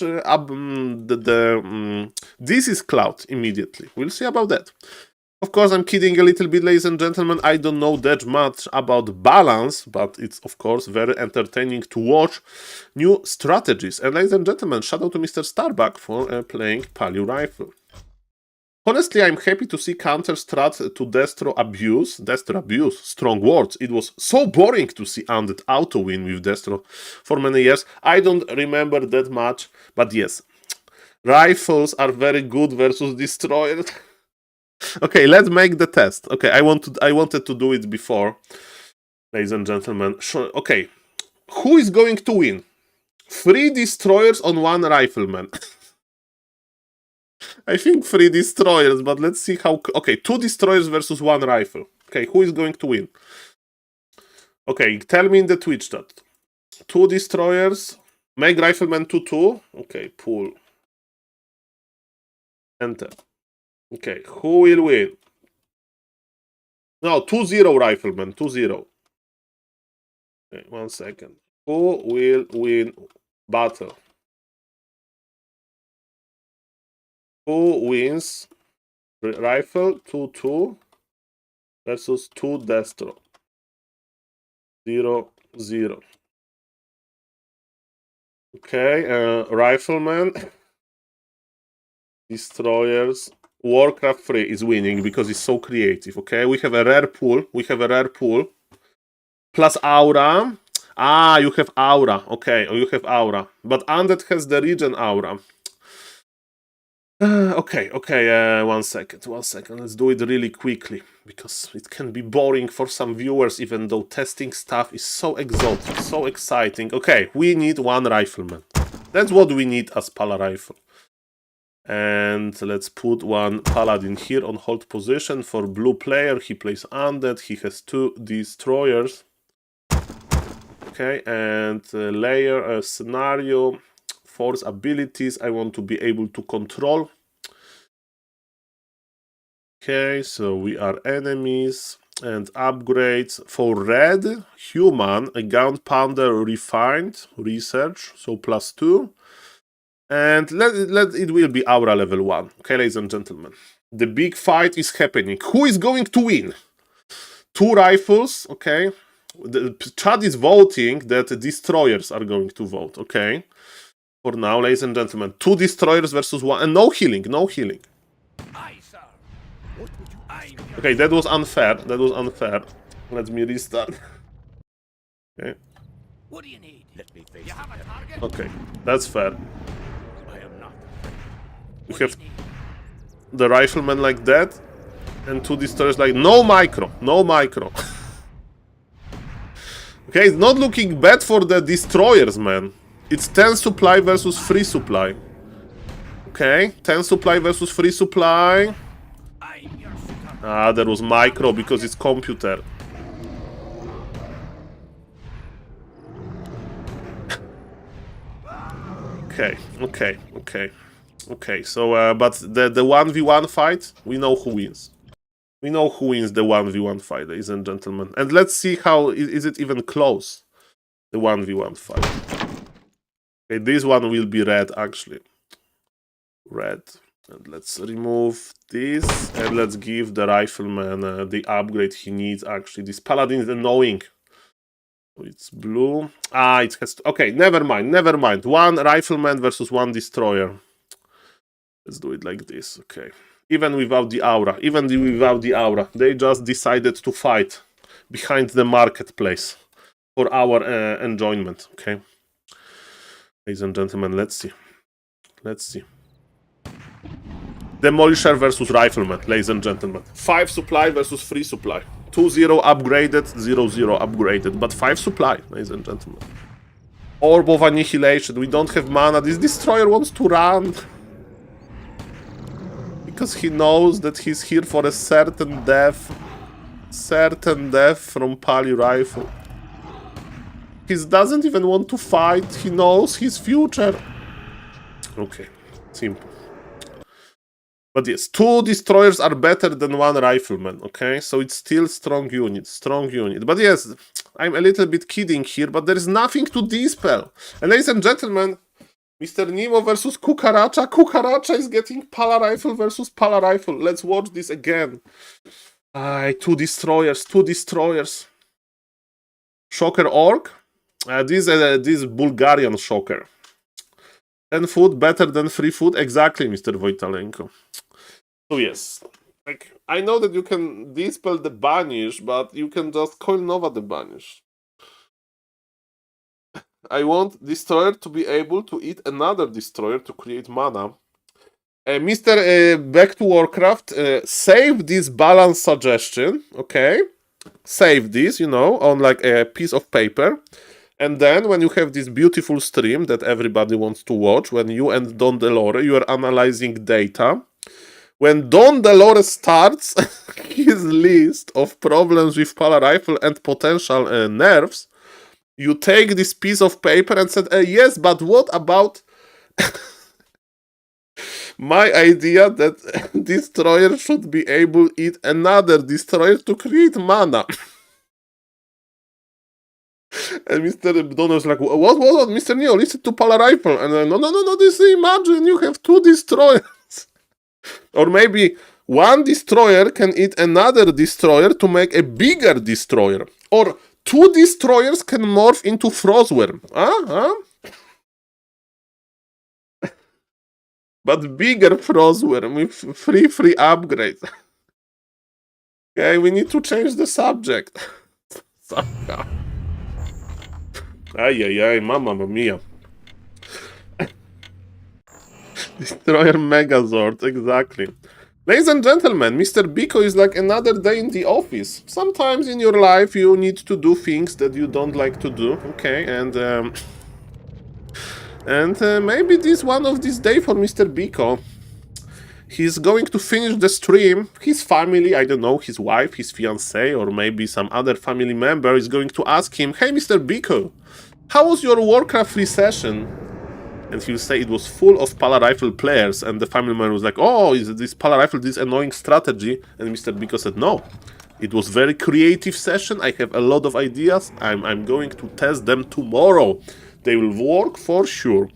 this is Cloud immediately. We'll see about that. Of course, I'm kidding a little bit, ladies and gentlemen. I don't know that much about balance, but it's, of course, very entertaining to watch new strategies. And ladies and gentlemen, shout out to Mr. Starbuck for playing Pala Rifle. Honestly, I'm happy to see counter-strat to Destro abuse. Destro abuse, strong words. It was so boring to see Undead auto-win with Destro for many years. I don't remember that much, but yes. Rifles are very good versus Destroyers. Okay, let's make the test. Okay, I wanted to do it before, ladies and gentlemen. Sure. Okay, who is going to win? 3 Destroyers on 1 Rifleman. I think 3 Destroyers, but let's see how... Okay, 2 Destroyers versus 1 Rifle. Okay, who is going to win? Okay, tell me in the Twitch chat. 2 Destroyers. Make Rifleman 2-2. Okay, pull. Enter. Okay, who will win? No, 2-0 Rifleman, 2-0. Okay, 1 second. Who will win battle? Who wins Rifle 2-2 versus 2 Destro? 0-0. Okay, Rifleman, Destroyers, Warcraft 3 is winning because it's so creative. Okay, we have a rare pool. Plus Aura. Ah, you have Aura. Okay, you have Aura. But Undead has the Regen Aura. Okay, 1 second. Let's do it really quickly because it can be boring for some viewers, even though testing stuff is so exotic, so exciting. Okay, we need 1 Rifleman. That's what we need as Pala Rifle. And let's put 1 Paladin here on hold position for blue player. He plays Undead. He has 2 Destroyers. Okay, and layer scenario. Force abilities I want to be able to control. Okay, so we are enemies and upgrades for red human, a gunpowder refined research, so +2, and let it will be aura level 1. Okay, ladies and gentlemen, the big fight is happening. Who is going to win? 2 rifles. Okay, the chat is voting that Destroyers are going to vote. Okay. For now, ladies and gentlemen, 2 Destroyers versus 1, and no healing. Aye, sir. What would you aim? Okay, that was unfair. Let me restart. Okay. What do you need? Let me face you have a target? Okay, that's fair. I am not. We have the Rifleman like that, and 2 Destroyers like no micro. Okay, it's not looking bad for the Destroyers, man. It's 10 supply versus 3 supply. Okay, 10 supply versus 3 supply. Ah, there was micro because it's computer. Okay, so, but the 1v1 fight, we know who wins. We know who wins the 1v1 fight, ladies and gentlemen. And let's see how, is it even close, the 1v1 fight. Okay, this one will be red, actually. Red. And let's remove this, and let's give the Rifleman the upgrade he needs, actually. This Paladin is annoying. So it's blue. Ah, it has to... Okay, never mind. 1 Rifleman versus 1 Destroyer. Let's do it like this, okay. Even without the aura. They just decided to fight behind the marketplace for our enjoyment, okay. Ladies and gentlemen, let's see. Demolisher versus Rifleman, ladies and gentlemen. 5 supply versus 3 supply. 2-0 upgraded, 0-0 upgraded. But 5 supply, ladies and gentlemen. Orb of Annihilation. We don't have mana. This Destroyer wants to run. Because he knows that he's here for a certain death. From Pali Rifle. He doesn't even want to fight. He knows his future. Okay, simple. But yes, 2 Destroyers are better than 1 Rifleman, okay? So it's still strong unit. But yes, I'm a little bit kidding here, but there is nothing to dispel. And ladies and gentlemen, Mr. Nemo versus Kukaracha. Kukaracha is getting Pala Rifle versus Pala Rifle. Let's watch this again. 2 Destroyers. Shocker Orc. This Bulgarian Shocker. 10 foot better than 3 foot. Exactly, Mr. Wojtalenko. So yes, like I know that you can dispel the banish, but you can just coil nova the banish. I want destroyer to be able to eat another destroyer to create mana. Mr. Back to Warcraft, save this balance suggestion, okay? Save this, you know, on like a piece of paper. And then when you have this beautiful stream that everybody wants to watch, when you and Don Delore, you are analyzing data. When Don Delore starts his list of problems with Pala Rifle and potential nerfs, you take this piece of paper and said, yes, but what about my idea that destroyer should be able to eat another destroyer to create mana? And Mr. Don was like, what, Mr. Neo, listen to Pala Rifle. And then, no, this imagine you have 2 destroyers. Or maybe one destroyer can eat another destroyer to make a bigger destroyer. Or 2 destroyers can morph into Frostworm. But bigger Frostworm with free upgrades. Okay, we need to change the subject. Somehow. Ay, mamma mia. Destroyer Megazord, exactly. Ladies and gentlemen, Mr. Biko is like another day in the office. Sometimes in your life you need to do things that you don't like to do, okay? And maybe this one of these days for Mr. Biko. He's going to finish the stream. His family, I don't know, his wife, his fiancée, or maybe some other family member is going to ask him, hey, Mr. Biko, how was your Warcraft free session? And he'll say it was full of Pala Rifle players, and the family member was like, oh, is this Pala Rifle this annoying strategy? And Mr. Biko said, no, it was very creative session, I have a lot of ideas, I'm going to test them tomorrow. They will work for sure.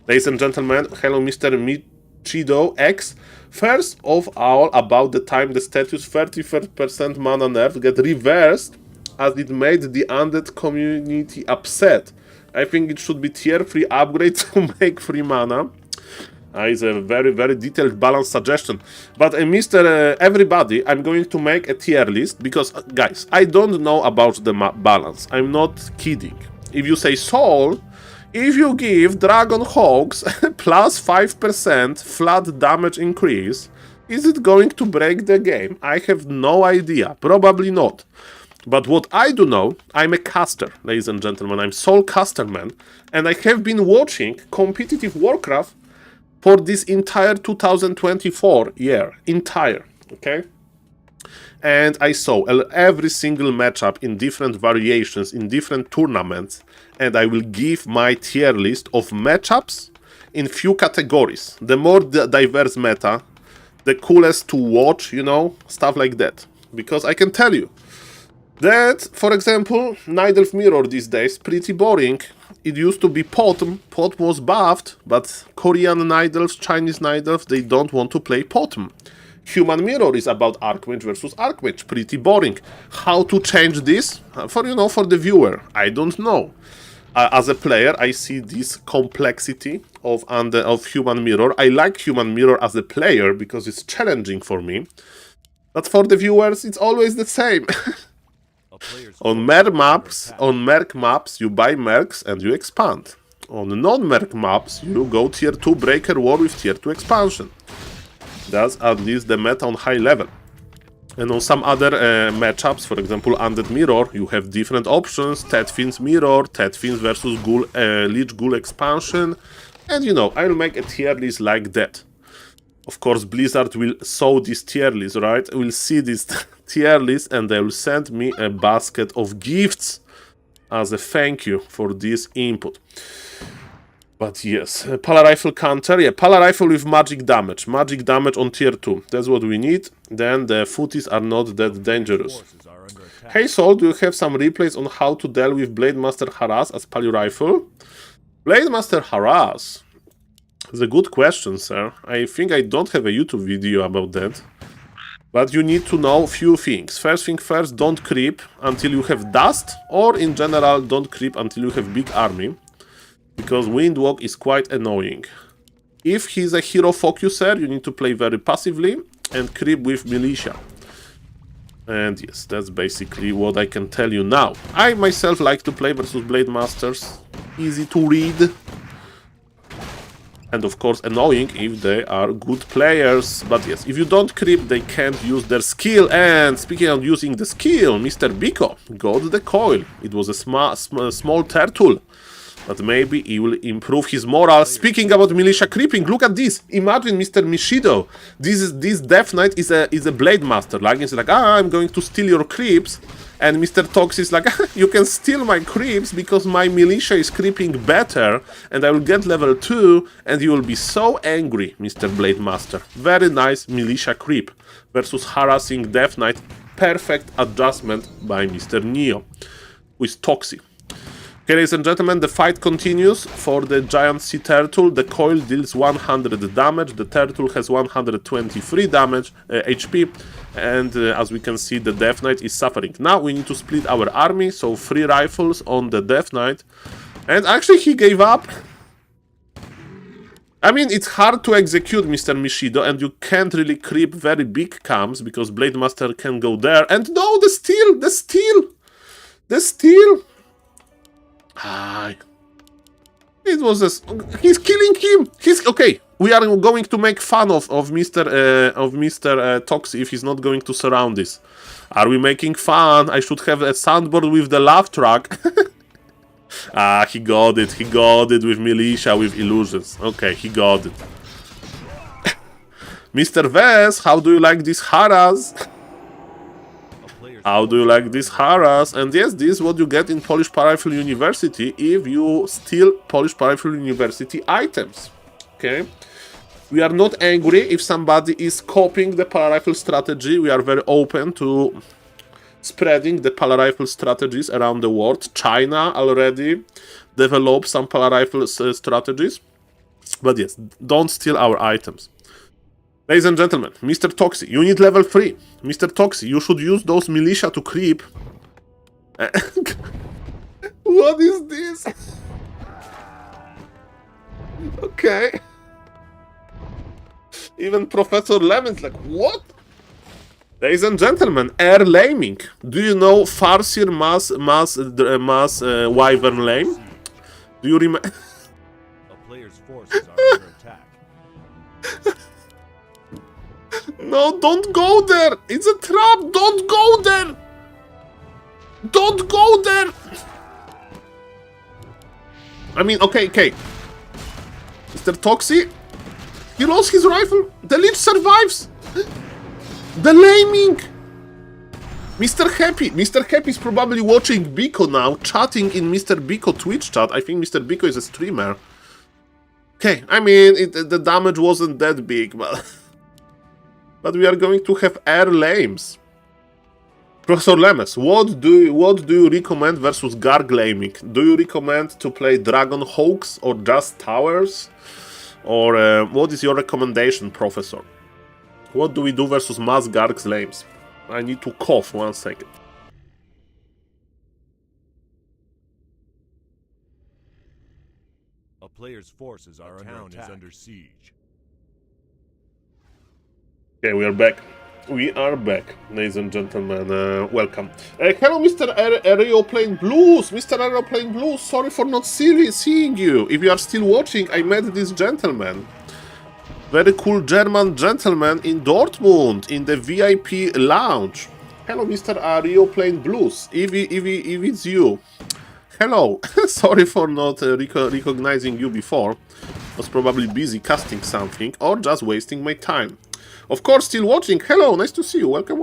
Ladies and gentlemen, hello Mr. Michido X. First of all, about the time the status 30% mana nerf get reversed, as it made the undead community upset. I think it should be tier 3 upgrade to make free mana. It's a very, very detailed balance suggestion. But Mr. Everybody, I'm going to make a tier list because, guys, I don't know about the balance. I'm not kidding. If you say Saul, if you give Dragon Hogs plus 5% flat damage increase, is it going to break the game? I have no idea. Probably not. But what I do know, I'm a caster, ladies and gentlemen. I'm SaulCasterMan, and I have been watching competitive Warcraft for this entire 2024 year. Okay? And I saw every single matchup in different variations, in different tournaments, and I will give my tier list of matchups in few categories. The more diverse meta, the coolest to watch, you know, stuff like that. Because I can tell you, that, for example, Night Elf Mirror these days, pretty boring. It used to be Potom. Pot was buffed, but Korean Night Elves, Chinese Night Elves, they don't want to play Potom. Human Mirror is about Archmage versus Archmage. Pretty boring. How to change this? For the viewer, I don't know. As a player, I see this complexity of Human Mirror. I like Human Mirror as a player because it's challenging for me. But for the viewers, it's always the same. On merc maps, you buy mercs and you expand. On non-merc maps, you go tier 2 Breaker War with tier 2 expansion. That's at least the meta on high level. And on some other matchups, for example, Undead Mirror, you have different options. Tedfin's Mirror, Tedfin's versus Lich Ghoul expansion. And I'll make a tier list like that. Of course, Blizzard will show this tier list, right? We'll see this tier list and they will send me a basket of gifts as a thank you for this input. But yes, Pala Rifle counter. Yeah, Pala Rifle with magic damage. Magic damage on tier 2. That's what we need. Then the footies are not that dangerous. Hey Saul, do you have some replays on how to deal with Blade Master Harass as Pala Rifle? Blade Master Harass? That's a good question, sir. I think I don't have a YouTube video about that. But you need to know a few things. First thing first, don't creep until you have dust. Or in general, don't creep until you have big army. Because Windwalk is quite annoying. If he's a hero focuser, you need to play very passively. and creep with militia. And yes, that's basically what I can tell you now. I myself like to play versus Blade Masters. Easy to read. And of course annoying if they are good players. But yes, if you don't creep, they can't use their skill. And speaking of using the skill, Mr. Biko got the coil. It was a small turtle. But maybe he will improve his morale. Speaking about militia creeping, look at this. Imagine Mr. Mishido. This Death Knight is a Blade Master. Like it's like, I'm going to steal your creeps. And Mr. Tox is like, you can steal my creeps because my militia is creeping better and I will get level 2 and you will be so angry, Mr. Blade Master. Very nice militia creep versus harassing Death Knight. Perfect adjustment by Mr. Neo, who is Toxie. Okay, ladies and gentlemen, the fight continues for the giant sea turtle. The coil deals 100 damage, the turtle has 123 damage, HP, and as we can see, the Death Knight is suffering. Now we need to split our army, so 3 rifles on the Death Knight, and actually he gave up. I mean, it's hard to execute Mr. Mishido, and you can't really creep very big camps, because Blade Master can go there, and no, the steal! It was he's killing him. He's okay. We are going to make fun of Mr. Toxie if he's not going to surround this. Are we making fun? I should have a soundboard with the laugh track. He got it. He got it with militia, with illusions. Okay, he got it. Mr. Vez, how do you like this harass? How do you like this harass? And yes, this is what you get in Polish Powerful University if you steal Polish Powerful University items. Okay? We are not angry if somebody is copying the Powerful strategy. We are very open to spreading the Powerful strategies around the world. China already developed some Powerful strategies. But yes, don't steal our items. Ladies and gentlemen, Mr. Toxie, you need level 3. Mr. Toxie, you should use those militia to creep. What is this? Okay. Even Professor Lemon's like, what? Ladies and gentlemen, air laming. Do you know Farseer mass wyvern lame? Do you remember? A player's forces are under attack. No, don't go there! It's a trap! Don't go there! Don't go there! I mean, okay. Mr. Toxie, he lost his rifle. The Lich survives. The laming. Mr. Happy is probably watching Biko now, chatting in Mr. Biko Twitch chat. I think Mr. Biko is a streamer. Okay, I mean, the damage wasn't that big, but... But we are going to have air lames. Professor Lemes, what do you recommend versus Garg laming? Do you recommend to play Dragon Hawks or just Towers? Or what is your recommendation, Professor? What do we do versus Mass Garg's lames? I need to cough 1 second. A player's forces are under siege. Okay, we are back. We are back, ladies and gentlemen. Welcome. Hello, Mr. Aeroplane Blues. Mr. Aeroplane Blues, sorry for not seeing you. If you are still watching, I met this gentleman. Very cool German gentleman in Dortmund, in the VIP lounge. Hello, Mr. Aeroplane Blues. If it's you. Hello. Sorry for not recognizing you before. Was probably busy casting something or just wasting my time. Of course, still watching. Hello, nice to see you. Welcome.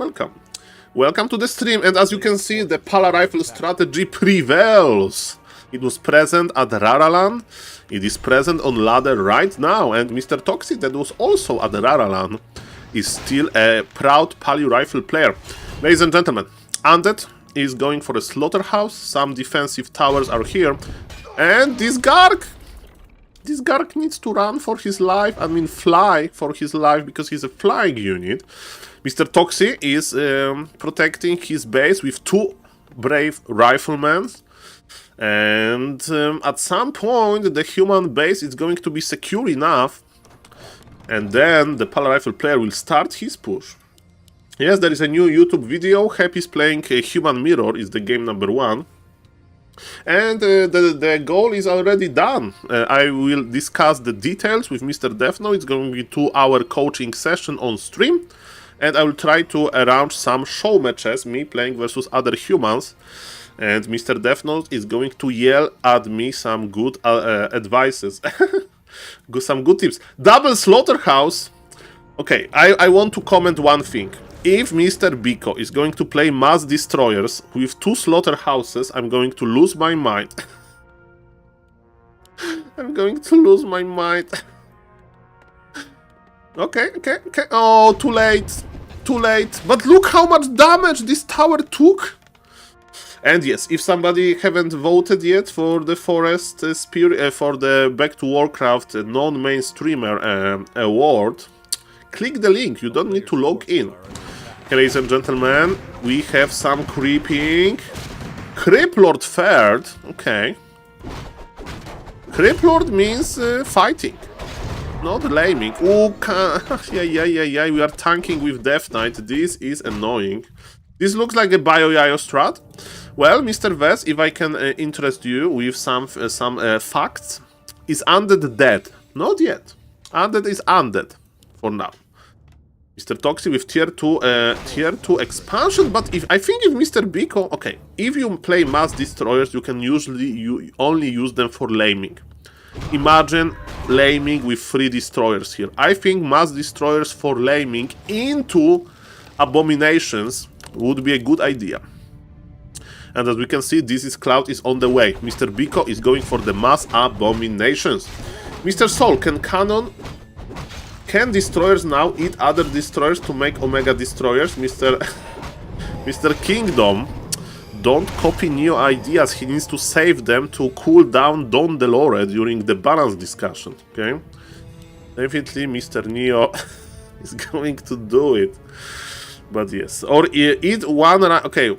Welcome to the stream. And as you can see, the Pala Rifle strategy prevails. It was present at Raralan. It is present on ladder right now. And Mr. Toxie, that was also at Raralan, is still a proud Pali Rifle player. Ladies and gentlemen, Undead is going for a slaughterhouse. Some defensive towers are here. And this Garg needs to run for his life, I mean fly for his life, because he's a flying unit. Mr. Toxie is protecting his base with 2 brave riflemen. And at some point, the human base is going to be secure enough. And then the Pala Rifle player will start his push. Yes, there is a new YouTube video. Happy's playing Human Mirror, is the game number 1. And the goal is already done. I will discuss the details with Mr. Deathnote. It's going to be a 2-hour coaching session on stream. And I will try to arrange some show matches, me playing versus other humans. And Mr. Deathnote is going to yell at me some good advices. Some good tips. Double Slaughterhouse. Okay, I want to comment one thing. If Mr. Biko is going to play Mass Destroyers with 2 Slaughterhouses, I'm going to lose my mind. I'm going to lose my mind. Okay. Oh, too late. Too late. But look how much damage this tower took. And yes, if somebody haven't voted yet for the Forest Spirit, for the Back to Warcraft non-main streamer award, click the link. You don't need to log in. Okay, ladies and gentlemen, we have some creeping. Criplord 3rd. Okay. Criplord means fighting, not laming. Ooh, yeah. We are tanking with Death Knight. This is annoying. This looks like a Bio-Yayo strat. Well, Mr. Vess, if I can interest you with some facts, is Undead dead? Not yet. Undead is undead for now. Mr. Toxi with tier 2 expansion, but I think if Mr. Biko, okay, if you play Mass Destroyers, you can usually only use them for laming. Imagine laming with 3 destroyers here. I think Mass Destroyers for laming into Abominations would be a good idea. And as we can see, Cloud is on the way. Mr. Biko is going for the Mass Abominations. Mr. Soul, can destroyers now eat other destroyers to make Omega Destroyers? Mr. Kingdom, don't copy Neo ideas. He needs to save them to cool down Don Delore during the balance discussion. Okay? Definitely Mr. Neo is going to do it. But yes. Or eat one... Okay.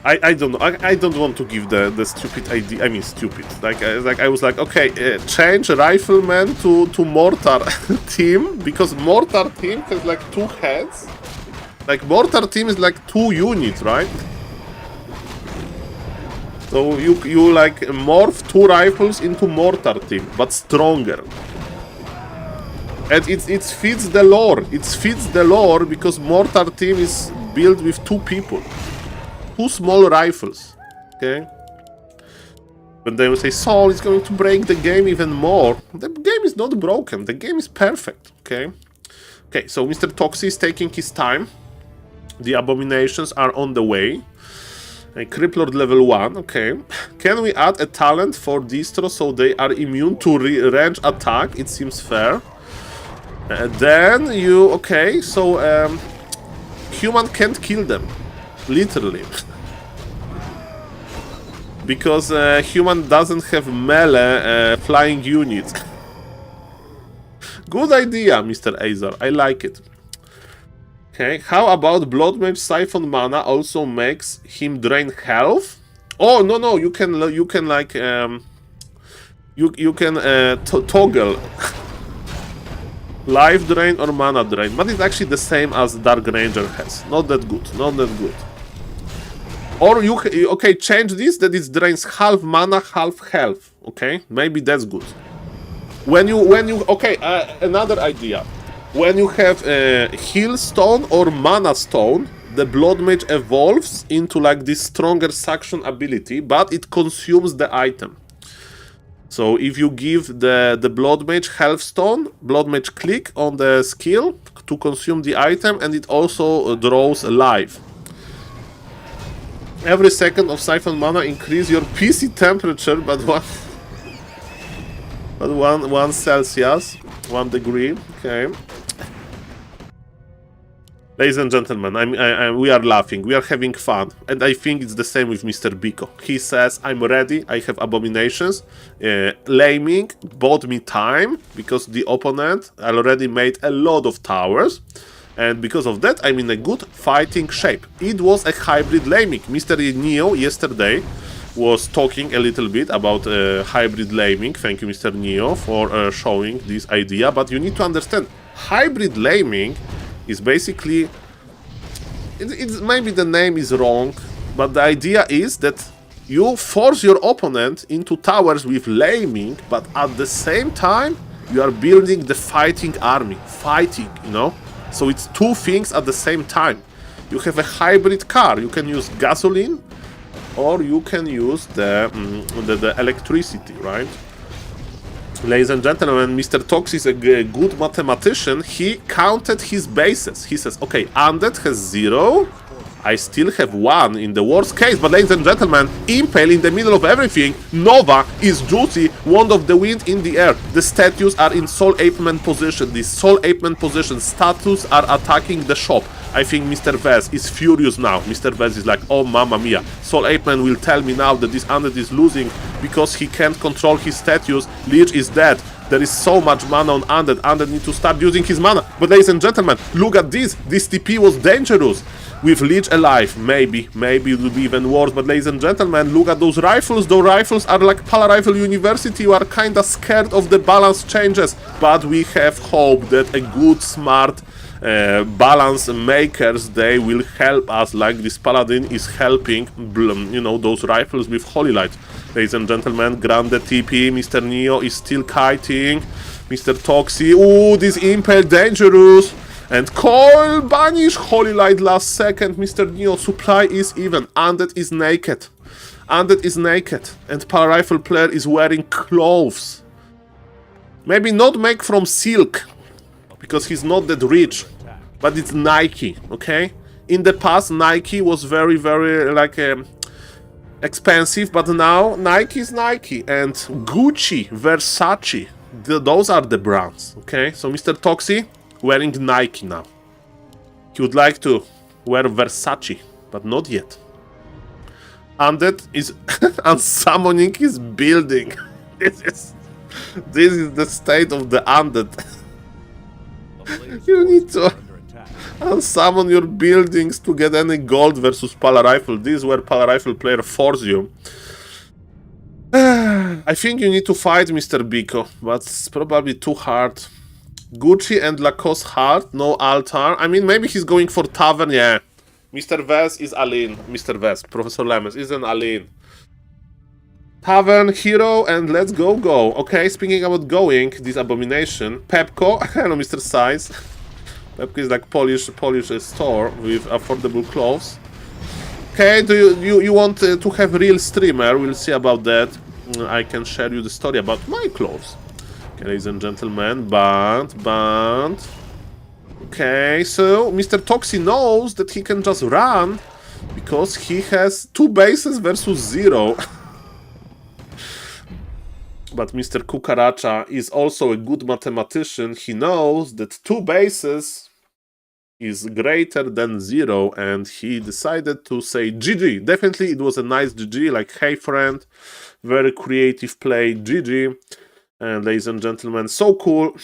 I don't know. I don't want to give the stupid idea. I mean, stupid. Like I was like, okay, change Rifleman to Mortar team, because Mortar team has like 2 heads. Like Mortar team is like 2 units, right? So you like morph 2 rifles into Mortar team, but stronger. And it fits the lore. It fits the lore because Mortar team is built with 2 people. 2 small rifles, okay? But they will say, Saul is going to break the game even more. The game is not broken, the game is perfect, okay? Okay, so Mr. Toxi is taking his time. The Abominations are on the way. Criplord level 1, okay. Can we add a talent for Distro so they are immune to range attack? It seems fair. Then you, okay, so human can't kill them. Literally. Because human doesn't have melee flying units. Good idea, Mr. Azar. I like it. Okay, how about Blood Mage Siphon Mana also makes him drain health? Oh, no, you can like you can toggle life drain or mana drain, but it's actually the same as Dark Ranger has. Not that good. Or you okay, change this that it drains half mana, half health. Okay, maybe that's good. When you okay, another idea. When you have a heal stone or mana stone, the Blood Mage evolves into like this stronger suction ability, but it consumes the item. So if you give the Blood Mage health stone, Blood Mage click on the skill to consume the item, and it also draws life. Every second of Siphon Mana increase your PC temperature, but one Celsius, 1 degree. Okay. Ladies and gentlemen, we are laughing, we are having fun, and I think it's the same with Mr. Biko. He says, I'm ready, I have Abominations. Laming bought me time, because the opponent already made a lot of towers, and because of that, I'm in a good fighting shape. It was a hybrid laming. Mr. Neo yesterday was talking a little bit about hybrid laming. Thank you, Mr. Neo, for showing this idea. But you need to understand, hybrid laming is basically... It's maybe the name is wrong, but the idea is that you force your opponent into towers with laming, but at the same time, you are building the fighting army. Fighting, you know? So it's two things at the same time. You have a hybrid car. You can use gasoline, or you can use the electricity, right? Ladies and gentlemen, Mr. Tox is a good mathematician. He counted his bases. He says, okay, Undead has 0. I still have 1 in the worst case. But ladies and gentlemen, Impale in the middle of everything. Nova is juicy. Wand of the Wind in the air. The statues are in Soul Ape-Man position. These Soul Ape-Man position statues are attacking the shop. I think Mr. Vez is furious now. Mr. Vez is like, oh mamma mia. Soul Ape-Man will tell me now that this Undead is losing because he can't control his statues. Lich is dead. There is so much mana on Undead. Undead need to start using his mana. But ladies and gentlemen, look at this. This TP was dangerous. With Lich alive, maybe it will be even worse. But ladies and gentlemen, look at those rifles. Those rifles are like Pala Rifle University. You are kinda scared of the balance changes. But we have hope that a good, smart balance makers, they will help us, like this Paladin is helping, you know, those rifles with Holy Light. Ladies and gentlemen, Grande TP, Mr. Neo is still kiting, Mr. Toxie, ooh, this Impale dangerous, and Coil banish Holy Light last second, Mr. Neo, supply is even, Undead is naked, Undead is naked, and Pala Rifle player is wearing clothes, maybe not made from silk, because he's not that rich, but it's Nike, okay? In the past, Nike was very, very, like, expensive, but now Nike is Nike, and Gucci, Versace, those are the brands, okay? So Mr. Toxie wearing Nike now. He would like to wear Versace, but not yet. Undead is unsummoning his building. This is the state of the Undead. You need to unsummon your buildings to get any gold versus Pala Rifle. This is where Pala Rifle player force you. I think you need to fight Mr. Biko, but it's probably too hard. Gucci and Lacoste hard, no altar. I mean, maybe he's going for Tavern, yeah. Mr. Vez is Aline. Mr. Vez, Professor Lemes is an Aline. Tavern, hero, and let's go. Okay, speaking about going, this abomination. Pepco, hello Mr. Size. Pepco is like Polish store with affordable clothes. Okay, do you want to have real streamer? We'll see about that. I can share you the story about my clothes. Okay, ladies and gentlemen, band. Okay, so Mr. Toxie knows that he can just run because he has 2 bases versus 0. But Mr. Cucaracha is also a good mathematician. He knows that 2 bases is greater than 0, and he decided to say GG. Definitely it was a nice GG, like hey friend, very creative play, GG. And ladies and gentlemen, so cool.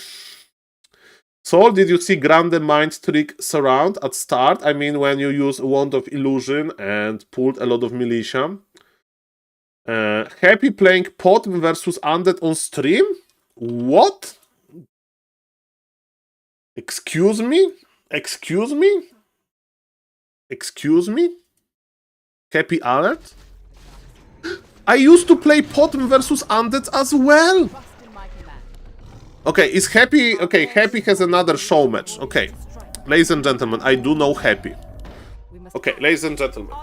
Saul, did you see Grande Mind Trick Surround at start? I mean, when you use Wand of Illusion and pulled a lot of militia. Happy playing Pot versus Undead on stream? What? Excuse me? Excuse me? Excuse me? Happy alert? I used to play Pot versus Undead as well! Okay, is Happy... Okay, Happy has another show match. Okay. Ladies and gentlemen, I do know Happy. Okay, ladies and gentlemen.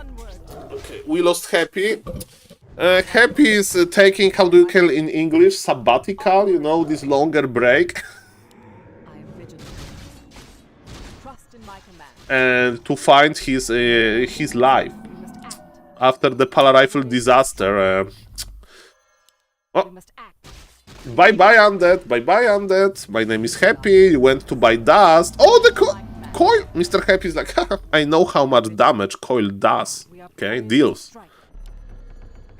Okay, we lost Happy. Happy is taking, how do you call it in English, sabbatical, you know, this longer break. And to find his life. After the Pala Rifle disaster. Oh. Bye-bye, Undead. Bye-bye, Undead. My name is Happy. You went to buy dust. Oh, the coil! Mr. Happy is like, I know how much damage coil does. Okay, deals.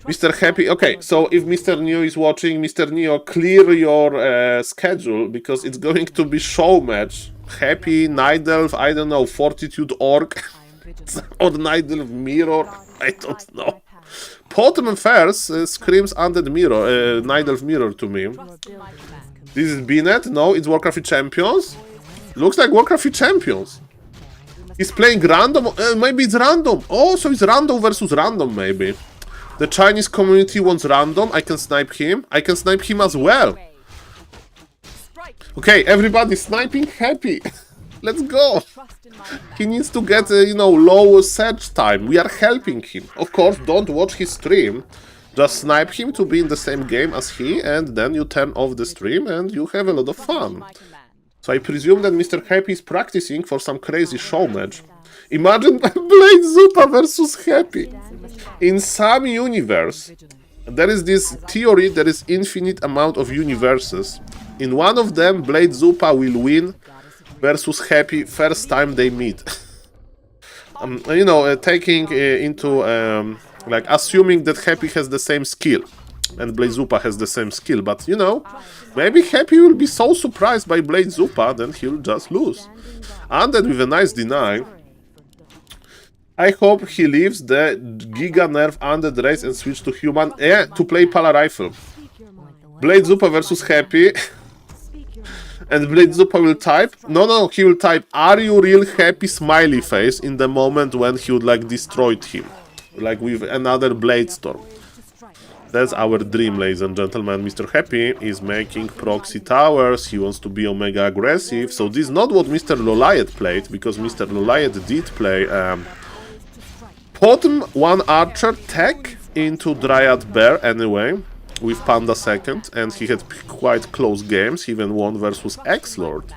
Mr. Happy, okay, so if Mr. Neo is watching, Mr. Neo, clear your schedule, because it's going to be show match. Happy, Night Elf, I don't know, Fortitude Orc, or Night Elf Mirror, I don't know. Potom first screams Undead Mirror, Night Elf Mirror to me. This is b2w? No, it's Warcraft Champions. Looks like Warcraft Champions. He's playing random. Maybe it's random. Oh, so it's random versus random, maybe. The Chinese community wants random. I can snipe him. I can snipe him as well. Okay, everybody sniping happy. Let's go. He needs to get, you know, low search time. We are helping him. Of course, don't watch his stream. Just snipe him to be in the same game as he, and then you turn off the stream and you have a lot of fun. So I presume that Mr. Happy is practicing for some crazy show match. Imagine Blade Zupa versus Happy. In some universe, there is this theory, there is infinite amount of universes. In one of them, Blade Zupa will win versus Happy first time they meet. You know, taking into, like, assuming that Happy has the same skill. And Blade Zupa has the same skill, but, you know, maybe Happy will be so surprised by Blade Zupa, then he'll just lose. Undead with a nice deny. I hope he leaves the Giga Nerf Undead race and switch to human, to play Pala Rifle. Blade Zupa versus Happy. And Blade Zupa will type, no, he will type, "Are you real happy?" smiley face in the moment when he would, like, destroyed him. Like with another Blade Storm. That's our dream, ladies and gentlemen. Mr. Happy is making proxy towers. He wants to be Omega aggressive. So this is not what Mr. Loliet played, because Mr. Loliet did play Potom 1 Archer tech into Dryad Bear anyway, with Panda second, and he had quite close games. He even won versus X-Lord.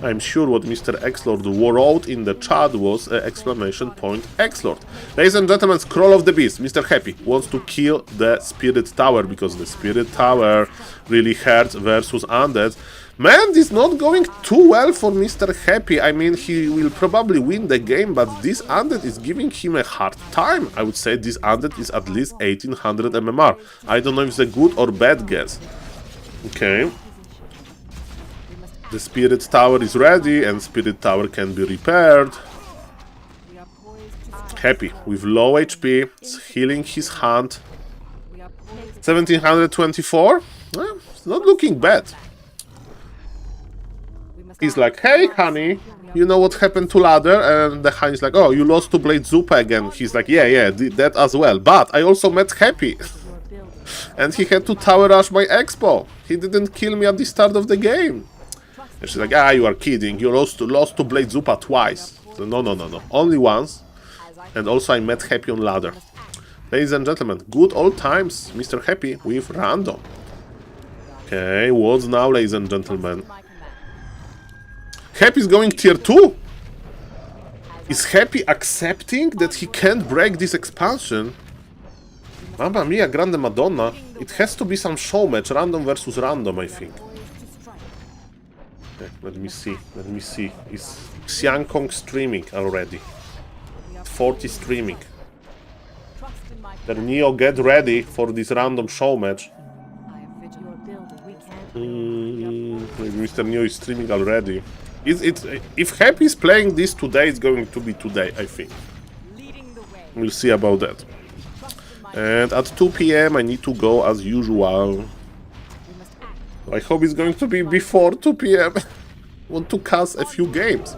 I'm sure what Mr. X-Lord wrote in the chat was exclamation point X-Lord. Ladies and gentlemen, Scroll of the Beast. Mr. Happy wants to kill the Spirit Tower, because the Spirit Tower really hurts versus Undead. Man, this is not going too well for Mr. Happy. I mean, he will probably win the game, but this Undead is giving him a hard time. I would say this Undead is at least 1800 MMR. I don't know if it's a good or bad guess. Okay. The Spirit Tower is ready, and Spirit Tower can be repaired. Happy with low HP, healing his hand. 1724? Well, it's not looking bad. He's like, "Hey, honey, you know what happened to Ladder?" And the honey's like, "Oh, you lost to Blade Zupa again." He's like, yeah, did that as well. But I also met Happy. And he had to tower rush my expo. He didn't kill me at the start of the game. And she's like, "Ah, you are kidding. You lost to Blade Zupa twice." So no. Only once. And also I met Happy on Ladder. Ladies and gentlemen, good old times. Mr. Happy with random. Okay, what's now, ladies and gentlemen? Happy is going tier 2? Is Happy accepting that he can't break this expansion? Mamma mia, Grande Madonna. It has to be some show match, random versus random, I think. Okay, let me see. Is Xiang Kong streaming already? 40 streaming. Then Neo, get ready for this random show match. Maybe Mr. Neo is streaming already. If Happy is playing this today, it's going to be today, I think. We'll see about that. And at 2 PM I need to go as usual. I hope it's going to be before 2 PM. Want to cast a few games.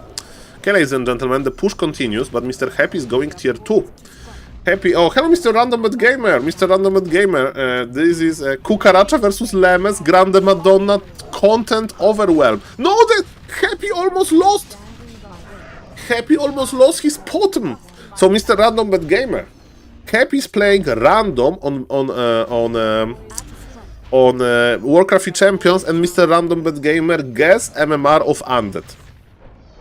Okay, ladies and gentlemen, the push continues, but Mr. Happy is going tier 2. Happy, oh, hello Mr. Randomed Gamer. Mr. Randomed Gamer, this is Cucaracha versus Lemes, Grande Madonna, content overwhelm. No, that Happy almost lost. Happy almost lost his Potom. So Mr. Randomed Gamer, Happy is playing random on Warcraft Champions, and Mr. Randomed Gamer guess MMR of Undead.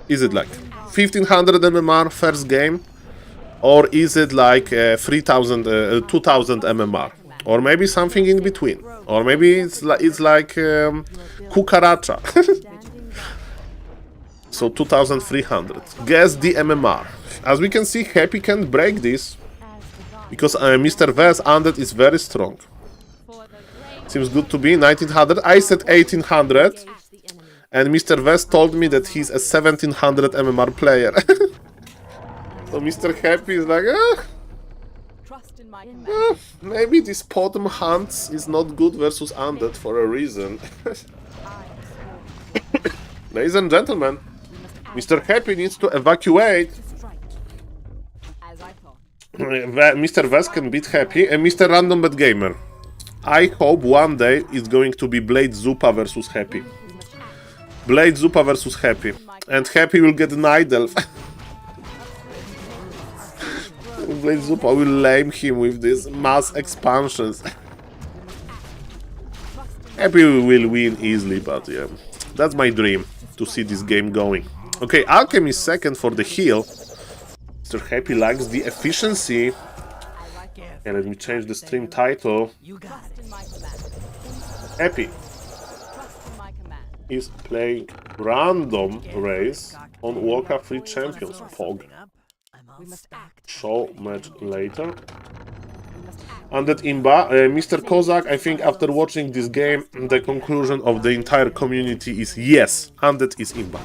Is it like 1500 MMR first game? Or is it like 2000 MMR? Or maybe something in between? Or maybe it's like Cucaracha. So 2300. Guess the MMR. As we can see, Happy can't break this, because Mr. Vez Undead is very strong. Seems good to be 1900. I said 1800. And Mr. Vez told me that he's a 1700 MMR player. So Mr. Happy is like, in my command. Maybe this Potom Hunts is not good versus Undead for a reason. Ladies and gentlemen, Mr. Happy needs to evacuate. As I thought. Mr. West can beat Happy and Mr. Random Bad Gamer. I hope one day it's going to be Blade Zupa versus Happy. Blade Zupa versus Happy. And Happy will get Night Elf. Blade Zupa will lame him with these mass expansions. Happy will win easily, but yeah. That's my dream, to see this game going. Okay, Alchemy is second for the heal. Mr. Happy likes the efficiency. Okay, let me change the stream title. Happy is playing random race on Warcraft 3 Champions. Pog. Show match later. Undead Imba. Mr. Kozak, I think after watching this game, the conclusion of the entire community is yes, Undead is Imba.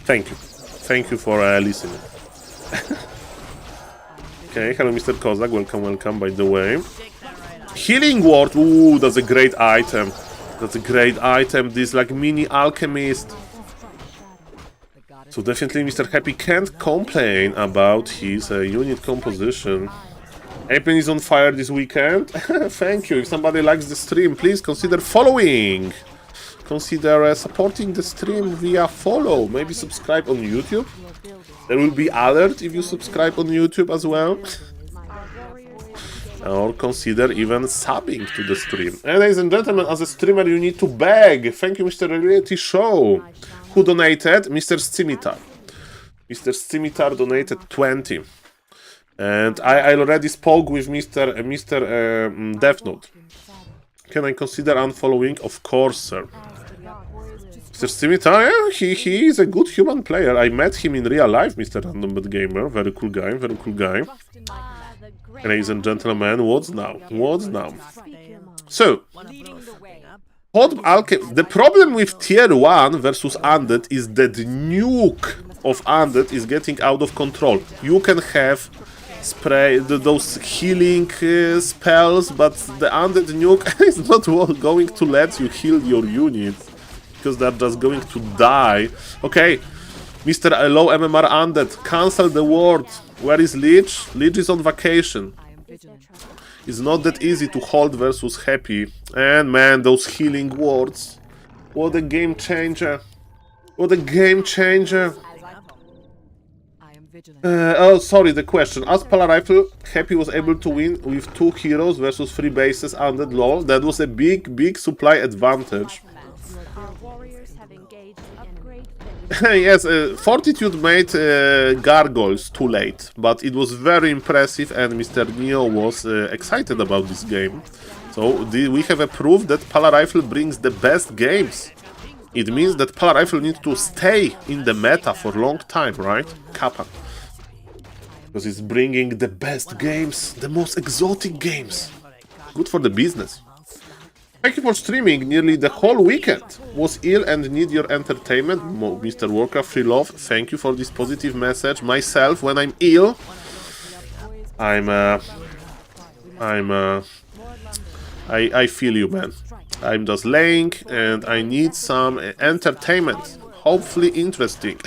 Thank you. Thank you for listening. Okay, hello Mr. Kozak, welcome, welcome by the way. Healing Ward, ooh, that's a great item. That's a great item, this like mini alchemist. So definitely Mr. Happy can't complain about his unit composition. April is on fire this weekend. Thank you. If somebody likes the stream, please consider following. Consider supporting the stream via follow. Maybe subscribe on YouTube. There will be alert if you subscribe on YouTube as well. Or consider even subbing to the stream. And ladies and gentlemen, as a streamer you need to beg. Thank you, Mr. Reality Show. Who donated? Mr. Scimitar. Mr. Scimitar donated 20. And I already spoke with Mr. Deathnote. Can I consider unfollowing? Of course, sir. Mr. Scimitar, yeah, he is a good human player. I met him in real life, Mr. Random Bad Gamer. Very cool guy, very cool guy. Ladies and gentlemen, what's now? What's now? So, the problem with tier 1 versus Undead is that the nuke of Undead is getting out of control. You can have those healing spells, but the Undead nuke is not going to let you heal your units, because they're just going to die. Okay, Mr. Low MMR Undead, cancel the word. Where is Lich? Lich is on vacation. It's not that easy to hold versus Happy. And man, those healing wards. What a game changer. What a game changer. Oh, sorry, the question. As Pala Rifle, Happy was able to win with 2 heroes versus 3 bases Undead lol. That was a big supply advantage. Yes, Fortitude made gargoyles too late, but it was very impressive and Mr. Neo was excited about this game. So we have a proof that Pala Rifle brings the best games. It means that Pala Rifle needs to stay in the meta for a long time, right? Kappa. Because it's bringing the best games, the most exotic games. Good for the business. Thank you for streaming nearly the whole weekend. Was ill and need your entertainment. Mr. Warcraft 3 Love, thank you for this positive message. Myself, when I'm ill, I feel you, man. I'm just laying and I need some entertainment. Hopefully interesting.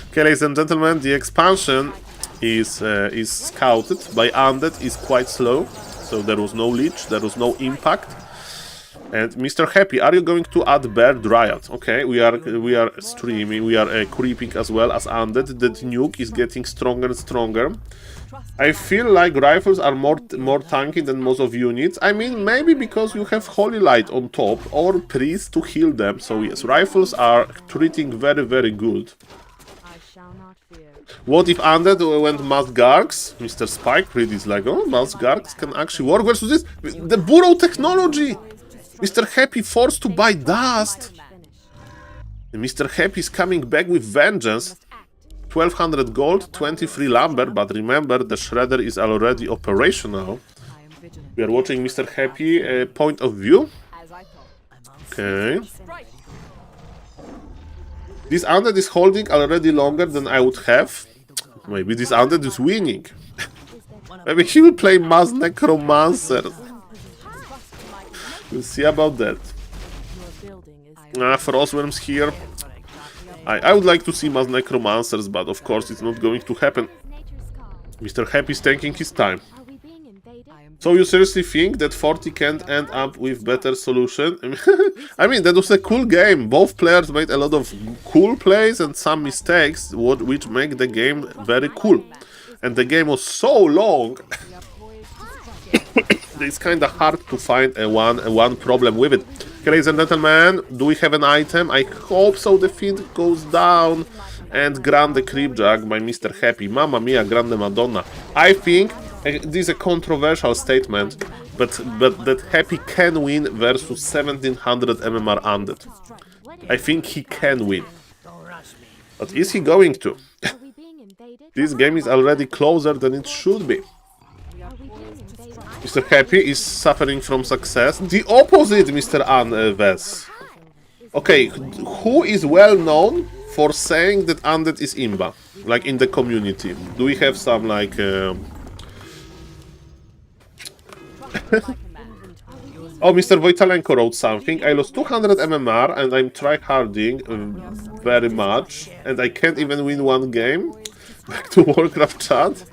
Okay, ladies and gentlemen, the expansion is scouted by Undead, is quite slow. So there was no Lich, there was no impact. And Mr. Happy, are you going to add Bear Dryad? Okay, we are streaming, we are creeping as well as Undead. The nuke is getting stronger and stronger. I feel like rifles are more tanky than most of units. I mean, maybe because you have Holy Light on top or Priest to heal them. So yes, rifles are treating very good. What if Undead went Masked Gargs? Mr. Spike Reed is like, oh, Masked Gargs can actually work versus this. The Burrow technology! Mr. Happy forced to buy dust. And Mr. Happy is coming back with vengeance. 1200 gold, 23 lumber, but remember the shredder is already operational. We are watching Mr. Happy point of view. Okay. This Undead is holding already longer than I would have. Maybe this Undead is winning. Maybe he will play Mass Necromancer. We'll see about that. Frostworms here. I would like to see Mass Necromancers, but of course it's not going to happen. Mr. Happy is taking his time. So you seriously think that 40 can't end up with better solution? I mean, that was a cool game. Both players made a lot of cool plays and some mistakes, which make the game very cool. And the game was so long, it's kind of hard to find one problem with it. Okay, ladies and gentlemen, do we have an item? I hope so. The Fiend goes down and Grande Creepjack by Mr. Happy. Mamma mia, Grande Madonna. I think this is a controversial statement, but that Happy can win versus 1700 MMR Undead. I think he can win. But is he going to? This game is already closer than it should be. Mr. Happy is suffering from success. The opposite, Mr. Anves. Okay, who is well known for saying that Undead is imba? Like in the community. Do we have some like... Oh, Mr. Wojtalenko wrote something. I lost 200 MMR and I'm tryharding very much. And I can't even win one game. Back to Warcraft chat.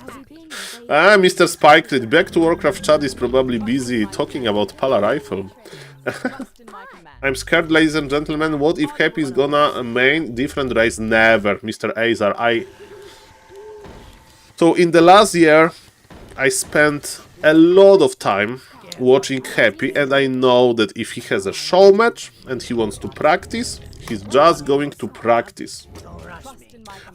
Mr. Spike, back to Warcraft chat is probably busy talking about Pala Rifle. I'm scared, ladies and gentlemen. What if Happy is gonna main different race? Never, Mr. Azar. So in the last year, I spent a lot of time watching Happy, and I know that if he has a show match and he wants to practice, he's just going to practice.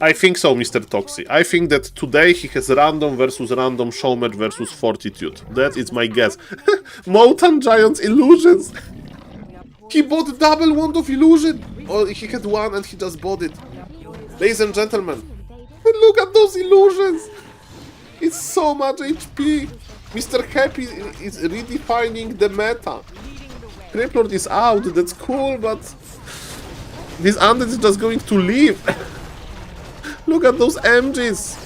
I think so, Mr. Toxi. I think that today he has random versus random show match versus Fortitude. That is my guess. Mountain Giant's Illusions! He bought double Wand of Illusion! Or he had one and he just bought it. Ladies and gentlemen, look at those illusions! It's so much HP! Mr. Happy is redefining the meta. Criplord is out, that's cool, but this Undead is just going to leave. Look at those MGs.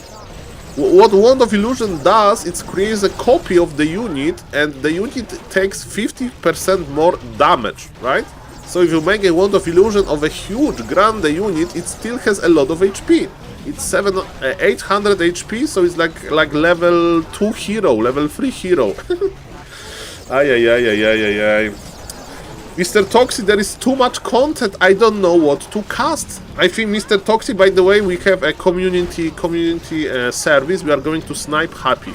What Wand of Illusion does, it creates a copy of the unit, and the unit takes 50% more damage, right? So if you make a Wand of Illusion of a huge Grande unit, it still has a lot of HP. It's 800 HP, so it's like level 2 hero, level 3 hero. Ay. Mr. Toxi, there is too much content, I don't know what to cast. I think, Mr. Toxi, by the way, we have a community service. We are going to snipe Happy.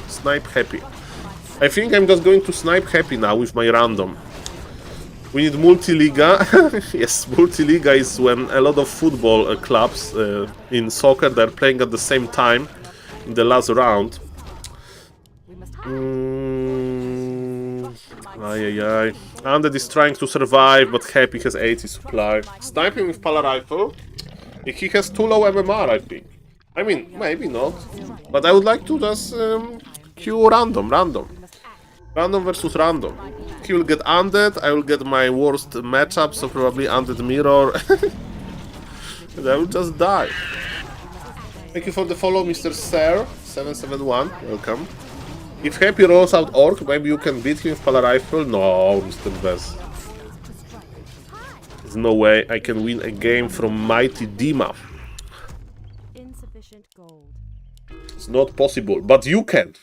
I think I'm just going to snipe Happy now with my random. We need multi-liga. Yes, multi-liga is when a lot of football clubs in soccer, they're playing at the same time in the last round. Ay. Undead is trying to survive, but Happy has 80 supply. Sniping with Pala Rifle. He has too low MMR, I think. I mean, maybe not. But I would like to just queue random. Random versus random. He will get Undead, I will get my worst matchup, so probably Undead Mirror. And I will just die. Thank you for the follow, Mr. Sir771. Welcome. If Happy rolls out Orc, maybe you can beat him with Pala Rifle? No, Mr. Best. There's no way I can win a game from Mighty Dima. It's not possible, but you can.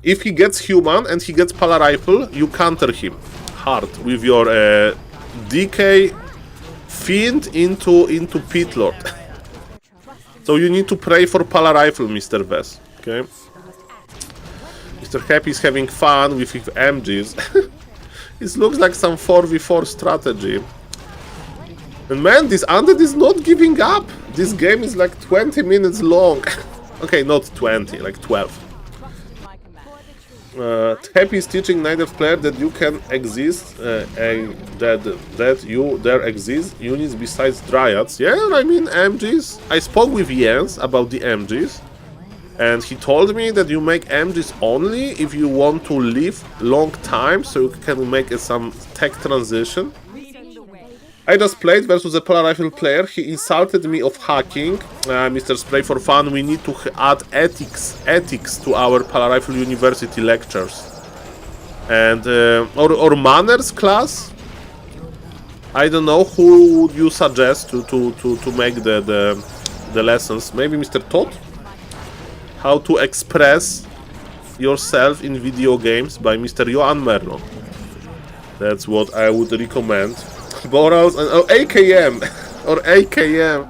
If he gets human and he gets Pala Rifle, you counter him hard with your DK Fiend into Pit Lord. So you need to pray for Pala Rifle, Mr. Vess. Okay? Mr. Happy is having fun with his MGs. It looks like some 4v4 strategy. And man, this Undead is not giving up. This game is like 20 minutes long. Okay, not 20, like 12. Happy is teaching native player that you can exist, that there exist units besides Dryads. Yeah, I mean MGs. I spoke with Jens about the MGs, and he told me that you make MGs only if you want to live long time, so you can make some tech transition. I just played versus a polar rifle player. He insulted me of hacking. Mr. Spray, for fun, we need to add ethics to our polar rifle university lectures. And or manners class. I don't know who would you suggest to make the lessons. Maybe Mr. Todd. How to express yourself in video games by Mr. Johan Merlo. That's what I would recommend. Borals and AKM or AKM.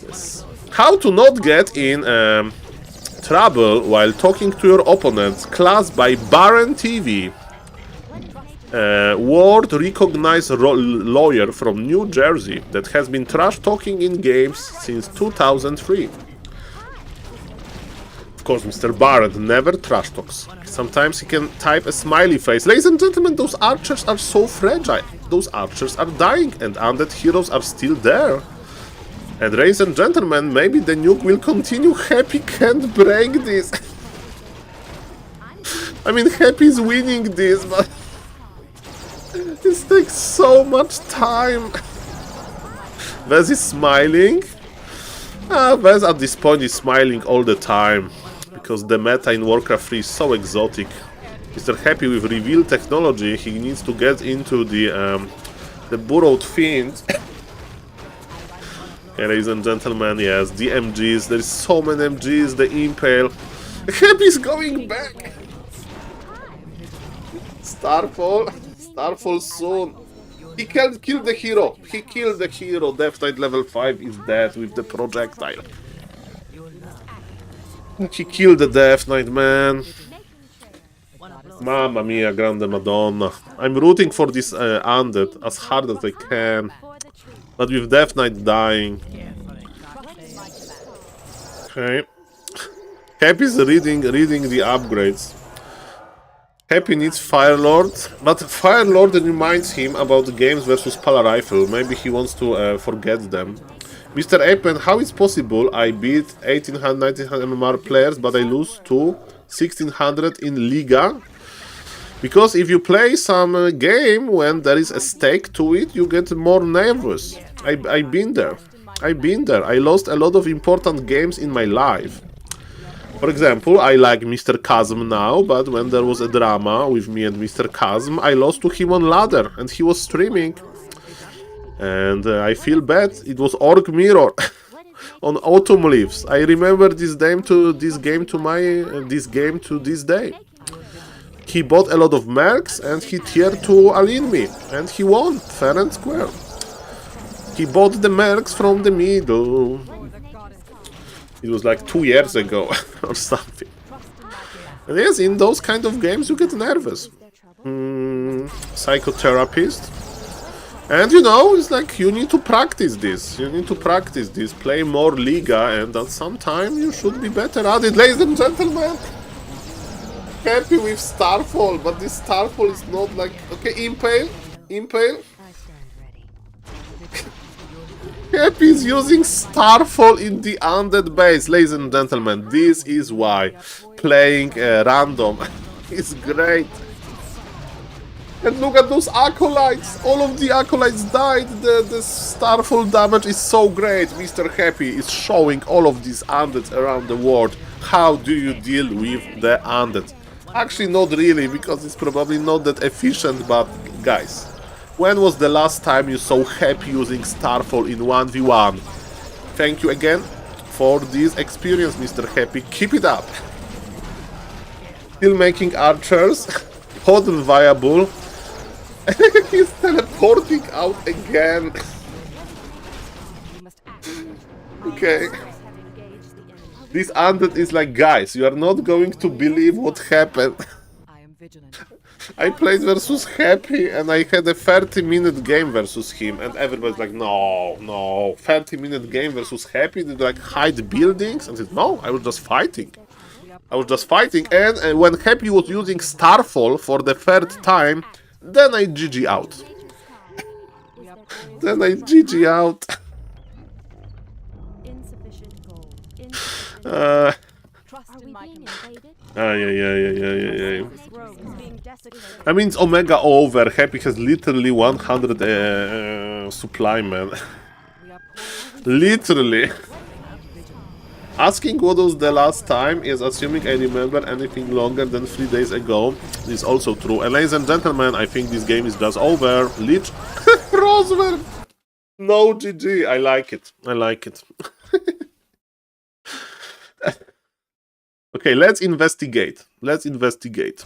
Yes. How to not get in trouble while talking to your opponents. Class by Baron TV. World recognized lawyer from New Jersey that has been trash talking in games since 2003. Of course, Mr. Barrett never trash talks. Sometimes he can type a smiley face. Ladies and gentlemen, those archers are so fragile. Those archers are dying and undead heroes are still there. And ladies and gentlemen, maybe the nuke will continue. Happy can't break this. I mean, Happy is winning this, but this takes so much time. Vez is smiling. Vez at this point is smiling all the time. Because the meta in Warcraft 3 is so exotic. Mr. Happy with reveal technology, he needs to get into the burrowed fiend. Okay, ladies and gentlemen, yes, the MGs, there is so many MGs, the Impale. Happy is going back! Starfall soon. He can't kill the hero. He killed the hero. Deathnote level 5 is dead with the projectile. He killed the Deathnote, man. Mamma mia, grande madonna. I'm rooting for this undead as hard as I can. But with Deathnote dying. Okay. Happy's reading the upgrades. Happy needs Firelord, but Firelord reminds him about the games versus Polar Rifle. Maybe he wants to forget them. Mr. Apen, how is possible I beat 1800, 1900 MMR players, but I lose to 1600 in Liga? Because if you play some game when there is a stake to it, you get more nervous. I've been there. I lost a lot of important games in my life. For example, I like Mr. Chasm now, but when there was a drama with me and Mr. Chasm, I lost to him on ladder, and he was streaming. And I feel bad. It was Orc Mirror on Autumn Leaves. I remember this game to this day. He bought a lot of mercs and he tier 2 align me, and he won fair and square. He bought the mercs from the middle. It was like 2 years ago or something. And yes, in those kind of games you get nervous. Psychotherapist. And you know, it's like you need to practice this. Play more Liga, and at some time you should be better at it. Ladies and gentlemen, Happy with Starfall, but this Starfall is not like... Okay, Impale. Happy is using Starfall in the undead base. Ladies and gentlemen, this is why playing random is great. And look at those acolytes! All of the acolytes died! The Starfall damage is so great! Mr. Happy is showing all of these undeads around the world. How do you deal with the undead? Actually, not really, because it's probably not that efficient, but guys, when was the last time you saw Happy using Starfall in 1v1? Thank you again for this experience, Mr. Happy. Keep it up! Still making archers. Hot and viable. He's teleporting out again. Okay. This undead is like, guys, you are not going to believe what happened. I played versus Happy and I had a 30-minute game versus him, and everybody's like, no, 30-minute game versus Happy, did like hide buildings? And I said, no, I was just fighting. And when Happy was using Starfall for the third time, then I GG out. in my command. Yeah. This grove is being desecrated. I mean, it's Omega over. Happy has literally 100 supply, man. We are poor. Literally. Asking what was the last time is assuming I remember anything longer than 3 days ago. Is also true. And ladies and gentlemen, I think this game is just over. Lich. Roswell. No, GG. I like it. I like it. Okay, let's investigate. Let's investigate.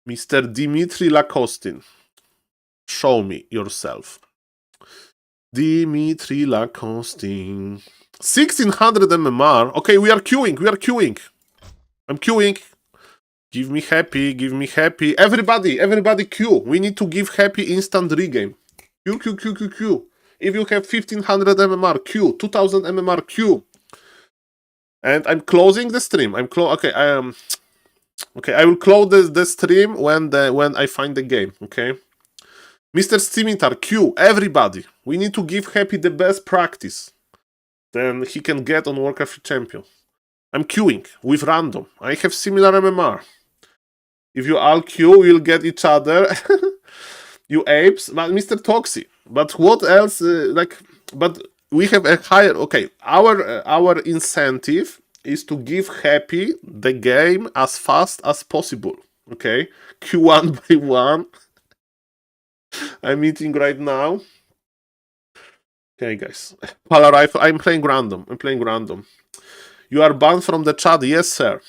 Mr. Dimitri Lakostin. Show me yourself. Dimitri Lakostin. 1600 MMR. Okay, we are queuing. We are queuing. I'm queuing. Give me happy. Give me happy. Everybody queue. We need to give happy instant regame. Q. If you have 1500 MMR, Q. 2000 MMR, Q. And I'm closing the stream. Okay, I will close the stream when I find the game. Okay. Mr. Scimitar, Q. Everybody. We need to give happy the best practice. Then he can get on Warcraft Champion. I'm queuing with random. I have similar MMR. If you all queue, we'll get each other. You apes, but Mr. Toxi. But what else? But we have a higher. Okay, our incentive is to give happy the game as fast as possible. Okay, Q1 by 1. I'm eating right now. Okay, guys. Pala Rifle. I'm playing random. You are banned from the chat. Yes, sir.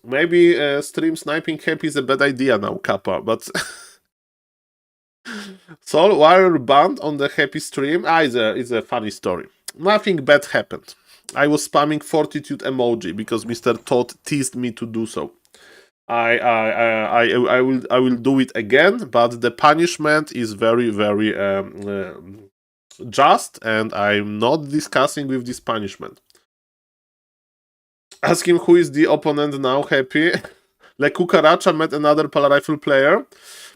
Maybe stream sniping happy is a bad idea now, Kappa. But Saul, why are you banned on the happy stream? It's a funny story. Nothing bad happened. I was spamming fortitude emoji because Mr. Todd teased me to do so. I will do it again, but the punishment is very just, and I'm not discussing with this punishment. Ask him who is the opponent now, happy. Like Cucaracha met another Pala Rifle player.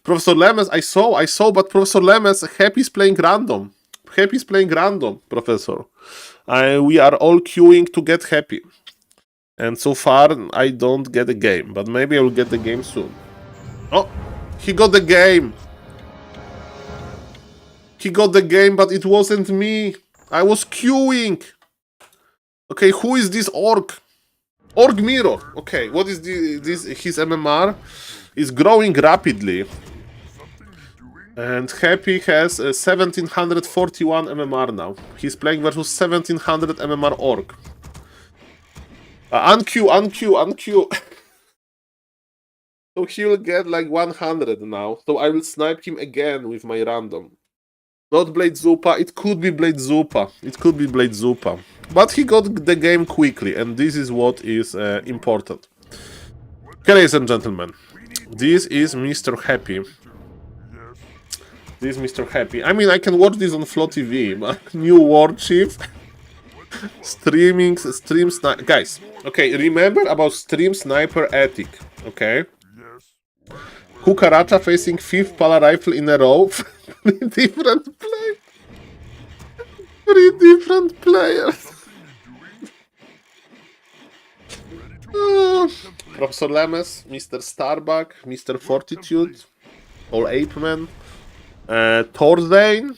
Professor Lemes, I saw, but Professor Lemes, happy is playing random. Happy is playing random, Professor. We are all queuing to get happy. And so far, I don't get a game, but maybe I will get the game soon. Oh, he got the game. He got the game, but it wasn't me. I was queuing. Okay, who is this orc? Orc Mirror. Okay, what is this? His MMR is growing rapidly. And Happy has 1741 MMR now. He's playing versus 1700 MMR orc. Unqueue. So he will get like 100 now. So I will snipe him again with my random. Not Blade Zupa. It could be Blade Zupa. But he got the game quickly, and this is what is important. Okay, ladies and gentlemen. This is Mr. Happy. I mean, I can watch this on Flow TV. New War Chief. Stream sniper. Guys, okay, remember about stream sniper ethic, okay? Cucaracha facing 5th Pala Rifle in a row. Three different players. Professor Lemes, Mr. Starbuck, Mr. Fortitude, SaulApeman, Thordane.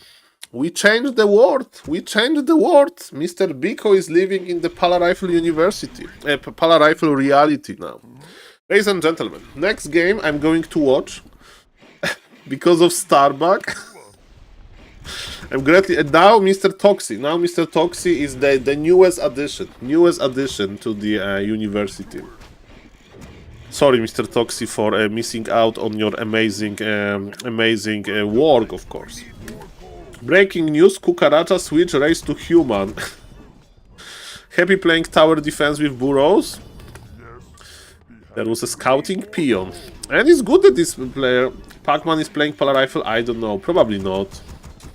We changed the world. Mr. Biko is living in the Pala Rifle University. Pala Rifle reality now. Ladies and gentlemen, next game I'm going to watch because of Starbuck. I'm greatly. And now Mr. Toxi is the newest addition to the university. Sorry, Mr. Toxi, for missing out on your amazing work, of course. Breaking news: Cucaracha switch race to human. Happy playing tower defense with burrows. There was a scouting peon. And it's good that this player, Pac-Man, is playing Pala Rifle. I don't know, probably not.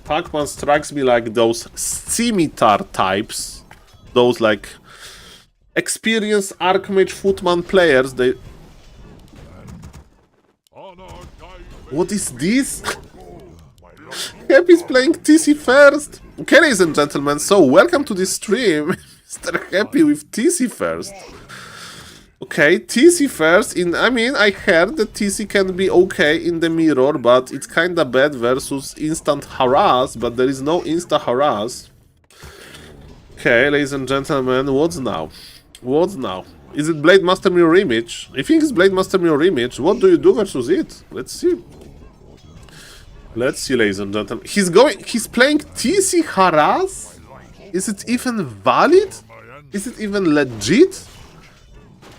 Pac-Man strikes me like those scimitar types. Those like experienced Archmage Footman players. They. What is this? Happy's playing TC first. Okay, ladies and gentlemen, so welcome to this stream. Mr. Happy with TC first. Okay, TC first. I mean, I heard that TC can be okay in the mirror, but it's kinda bad versus instant harass, but there is no insta harass. Okay, ladies and gentlemen, what's now? What now? Is it Blade Master Mirror Image? I think it's Blade Master Mirror Image. What do you do versus it? Let's see. Let's see, ladies and gentlemen. He's playing TC Harass? Is it even valid? Is it even legit?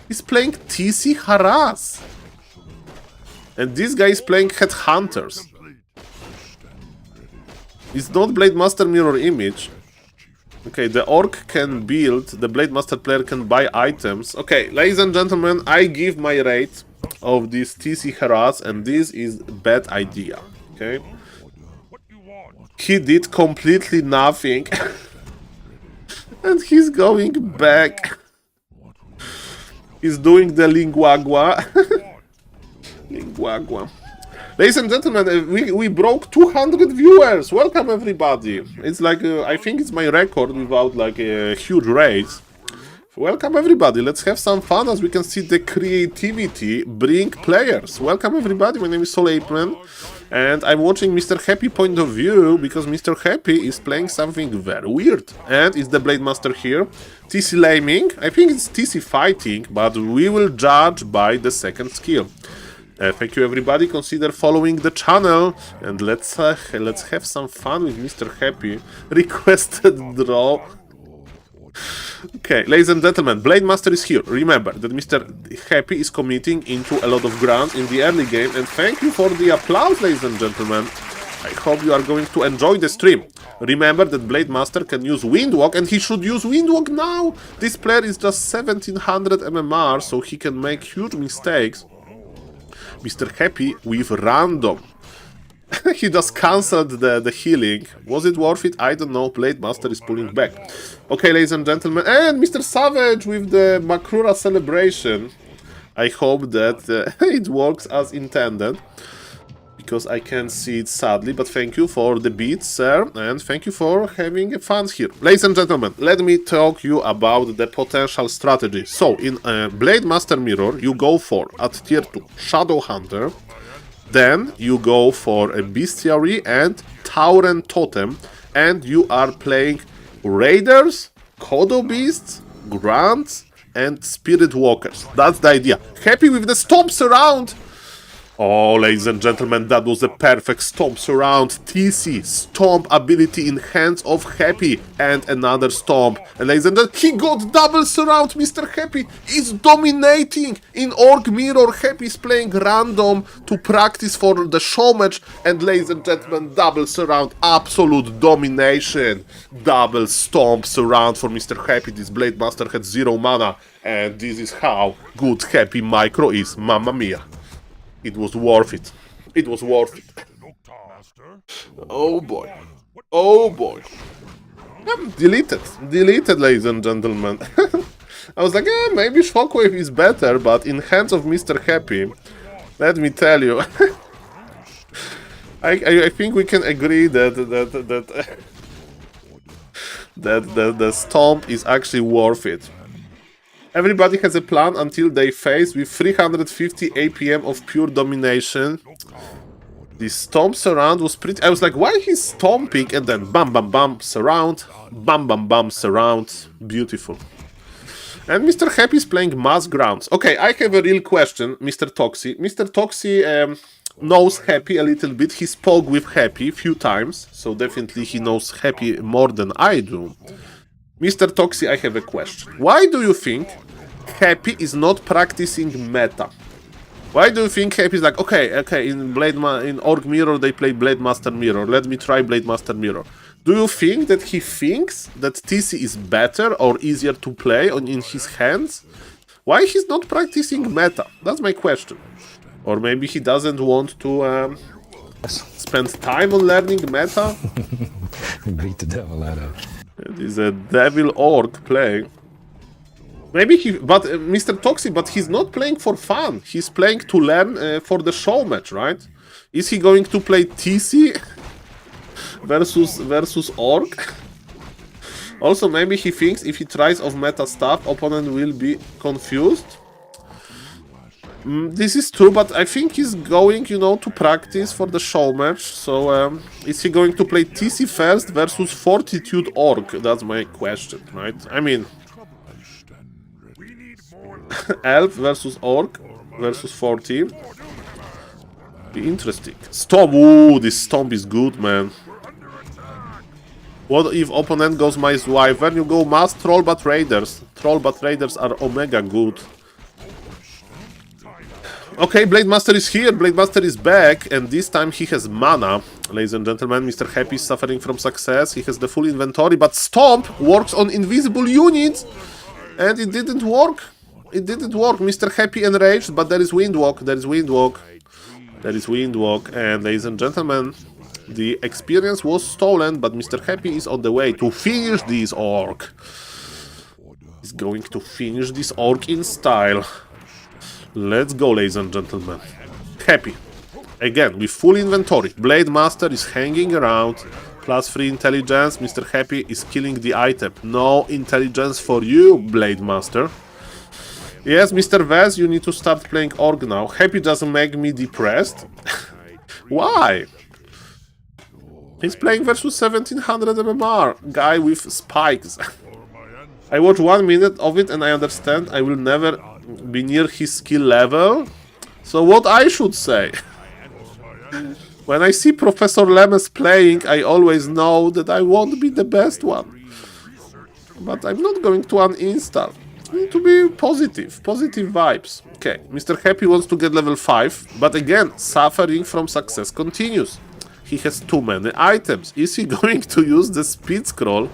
He's playing TC Harass. And this guy is playing Headhunters. It's not Blade Master Mirror Image. Okay, the orc can build, the Blade Master player can buy items. Okay, ladies and gentlemen, I give my rate of this TC Harass, and this is a bad idea. Okay? He did completely nothing. And he's going back. He's doing the linguagua. Linguagua. Ladies and gentlemen, we broke 200 viewers. Welcome everybody. It's like I think it's my record without like a huge raise. Welcome everybody. Let's have some fun as we can see the creativity bring players. Welcome everybody. My name is SaulPlayerMan, and I'm watching Mr. Happy point of view because Mr. Happy is playing something very weird. And is the Blade Master here? TC laming. I think it's TC fighting, but we will judge by the second skill. Thank you everybody, consider following the channel, and let's have some fun with Mr. Happy. Requested draw. Okay, ladies and gentlemen, Blade Master is here. Remember that Mr. Happy is committing into a lot of grounds in the early game, and thank you for the applause, ladies and gentlemen. I hope you are going to enjoy the stream. Remember that Blade Master can use Windwalk, and he should use Windwalk now. This player is just 1700 MMR, so he can make huge mistakes. Mr. Happy with random. He just cancelled the healing. Was it worth it? I don't know. Blade Master is pulling back. Okay, ladies and gentlemen. And Mr. Savage with the Makrura celebration. I hope that it works as intended. Because I can't see it sadly. But thank you for the beats, sir. And thank you for having fun here. Ladies and gentlemen, let me talk you about the potential strategy. So, in Blade Master Mirror, you go for, at tier 2, Shadow Hunter. Then you go for a Bestiary and Tauren Totem. And you are playing Raiders, Kodo Beasts, Grunts, and Spirit Walkers. That's the idea. Happy with the Stomps Around! Oh, ladies and gentlemen, that was a perfect Stomp Surround. TC, Stomp ability in hands of Happy, and another Stomp. And ladies and gentlemen, he got double Surround. Mr. Happy is dominating in Orc Mirror. Happy is playing random to practice for the show match. And ladies and gentlemen, double Surround, absolute domination. Double Stomp Surround for Mr. Happy. This Blade Master had 0 mana, and this is how good Happy Micro is. Mamma mia. It was worth it. It was worth it. Oh boy. Oh boy. Deleted. Deleted, ladies and gentlemen. I was like, maybe Shockwave is better, but in hands of Mr. Happy, let me tell you. I think we can agree that the Stomp is actually worth it. Everybody has a plan until they face with 350 APM of pure domination. The Stomp Surround was pretty... I was like, why he's stomping? And then bam, bam, bam, surround. Bam, bam, bam, surround. Beautiful. And Mr. Happy is playing Mass Grounds. Okay, I have a real question, Mr. Toxie. Mr. Toxie knows Happy a little bit. He spoke with Happy a few times. So definitely he knows Happy more than I do. Mr. Toxie, I have a question. Why do you think Happy is not practicing meta? Why do you think Happy is like, okay, in Orc Mirror they play Blade Master Mirror. Let me try Blade Master Mirror. Do you think that he thinks that TC is better or easier to play in his hands? Why he's not practicing meta? That's my question. Or maybe he doesn't want to spend time on learning meta? Beat the devil out of. It is a devil orc playing. Maybe he, but Mr. Toxie, but he's not playing for fun. He's playing to learn for the show match, right? Is he going to play TC versus orc? Also, maybe he thinks if he tries off meta stuff, opponent will be confused. This is true, but I think he's going, you know, to practice for the show match. So, is he going to play TC first versus Fortitude Orc? That's my question, right? I mean, Elf versus Orc versus 40. Be interesting. Stomp! Ooh, this Stomp is good, man. What if opponent goes Mice Wyvern? You go Mass Troll but Raiders. Troll but Raiders are omega good. Okay, Blade Master is here, Blade Master is back, and this time he has mana. Ladies and gentlemen, Mr. Happy is suffering from success. He has the full inventory, but Stomp works on invisible units, and it didn't work. It didn't work. Mr. Happy enraged, but there is Windwalk, there is Windwalk. There is Windwalk, and ladies and gentlemen, the experience was stolen, but Mr. Happy is on the way to finish this Orc. He's going to finish this Orc in style. Let's go, ladies and gentlemen. Happy. Again, with full inventory. Blade Master is hanging around. +3 intelligence. Mr. Happy is killing the item. No intelligence for you, Blade Master. Yes, Mr. Vez, you need to start playing Orc now. Happy doesn't make me depressed. Why? He's playing versus 1700 MMR. Guy with spikes. I watched 1 minute of it and I understand I will never be near his skill level. So what I should say? When I see Professor Lemes playing, I always know that I won't be the best one. But I'm not going to uninstall. I need to be positive. Positive vibes. Okay, Mr. Happy wants to get level 5. But again, suffering from success continues. He has too many items. Is he going to use the speed scroll?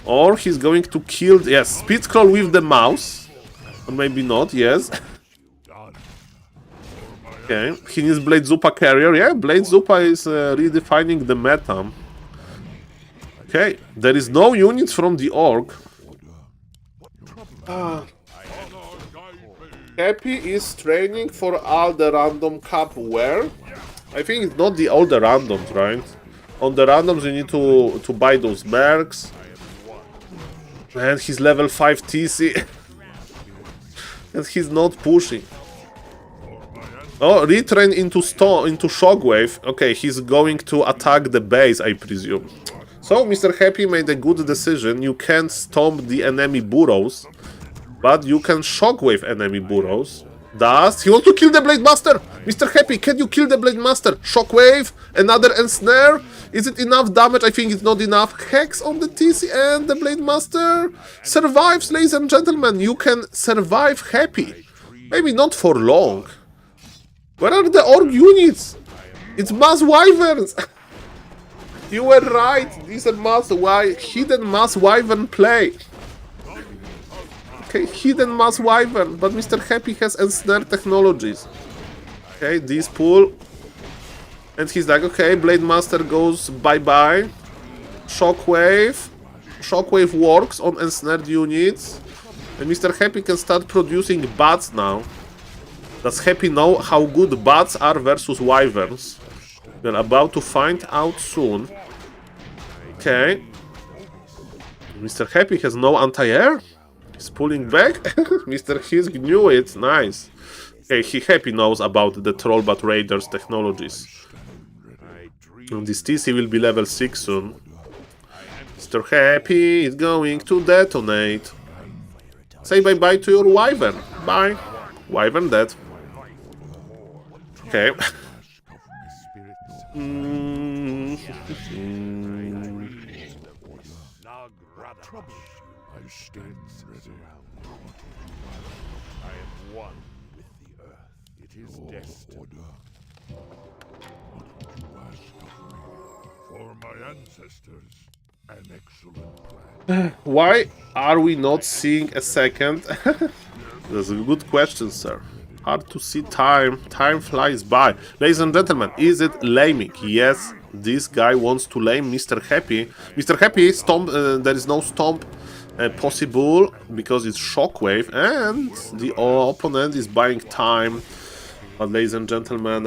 Or he's going to kill... Yes, speed scroll with the mouse. Or maybe not, yes. Okay, he needs Blade Zupa carrier. Yeah, Blade Zupa is redefining the meta. Okay, there is no units from the Orc. Happy is training for all the random cup where? I think it's not the all the randoms, right? On the randoms you need to buy those mercs. And he's level 5 TC. And he's not pushing. Oh, retrain into Shockwave. Okay, he's going to attack the base, I presume. So, Mr. Happy made a good decision. You can't stomp the enemy burrows, but you can Shockwave enemy burrows. Thus, he wants to kill the Blade Master! Mr. Happy, can you kill the Blade Master? Shockwave, another ensnare. Is it enough damage? I think it's not enough. Hex on the TC and the Blade Master survives, ladies and gentlemen. You can survive Happy. Maybe not for long. Where are the Orc units? It's Mass Wyverns. You were right. These are hidden Mass Wyvern play. Okay, hidden Mass Wyvern, but Mr. Happy has ensnare technologies. Okay, this pull. And he's like, okay, Blade Master goes bye-bye. Shockwave. Shockwave works on ensnared units. And Mr. Happy can start producing bats now. Does Happy know how good bats are versus wyverns? We're about to find out soon. Okay. Mr. Happy has no anti-air? He's pulling back? Mr. Hisk knew it. Nice. Okay, he Happy knows about the Troll but Raiders technologies. And this TC will be level 6 soon. Mr. Happy is going to detonate. Say bye-bye to your Wyvern. Bye. Wyvern dead. Okay. Why are we not seeing a second? That's a good question, sir. Hard to see time. Time flies by. Ladies and gentlemen, is it laming? Yes, this guy wants to lame Mr. Happy. Mr. Happy, stomp, there is no stomp possible because it's Shockwave and the opponent is buying time. But ladies and gentlemen,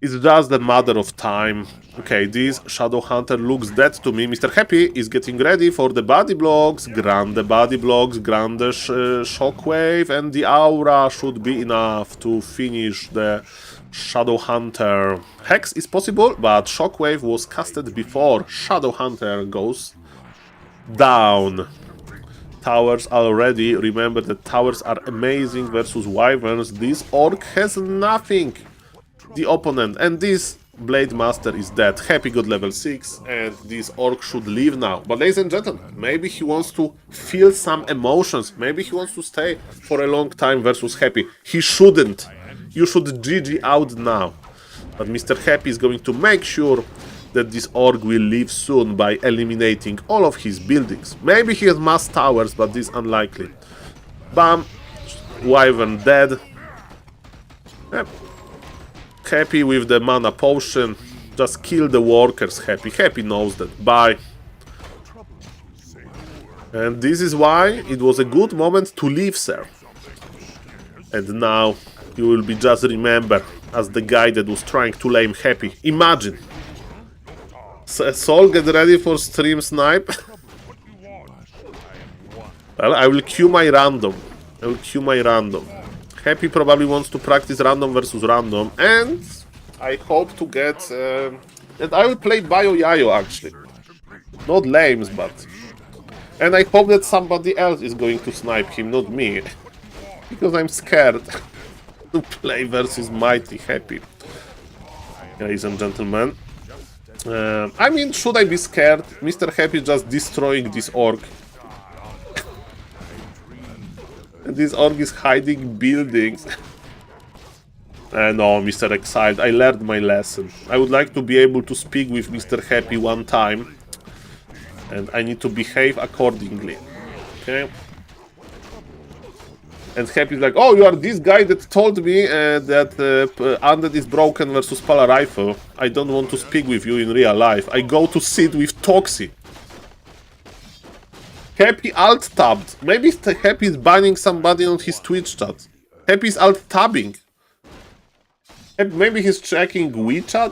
It's just a matter of time. Okay, this Shadow Hunter looks dead to me. Mr. Happy is getting ready for the body blocks. Grant the body blocks, grant the shockwave, and the aura should be enough to finish the Shadow Hunter. Hex is possible, but shockwave was casted before Shadow Hunter goes down. Towers already. Remember that towers are amazing versus wyverns. This orc has nothing. The opponent, and this Blade Master is dead. Happy got level 6, and this orc should leave now. But ladies and gentlemen, maybe he wants to feel some emotions. Maybe he wants to stay for a long time versus Happy. He shouldn't. You should GG out now. But Mr. Happy is going to make sure that this orc will leave soon by eliminating all of his buildings. Maybe he has mass towers, but this is unlikely. Bam. Wyvern dead. Yep. Happy with the mana potion. Just kill the workers, Happy. Happy knows that. Bye. And this is why it was a good moment to leave, sir. And now you will be just remembered as the guy that was trying to lame Happy. Imagine. Saul, get ready for stream snipe. Well, I will queue my random. Happy probably wants to practice random versus random, and I hope to get... and I will play Bio Yayo, actually. Not lames, but... And I hope that somebody else is going to snipe him, not me. Because I'm scared to play versus Mighty Happy. Ladies and gentlemen. I mean, should I be scared? Mr. Happy just destroying this orc. And this orc is hiding buildings. No, Mr. Exiled, I learned my lesson. I would like to be able to speak with Mr. Happy one time. And I need to behave accordingly. Okay? And Happy is like, oh, you are this guy that told me that Undead is broken versus Pala Rifle. I don't want to speak with you in real life. I go to sit with Toxie. Happy alt-tabbed. Maybe Happy is banning somebody on his Twitch chat. Happy is alt-tabbing. Maybe he's checking WeChat?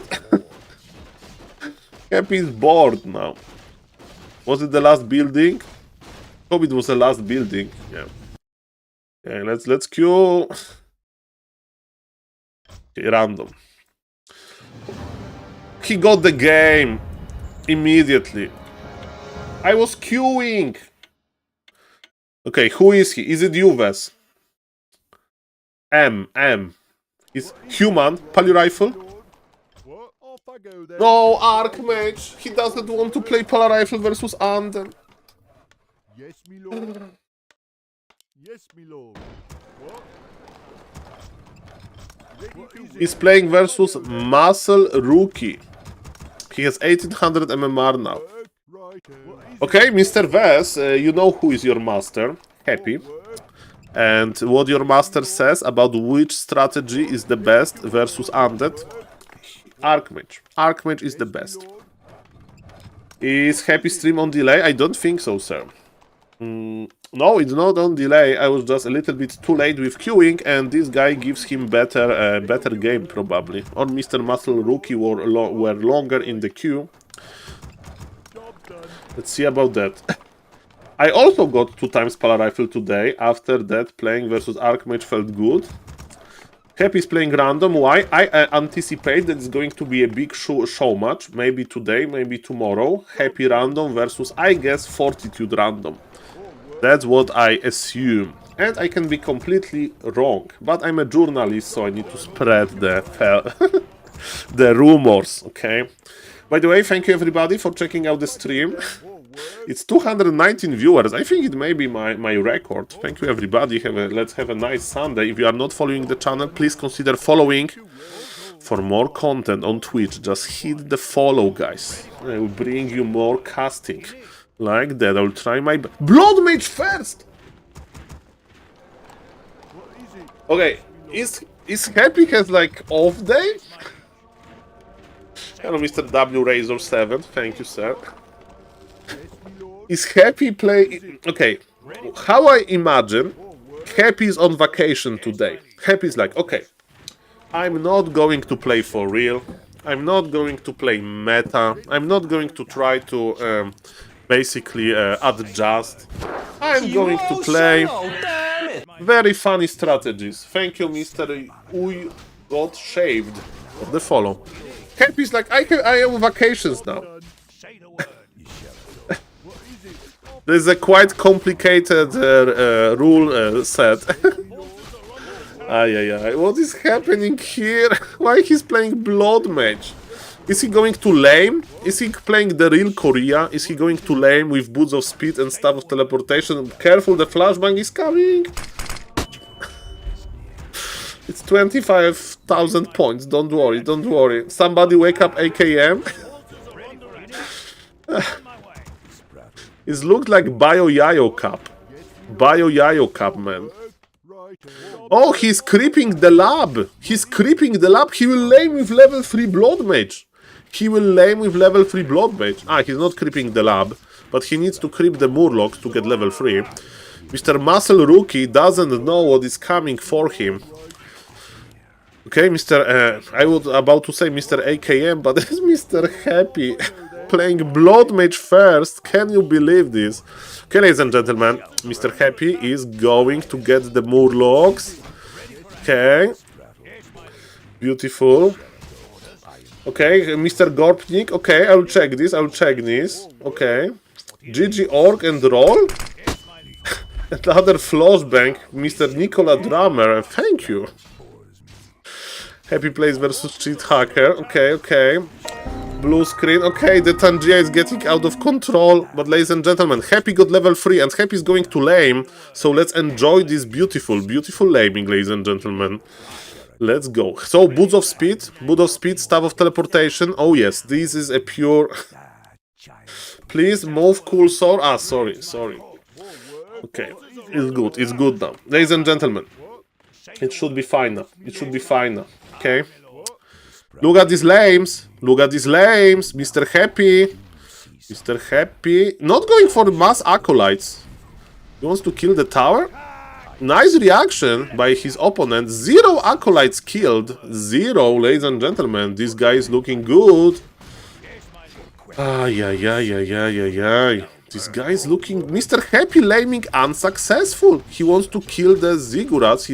Happy is bored now. Was it the last building? Hope it was the last building. Yeah. Okay, let's queue. Okay, random. He got the game immediately. I was queuing. Okay, who is he? Is it Juves? M. Is human? Pali Rifle? No, Archmage. He doesn't want to play Pala Rifle versus Undead. Yes, me lord. Yes, me lord. What? He's playing versus Muscle Rookie. He has 1800 MMR now. Okay, Mr. Vess, you know who is your master. Happy. And what your master says about which strategy is the best versus Undead. Archmage. Archmage is the best. Is Happy stream on delay? I don't think so, sir. No, it's not on delay. I was just a little bit too late with queuing, and this guy gives him better game, probably. Or Mr. Muscle Rookie were longer in the queue. Let's see about that. I also got 2 times Pala Rifle today. After that, playing versus Archmage felt good. Happy is playing random. Why? I anticipate that it's going to be a big show match. Maybe today, maybe tomorrow. Happy random versus, I guess, Fortitude random. That's what I assume. And I can be completely wrong. But I'm a journalist, so I need to spread the, the rumors, okay? By the way, thank you everybody for checking out the stream. It's 219 viewers. I think it may be my record. Thank you everybody. Let's have a nice Sunday. If you are not following the channel, please consider following for more content on Twitch. Just hit the follow, guys. I will bring you more casting. Like that. I will try my best. Blood Mage first! Okay, is Happy has like off day? Hello, Mr. W Razor 7. Thank you, sir. Is Happy play... Okay, how I imagine, Happy is on vacation today. Happy is like, okay, I'm not going to play for real. I'm not going to play meta. I'm not going to try to basically adjust. I'm going to play very funny strategies. Thank you, Mr. We got shaved. For the follow. Happy's like, I have vacations now. Say the word. There's a quite complicated rule set. What is happening here? Why he's playing Blood Mage? Is he going to lame? Is he playing the real Korea? Is he going to lame with Boots of Speed and Staff of Teleportation? Careful, the flashbang is coming! It's 25,000 points, don't worry, don't worry. Somebody wake up AKM. It looked like Bio Yayo Cup. Bio Yayo Cup, man. Oh, he's creeping the lab. He's creeping the lab. He will lame with level 3 Blood Mage. He will lame with level 3 Blood Mage. Ah, he's not creeping the lab, but he needs to creep the Murlocs to get level 3. Mr. Muscle Rookie doesn't know what is coming for him. Okay, I was about to say Mr. AKM, but it's Mr. Happy playing Blood Mage first. Can you believe this? Okay, ladies and gentlemen, Mr. Happy is going to get the Murlocs. Okay. Beautiful. Okay, Mr. Gorpnik. Okay, I'll check this. Okay. GG Orc and roll. Another flashbang. Mr. Nicola Drummer. Thank you. Happy Place versus Cheat Hacker. Okay. Blue screen. Okay, the Tangia is getting out of control. But ladies and gentlemen, Happy got level 3 and Happy is going to lame. So let's enjoy this beautiful laming, ladies and gentlemen. Let's go. So, Boots of Speed, Staff of Teleportation. Oh yes, this is a pure... Please move Cool Sword. Ah, sorry. Okay, it's good now. Ladies and gentlemen, it should be fine now. Okay. Look at these lames. Mr. Happy. Not going for mass acolytes. He wants to kill the tower. Nice reaction by his opponent. 0 acolytes killed. 0, ladies and gentlemen. This guy is looking good. This guy is looking... Mr. Happy laming unsuccessful. He wants to kill the Ziggurats.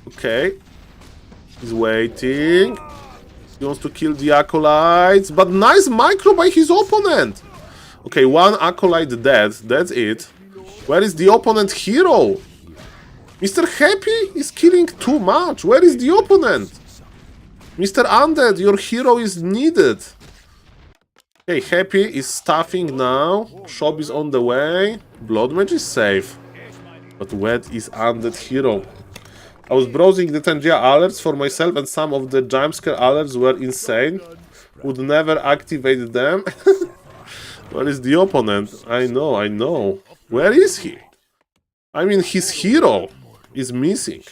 Okay. He's waiting. He wants to kill the acolytes. But nice micro by his opponent. Okay, 1 acolyte dead. That's it. Where is the opponent hero? Mr. Happy is killing too much. Where is the opponent? Mr. Undead, your hero is needed. Okay, Happy is staffing now. Shop is on the way. Blood Mage is safe. But where is Undead hero? I was browsing the Tangia alerts for myself and some of the jumpscare alerts were insane. Would never activate them. Where is the opponent? I know. Where is he? I mean, his hero is missing.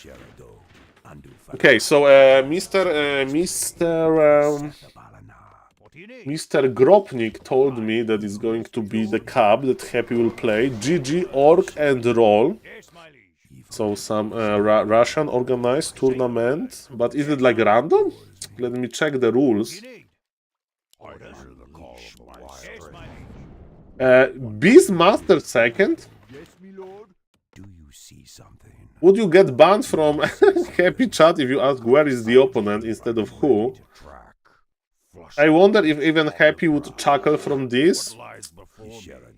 Okay, so Mr. Gropnik told me that it's going to be the cab that Happy will play. GG, Orc and Roll. So some Russian organized tournament. But is it like random? Let me check the rules. Beastmaster second. Would you get banned from Happy Chat if you ask where is the opponent instead of who? I wonder if even Happy would chuckle from this.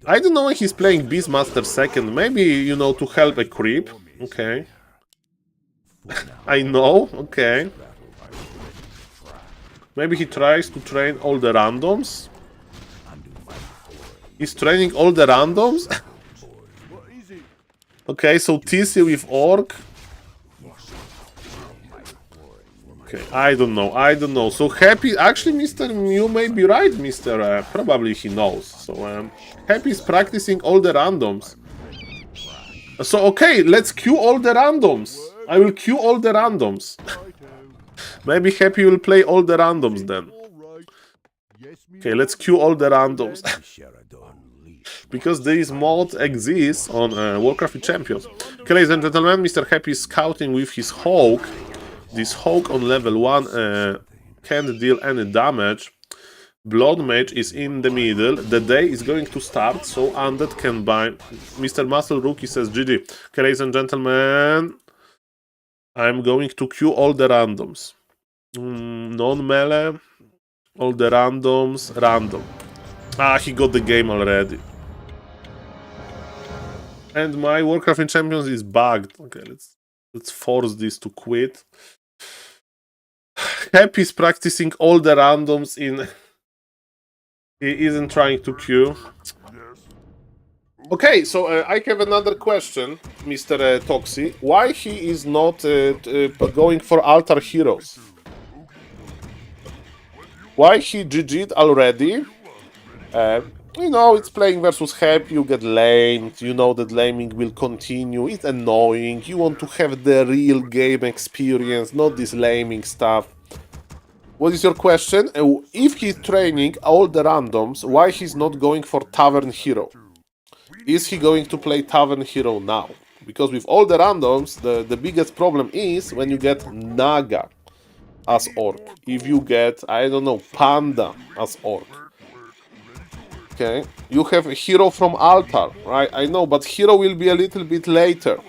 I don't know if he's playing Beastmaster second. Maybe, you know, to help a creep. Okay. I know. Okay. Maybe he tries to train all the randoms. He's training all the randoms? Okay, so TC with Orc. Okay, I don't know. So Happy, actually, Mr. You may be right, Mr. Probably he knows. So Happy is practicing all the randoms. So okay, let's queue all the randoms. I will queue all the randoms. Maybe Happy will play all the randoms then. Okay, let's queue all the randoms. Because this mod exists on Warcraft Champions. Okay, ladies and gentlemen, Mr. Happy is scouting with his Hawk. This Hawk on level 1 can't deal any damage. Blood Mage is in the middle. The day is going to start, so Undead can buy. Mr. Muscle Rookie says GG. Okay, ladies and gentlemen, I'm going to queue all the randoms. Non-melee, all the randoms, random. Ah, he got the game already. And my Warcraft in Champions is bugged. Okay, let's force this to quit. Happy's practicing all the randoms in. He isn't trying to queue. Okay, so I have another question, Mr. Toxi. Why he is not going for altar heroes? Why he GG'd already? You know, it's playing versus Happy, you get lamed, you know that laming will continue, it's annoying, you want to have the real game experience, not this laming stuff. What is your question? If he's training all the randoms, why he's not going for Tavern Hero? Is he going to play Tavern Hero now? Because with all the randoms, the biggest problem is when you get Naga as Orc. If you get, I don't know, Panda as Orc. Okay, you have a hero from Altar, right? I know, but hero will be a little bit later.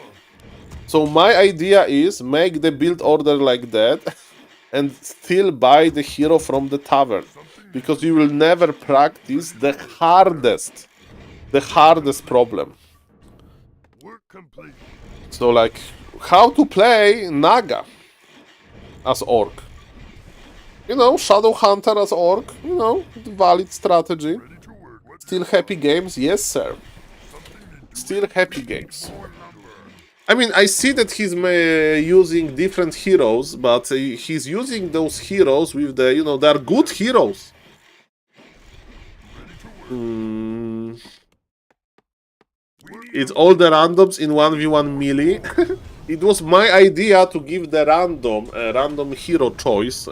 So my idea is make the build order like that and still buy the hero from the tavern. Because you will never practice the hardest problem. So like, how to play Naga as Orc. You know, Shadow Hunter as Orc, you know, valid strategy. Still happy games? Yes, sir. Still happy games. I mean, I see that he's using different heroes, but he's using those heroes with the, you know, they're good heroes. It's all the randoms in 1v1 melee. It was my idea to give the random hero choice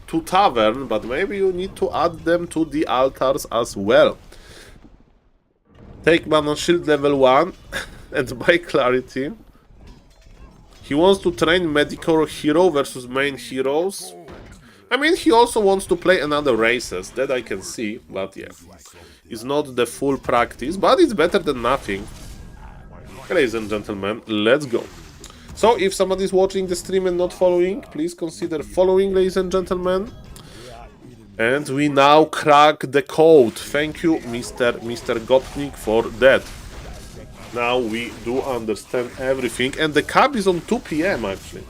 to Tavern, but maybe you need to add them to the altars as well. Take Mana Shield level 1 and buy Clarity. He wants to train Medicore hero versus main heroes. I mean, he also wants to play another races, that I can see, but yeah. It's not the full practice, but it's better than nothing. Ladies and gentlemen, let's go. So, if somebody is watching the stream and not following, please consider following, ladies and gentlemen. And we now crack the code. Thank you, Mr. Gopnik, for that. Now we do understand everything. And the cap is on 2 PM, actually.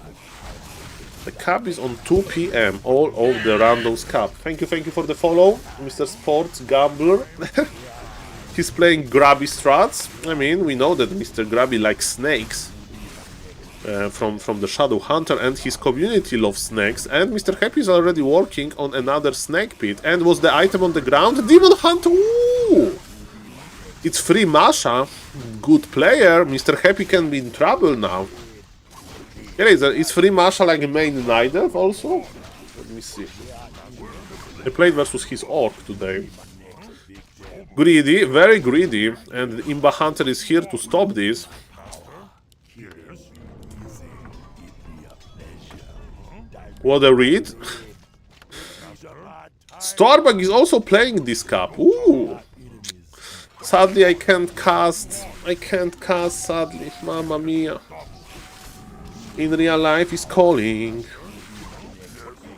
The cap is on 2 PM. All of the randoms cap. Thank you for the follow, Mr. Sports Gambler. He's playing Grabby strats. I mean, we know that Mr. Grabby likes snakes. From the Shadow Hunter, and his community loves snakes, and Mr. Happy is already working on another snake pit. And was the item on the ground? Demon Hunter! Ooh! It's free Masha. Good player. Mr. Happy can be in trouble now. Yeah, is free Masha like main Nidelf also? Let me see. I played versus his Orc today. Greedy, very greedy, and Imba Hunter is here to stop this. What a read. Starbug is also playing this cap. Ooh. Sadly, I can't cast, sadly. Mamma mia. In real life is calling.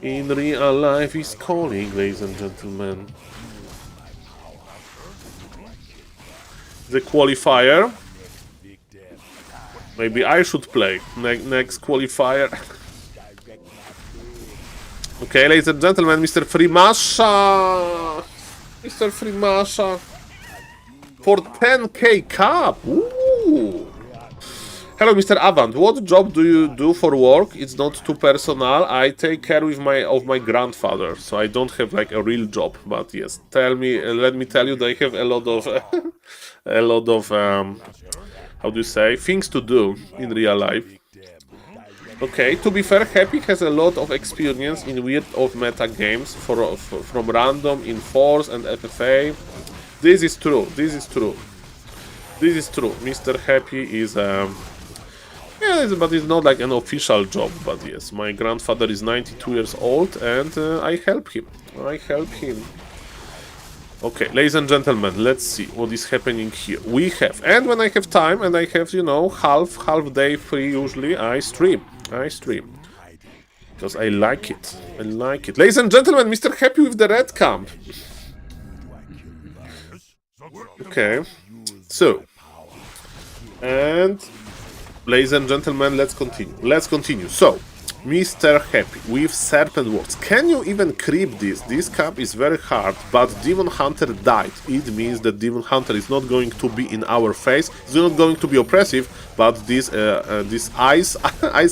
In real life is calling, ladies and gentlemen. The qualifier. Maybe I should play next qualifier. Okay, ladies and gentlemen, Mr. Freemasha! Mr. Freemasha! For 10k cap! Ooh! Hello, Mr. Avant. What job do you do for work? It's not too personal. I take care of my grandfather, so I don't have like a real job. But yes, let me tell you, they have a lot of how do you say, things to do in real life. Okay, to be fair, Happy has a lot of experience in weird off-meta games from random, in Force and FFA. This is true, this is true. This is true. Mr. Happy is Yeah, but it's not like an official job. But yes, my grandfather is 92 years old, and I help him. I help him. Okay, ladies and gentlemen, let's see what is happening here. We have, and when I have time and I have, you know, half day free, usually I stream. Because I like it. I like it. Ladies and gentlemen, Mr. Happy with the red camp. Okay. So. And ladies and gentlemen, let's continue. So, Mr. Happy with Serpent Words. Can you even creep this? This cap is very hard, but Demon Hunter died. It means that Demon Hunter is not going to be in our face. It's not going to be oppressive, but this ice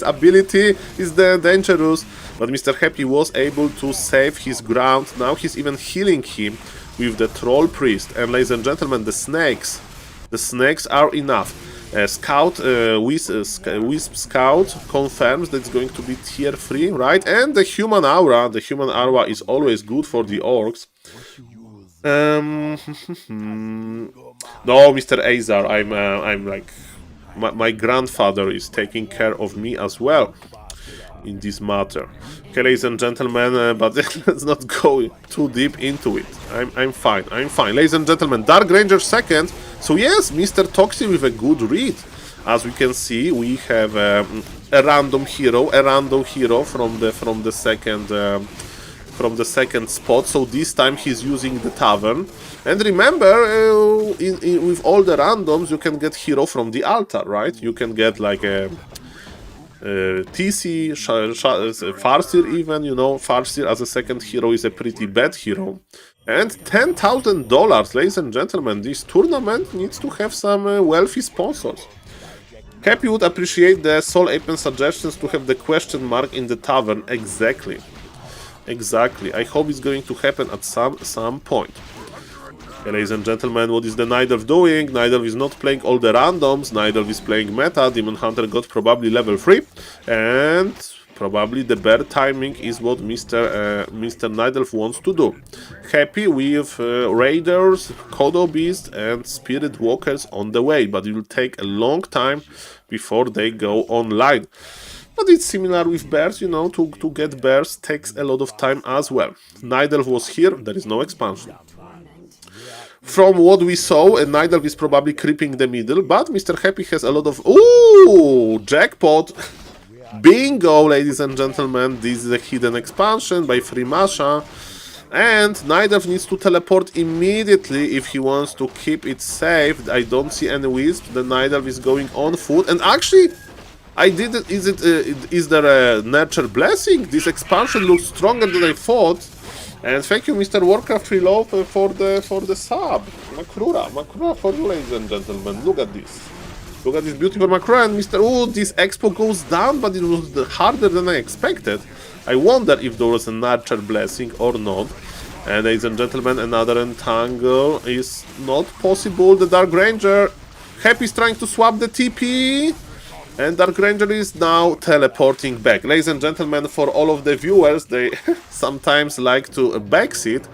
ability is dangerous. But Mr. Happy was able to save his ground. Now he's even healing him with the Troll Priest. And ladies and gentlemen, the snakes are enough. Wisp Scout confirms that it's going to be tier 3, right? And the Human Aura is always good for the orcs. No, Mr. Azar, I'm like, my grandfather is taking care of me as well in this matter. Okay, ladies and gentlemen, but let's not go too deep into it. I'm fine. Ladies and gentlemen, Dark Ranger second. So yes, Mr. Toxie with a good read. As we can see, we have a random hero from the second spot. So this time he's using the Tavern. And remember, with all the randoms, you can get hero from the altar, right? You can get like a TC, Farseer even, you know, Farseer as a second hero is a pretty bad hero. And $10,000, ladies and gentlemen, this tournament needs to have some wealthy sponsors. Happy would appreciate the SaulApen suggestions to have the question mark in the tavern. Exactly. I hope it's going to happen at some point. Okay, ladies and gentlemen, what is the Night Elf doing? Night Elf is not playing all the randoms. Night Elf is playing meta. Demon Hunter got probably level 3. And probably the bear timing is what Mr. Night Elf wants to do. Happy with Raiders, Kodo Beast and Spirit Walkers on the way. But it will take a long time before they go online. But it's similar with bears, you know, to get bears takes a lot of time as well. Night Elf was here, there is no expansion. From what we saw, a Night Elf is probably creeping the middle, but Mr. Happy has a lot of... Ooh! Jackpot! Bingo, ladies and gentlemen, this is a hidden expansion by Freemasha. And Night Elf needs to teleport immediately if he wants to keep it safe. I don't see any wisp. The Night Elf is going on foot. And actually, is there a Nurture Blessing? This expansion looks stronger than I thought. And thank you, Mr. Warcraft Reload, for the sub. Makrura for you, ladies and gentlemen. Look at this. Look at this beautiful Makrura. And Mr. Oh, this expo goes down, but it was harder than I expected. I wonder if there was a Nurture Blessing or not. And ladies and gentlemen, another Entangle is not possible. The Dark Ranger, Happy is trying to swap the TP. And Dark Ranger is now teleporting back. Ladies and gentlemen, for all of the viewers, they sometimes like to backseat.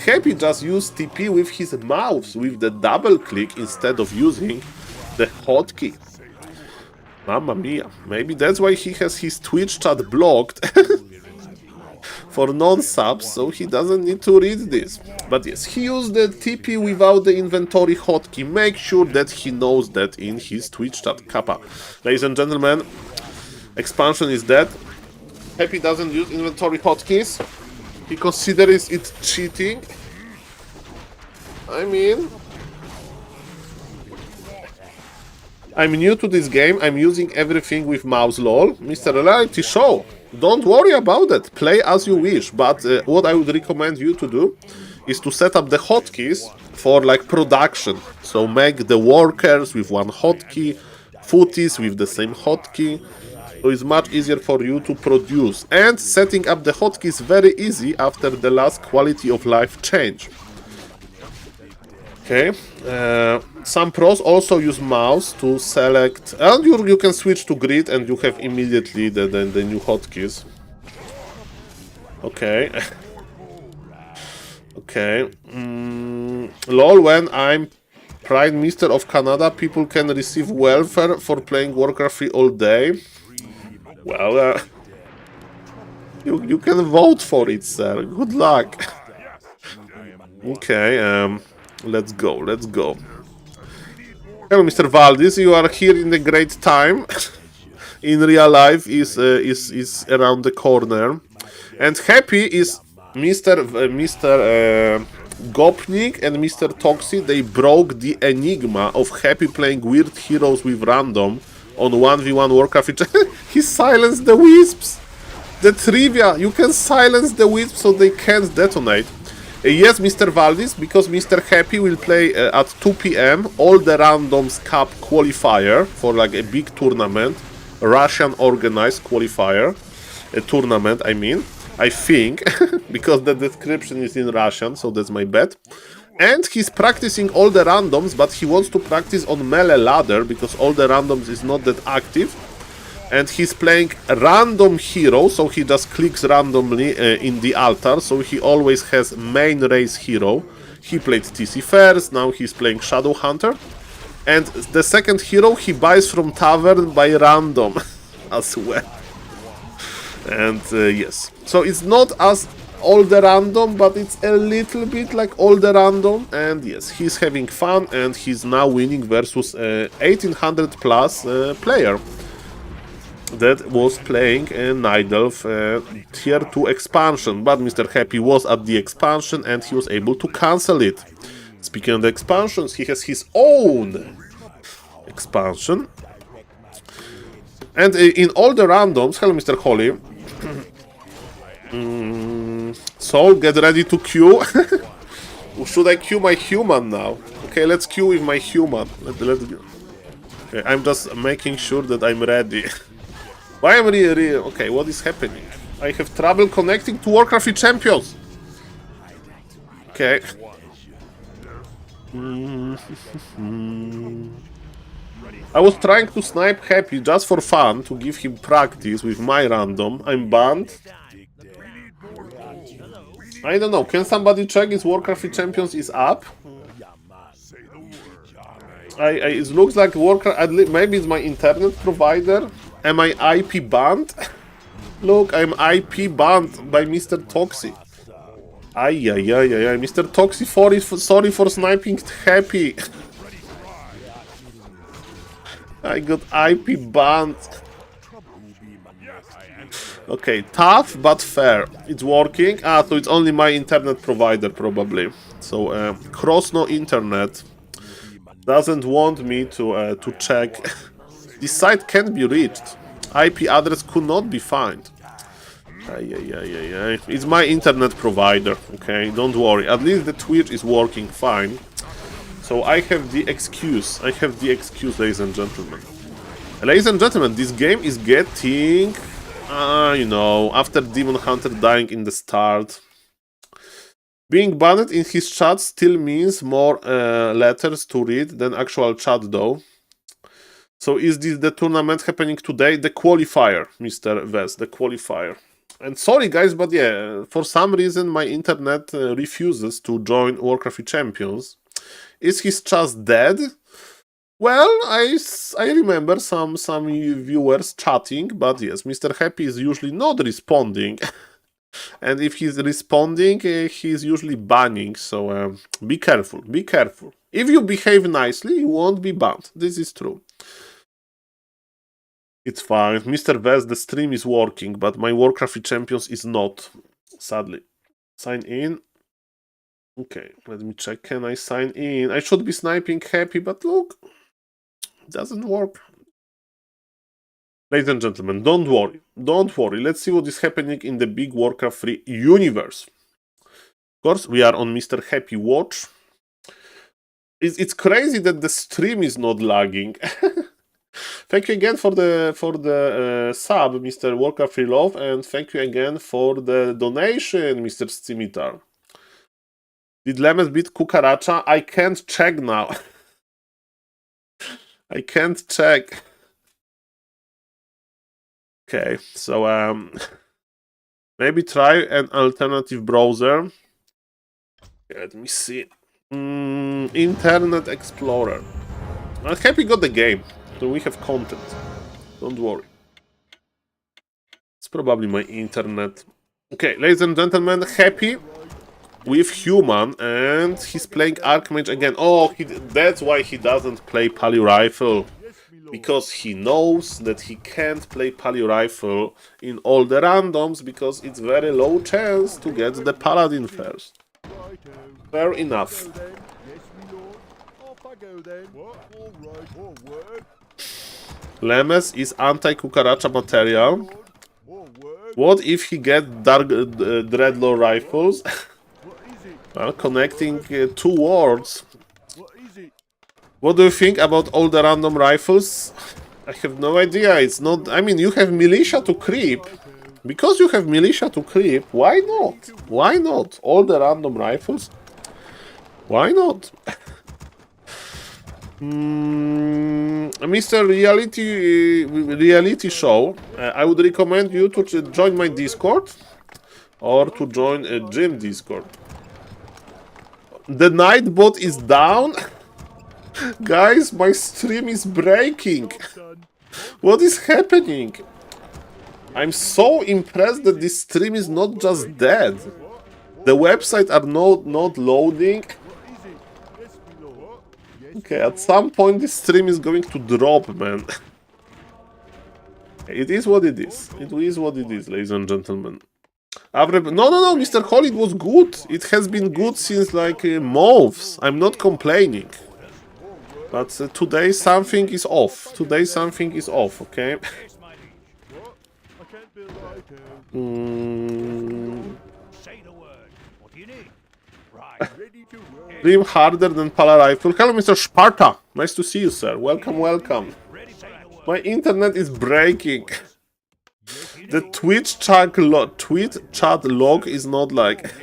Happy just used TP with his mouse, with the double click instead of using the hotkey. Mamma mia. Maybe that's why he has his Twitch chat blocked for non-subs, so he doesn't need to read this. But yes, he used the TP without the inventory hotkey. Make sure that he knows that in his Twitch chat. Kappa. Ladies and gentlemen, expansion is dead. Happy doesn't use inventory hotkeys. He considers it cheating. I mean, I'm new to this game. I'm using everything with mouse, lol. Mr. Reality Show. Don't worry about it. Play as you wish. But what I would recommend you to do is to set up the hotkeys for like production. So make the workers with one hotkey, footies with the same hotkey. So it's much easier for you to produce. And setting up the hotkeys is very easy after the last quality of life change. Okay. Some pros also use mouse to select, and you can switch to grid and you have immediately the new hotkeys. Okay. Okay. Lol, when I'm Prime Minister of Canada, people can receive welfare for playing Warcraft 3 all day. Well, you can vote for it, sir. Good luck. Okay, let's go, let's go. Hello, Mr. Valdis, you are here in a great time. In real life is around the corner. And happy is Mr. Gopnik and Mr. Toxi. They broke the enigma of Happy playing weird heroes with random on 1v1 Warcraft. He silenced the wisps. The trivia, you can silence the wisps so they can't detonate. Yes, Mr. Valdis, because Mr. Happy will play at 2 PM all the randoms cup qualifier for like a big tournament, Russian organized qualifier, a tournament I mean, I think, because the description is in Russian, so that's my bet. And he's practicing all the randoms, but he wants to practice on melee ladder because all the randoms is not that active. And he's playing a random hero, so he just clicks randomly in the altar, so he always has main race hero. He played TC first, now he's playing Shadow Hunter. And the second hero he buys from tavern by random as well. And yes, so it's not as all the random, but it's a little bit like all the random. And yes, he's having fun, and he's now winning versus 1800 plus player that was playing a Nidelf tier 2 expansion, but Mr. Happy was at the expansion and he was able to cancel it. Speaking of the expansions, he has his own expansion. And in all the randoms, hello Mr. Holly. Soul, get ready to queue. Should I queue my human now? Okay, let's queue with my human. Let's go. Okay, I'm just making sure that I'm ready. Why am I really... Okay, what is happening? I have trouble connecting to Warcraft 3 champions. Okay. I was trying to snipe Happy just for fun, to give him practice with my random. I'm banned. I don't know, can somebody check if Warcraft 3 champions is up? It looks like Warcraft... Maybe it's my internet provider. Am I IP banned? Look, I'm IP banned by Mr. Toxi. Ay. Mr. Toxi, sorry for sniping Happy. I got IP banned. Okay, tough but fair. It's working. Ah, so it's only my internet provider probably. So cross no internet doesn't want me to check. This site can't be reached. IP address could not be found. It's my internet provider, okay? Don't worry. At least the Twitch is working fine. So I have the excuse. Ladies and gentlemen. Ladies and gentlemen, this game is getting... you know, after Demon Hunter dying in the start. Being banned in his chat still means more letters to read than actual chat though. So is this the tournament happening today? The qualifier, Mr. Vest, the qualifier. And sorry guys, but yeah, for some reason my internet refuses to join Warcraft Champions. Is his chat dead? Well, I remember some viewers chatting, but yes, Mr. Happy is usually not responding. And if he's responding, he's usually banning, so be careful, be careful. If you behave nicely, you won't be banned. This is true. It's fine. Mr. Vest, the stream is working, but my Warcraft Champions is not, sadly. Sign in. Okay, let me check. Can I sign in? I should be sniping Happy, but look, it doesn't work. Ladies and gentlemen, don't worry. Don't worry. Let's see what is happening in the big Warcraft 3 universe. Of course, we are on Mr. Happy watch. It's crazy that the stream is not lagging. Thank you again for the sub, Mr. Warcraft 3 Love, and thank you again for the donation, Mr. Scimitar. Did Lemons beat Kukaracha? I can't check now. I can't check. Okay, so maybe try an alternative browser. Let me see. Internet Explorer. I'm happy got the game, so we have content. Don't worry. It's probably my internet. Okay, ladies and gentlemen, happy with human, and he's playing Archmage again. Oh, that's why he doesn't play Pally Rifle. Because he knows that he can't play Pally Rifle in all the randoms, because it's very low chance to get the Paladin first. Fair enough. Lemes is anti-Kukaracha material. What if he gets Dark Dreadlaw rifles? Well, connecting two words. What do you think about all the random rifles? I have no idea. It's not... I mean, you have militia to creep. Because you have militia to creep, why not? Why not? All the random rifles? Why not? Mr. Reality Show, I would recommend you to join my Discord or to join a gym Discord. The Nightbot is down? Guys, my stream is breaking. What is happening? I'm so impressed that this stream is not just dead. The website are not loading. Okay, at some point this stream is going to drop, man. It is what it is. It is what it is, ladies and gentlemen. No, Mr. Hall, it was good. It has been good since like months. I'm not complaining. But today something is off. Today something is off, okay? Dream harder than Pala Rifle. Hello, Mr. Sparta. Nice to see you, sir. Welcome, welcome. My internet is breaking. The Twitch chat log is not like...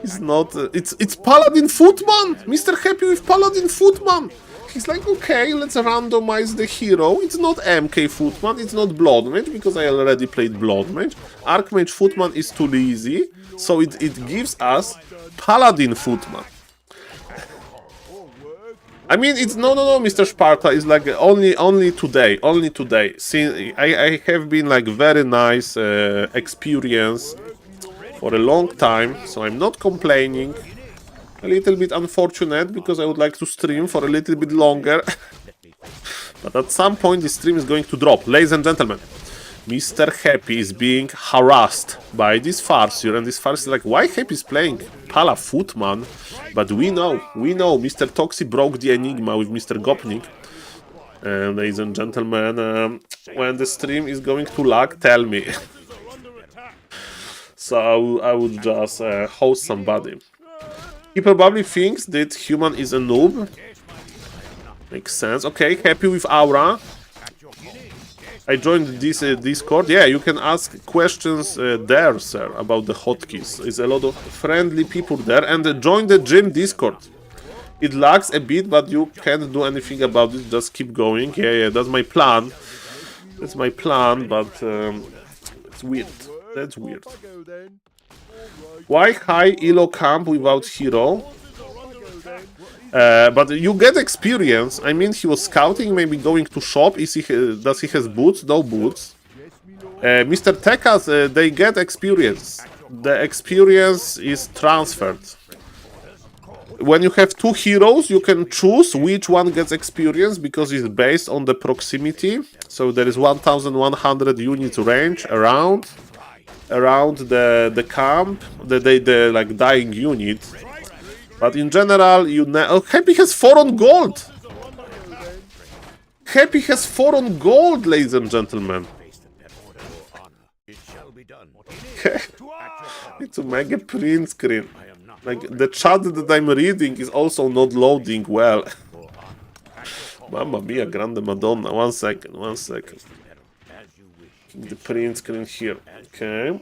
It's not... It's Paladin Footman! Mr. Happy with Paladin Footman! He's like, okay, let's randomize the hero. It's not MK Footman, it's not Blood Mage, because I already played Blood Mage. Archmage Footman is too easy, so it gives us Paladin Footman. I mean, it's no, Mr. Sparta is like only today. See, I have been like very nice experience for a long time, so I'm not complaining. A little bit unfortunate because I would like to stream for a little bit longer. But at some point the stream is going to drop. Ladies and gentlemen, Mr. Happy is being harassed by this Farseer, and this Farseer is like, why Happy is playing Pala Footman? But we know, Mr. Toxi broke the enigma with Mr. Gopnik. Ladies and gentlemen, when the stream is going to lag, tell me. So I would just host somebody. He probably thinks that human is a noob. Makes sense. Okay, Happy with Aura. I joined this Discord. Yeah, you can ask questions there, sir, about the hotkeys. There's a lot of friendly people there. And join the gym Discord. It lags a bit, but you can't do anything about it. Just keep going. Yeah, that's my plan. That's my plan, but it's weird. That's weird. Why high elo camp without hero? But you get experience. I mean, he was scouting, maybe going to shop. Does he has boots? No boots. Mr. Tekas, they get experience. The experience is transferred. When you have two heroes, you can choose which one gets experience because it's based on the proximity. So there is 1100 units range around the camp, the like dying unit. But in general, Happy has 4 on gold. Happy has 4 on gold, ladies and gentlemen. Need to make a print screen. Like the chat that I'm reading is also not loading well. Mamma mia, grande Madonna. 1 second. The print screen here. Okay.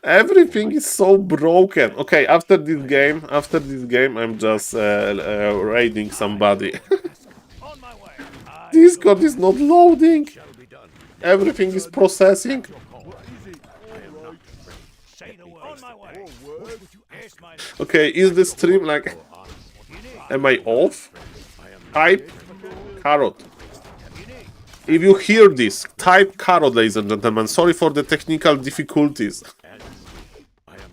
Everything is so broken. Okay, after this game, I'm just raiding somebody. Discord is not loading. Everything is processing. Okay, is the stream like... Am I off? Type carrot. If you hear this, type carrot, ladies and gentlemen. Sorry for the technical difficulties.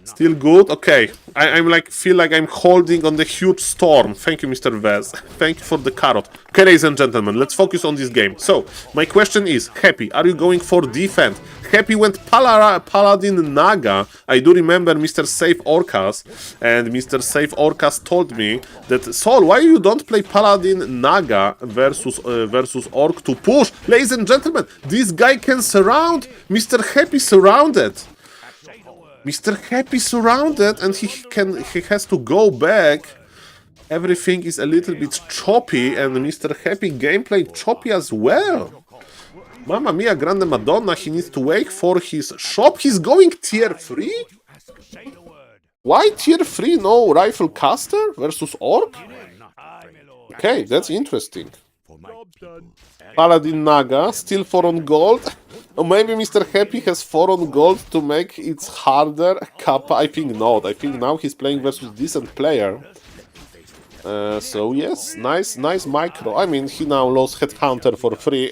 Still good? Okay. I'm like, feel like I'm holding on the huge storm. Thank you, Mr. Vez. Thank you for the carrot. Okay, ladies and gentlemen, let's focus on this game. So, my question is, Happy, are you going for defense? Happy went Paladin Naga. I do remember Mr. Safe Orcas, and Mr. Safe Orcas told me that, Saul, why you don't play Paladin Naga versus Orc to push? Ladies and gentlemen, this guy can surround. Mr. Happy surrounded. Mr. Happy surrounded, and he has to go back. Everything is a little bit choppy, and Mr. Happy gameplay choppy as well. Mamma mia, Grande Madonna, he needs to wait for his shop. He's going tier 3? Why tier 3? No rifle caster versus orc? Okay, that's interesting. Paladin Naga, still 4 on gold. Or maybe Mr. Happy has 4 on gold to make it harder. Kappa, I think not. I think now he's playing versus decent player. So yes, nice micro. I mean, he now lost Headhunter for free.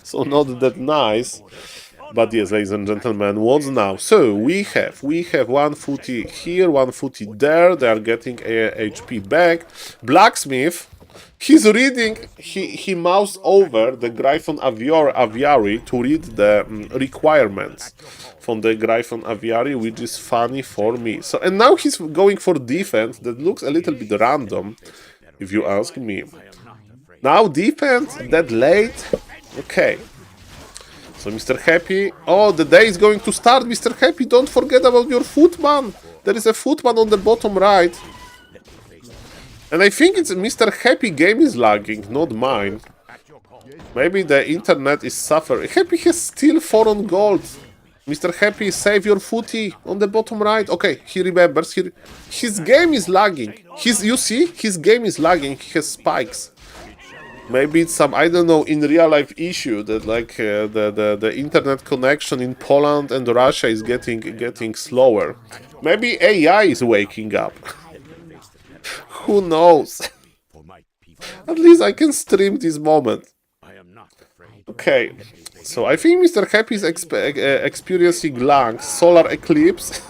So not that nice. But yes, ladies and gentlemen, what's now? So we have 1 footy here, 1 footy there. They are getting a HP back. Blacksmith. He's reading, he moused over the Gryphon Aviary to read the requirements from the Gryphon Aviary, which is funny for me. So, and now he's going for defense. That looks a little bit random, if you ask me. Now defense, that late? Okay. So Mr. Happy, oh, the day is going to start, Mr. Happy, don't forget about your footman. There is a footman on the bottom right. And I think it's Mr. Happy game is lagging, not mine. Maybe the internet is suffering. Happy has still 4 on gold. Mr. Happy, save your footy on the bottom right. Okay, he remembers. His game is lagging. You see, his game is lagging. He has spikes. Maybe it's some, I don't know, in real life issue that like the internet connection in Poland and Russia is getting slower. Maybe AI is waking up. Who knows? At least I can stream this moment. Okay, so I think Mr. Happy is experiencing lags. Solar eclipse.